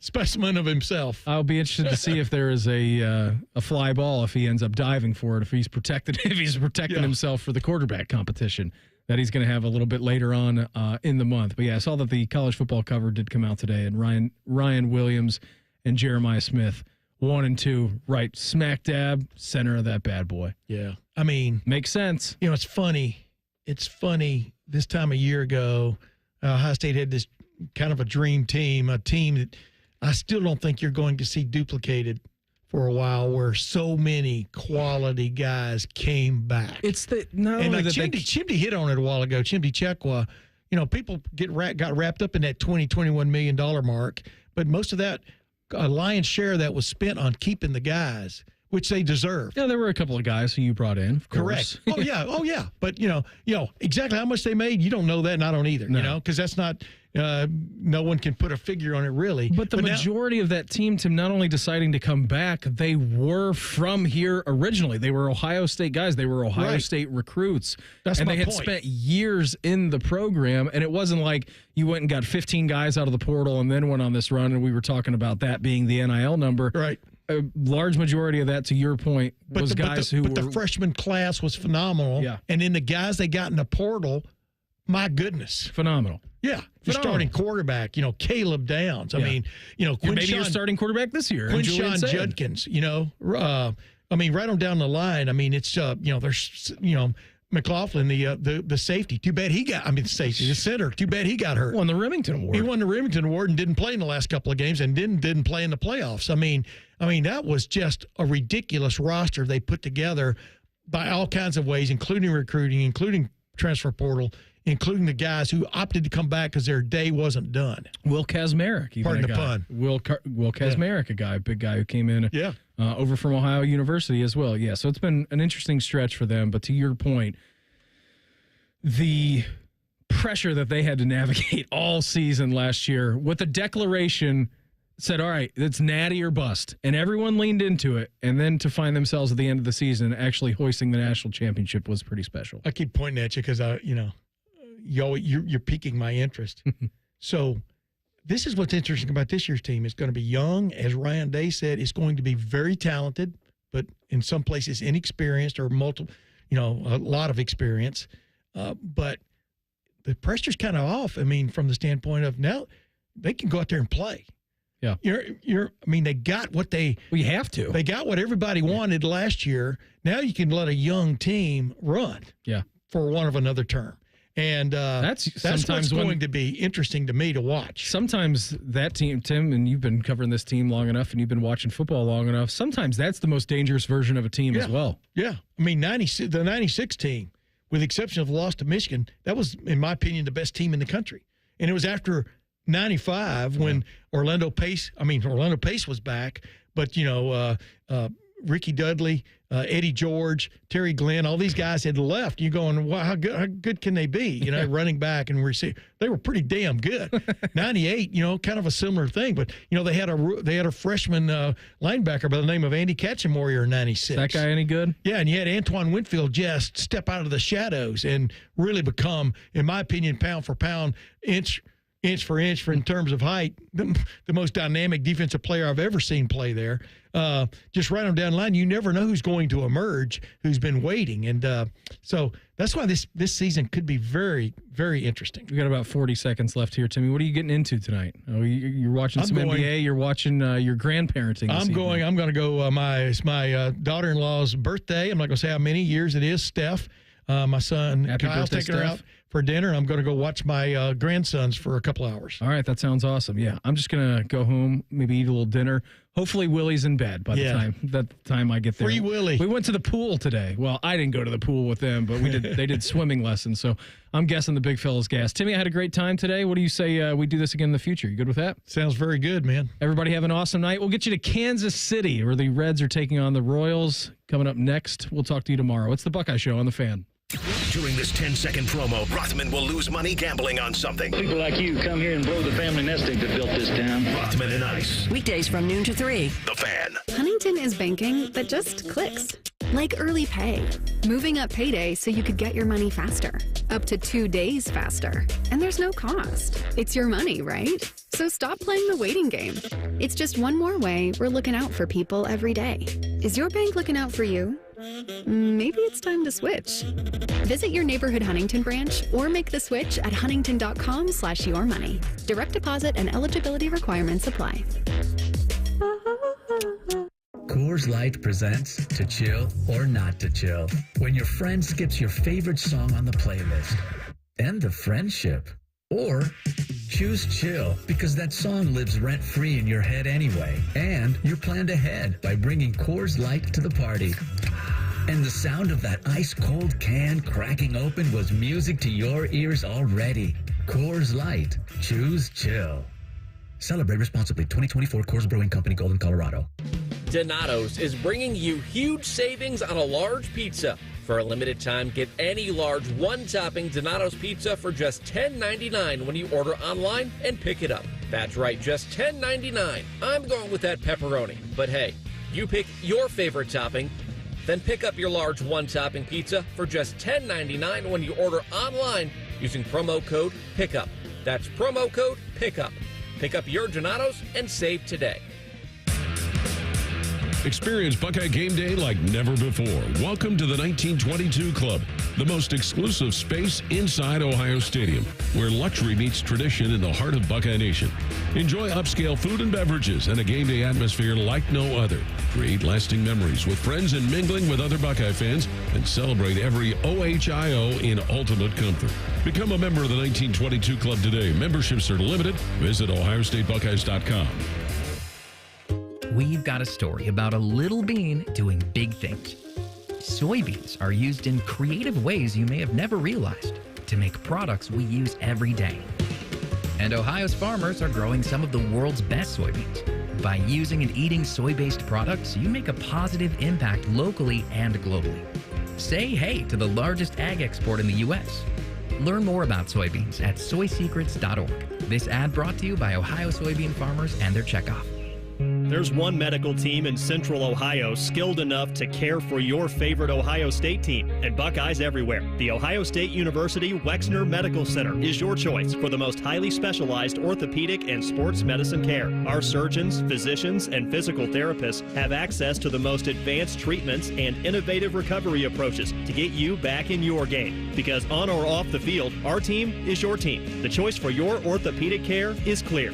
specimen of himself. I'll be interested to see if there is a fly ball if he ends up diving for it, if he's protecting himself for the quarterback competition that he's going to have a little bit later on in the month. But, I saw that the college football cover did come out today, and Ryan Williams and Jeremiah Smith, 1 and 2, right smack dab center of that bad boy. Yeah. I mean. Makes sense. It's funny. It's funny. This time a year ago, Ohio State had this kind of a dream team, a team that I still don't think you're going to see duplicated for a while, where so many quality guys came back. It's the Chimdi hit on it a while ago. Chimdi Chekwa, people got wrapped up in that $21 million mark, but most of that, a lion's share of that was spent on keeping the guys, which they deserved. Yeah, there were a couple of guys who you brought in. Of Correct. Oh yeah. But exactly how much they made, you don't know that, and I don't either. No. Because that's not. No one can put a figure on it, really. But the majority of that team, Tim, not only deciding to come back, they were from here originally. They were Ohio State guys. They were Ohio State recruits. That's and my they had point. spent years in the program, and it wasn't like you went and got 15 guys out of the portal and then went on this run, and we were talking about that being the NIL number. Right. A large majority of that, to your point, was guys who were... But the freshman class was phenomenal. Yeah. And then the guys they got in the portal, my goodness. Phenomenal. Yeah. Your starting quarterback, Caleb Downs. I mean, maybe your starting quarterback this year. Quinshon Judkins, right on down the line. I mean, it's, there's, McLaughlin, the safety. Too bad he got, the safety, the center. Too bad he got hurt. Won the Remington Award. He won the Remington Award and didn't play in the last couple of games and didn't play in the playoffs. I mean, that was just a ridiculous roster they put together by all kinds of ways, including recruiting, including transfer portal, including the guys who opted to come back because their day wasn't done. Will Kazmarek, pardon the pun. Will Kazmarek, a big guy who came in over from Ohio University as well. Yeah, so it's been an interesting stretch for them. But to your point, the pressure that they had to navigate all season last year with the declaration said, all right, it's natty or bust. And everyone leaned into it. And then to find themselves at the end of the season actually hoisting the national championship was pretty special. I keep pointing at you because, you're piquing my interest. So this is what's interesting about this year's team. It's going to be young, as Ryan Day said. It's going to be very talented, but in some places inexperienced or a lot of experience. But the pressure's kind of off. From the standpoint of now they can go out there and play. Yeah. They got what we have to. They got what everybody wanted last year. Now you can let a young team run. Yeah. For want of another term. And that's what's going to be interesting to me to watch. Sometimes that team, Tim, and you've been covering this team long enough and you've been watching football long enough, sometimes that's the most dangerous version of a team as well. Yeah. The 96 team, with the exception of the loss to Michigan, that was, in my opinion, the best team in the country. And it was after 95 when Orlando Pace was back, but, Ricky Dudley, Eddie George, Terry Glenn, all these guys had left. You're going, wow, how good can they be? Running back and receive. They were pretty damn good. 98, kind of a similar thing. But they had a freshman linebacker by the name of Andy Katzenmoyer in 96. That guy any good? Yeah, and you had Antoine Winfield just step out of the shadows and really become, in my opinion, pound for pound, inch inch for inch in terms of height, the most dynamic defensive player I've ever seen play there. Just right on down the line, you never know who's going to emerge, who's been waiting. And so that's why this season could be very, very interesting. We got about 40 seconds left here, Timmy. What are you getting into tonight? Oh, you're watching some NBA. You're watching your grandparenting. I'm going to go. It's my daughter-in-law's birthday. I'm not going to say how many years it is. Steph, my son Kyle's taking her out for dinner, and I'm going to go watch my grandsons for a couple hours. All right, that sounds awesome. Yeah, I'm just going to go home, maybe eat a little dinner. Hopefully Willie's in bed by the time I get there. Free Willie. We went to the pool today. Well, I didn't go to the pool with them, but they did swimming lessons, so I'm guessing the big fella's gas. Timmy, I had a great time today. What do you say we do this again in the future? You good with that? Sounds very good, man. Everybody have an awesome night. We'll get you to Kansas City, where the Reds are taking on the Royals. Coming up next, we'll talk to you tomorrow. It's the Buckeye Show on The Fan. During this 10-second promo, Rothman will lose money gambling on something. People like you come here and blow the family nest egg that built this town. Rothman and Ice. Weekdays from noon to 3. The Fan. Huntington is banking that just clicks. Like early pay. Moving up payday so you could get your money faster. Up to 2 days faster. And there's no cost. It's your money, right? So stop playing the waiting game. It's just one more way we're looking out for people every day. Is your bank looking out for you? Maybe it's time to switch. Visit your neighborhood Huntington branch or make the switch at huntington.com/yourmoney. Direct deposit and eligibility requirements apply. Coors Light presents To Chill or Not to Chill. When your friend skips your favorite song on the playlist. End the friendship. Or choose chill because that song lives rent-free in your head anyway. And you're planned ahead by bringing Coors Light to the party. And the sound of that ice-cold can cracking open was music to your ears already. Coors Light. Choose chill. Celebrate responsibly. 2024 Coors Brewing Company, Golden, Colorado. Donato's is bringing you huge savings on a large pizza. For a limited time, get any large one-topping Donato's pizza for just $10.99 when you order online and pick it up. That's right, just $10.99. I'm going with that pepperoni. But hey, you pick your favorite topping, then pick up your large one-topping pizza for just $10.99 when you order online using promo code PICKUP. That's promo code PICKUP. Pick up your Donato's and save today. Experience Buckeye Game Day like never before. Welcome to the 1922 Club, the most exclusive space inside Ohio Stadium, where luxury meets tradition in the heart of Buckeye Nation. Enjoy upscale food and beverages and a game day atmosphere like no other. Create lasting memories with friends and mingling with other Buckeye fans, and celebrate every OHIO in ultimate comfort. Become a member of the 1922 Club today. Memberships are limited. Visit OhioStateBuckeyes.com. We've got a story about a little bean doing big things. Soybeans are used in creative ways you may have never realized to make products we use every day. And Ohio's farmers are growing some of the world's best soybeans. By using and eating soy-based products, you make a positive impact locally and globally. Say hey to the largest ag export in the U.S. Learn more about soybeans at soysecrets.org. This ad brought to you by Ohio soybean farmers and their checkoff. There's one medical team in Central Ohio skilled enough to care for your favorite Ohio State team, and Buckeyes everywhere. The Ohio State University Wexner Medical Center is your choice for the most highly specialized orthopedic and sports medicine care. Our surgeons, physicians, and physical therapists have access to the most advanced treatments and innovative recovery approaches to get you back in your game. Because on or off the field, our team is your team. The choice for your orthopedic care is clear.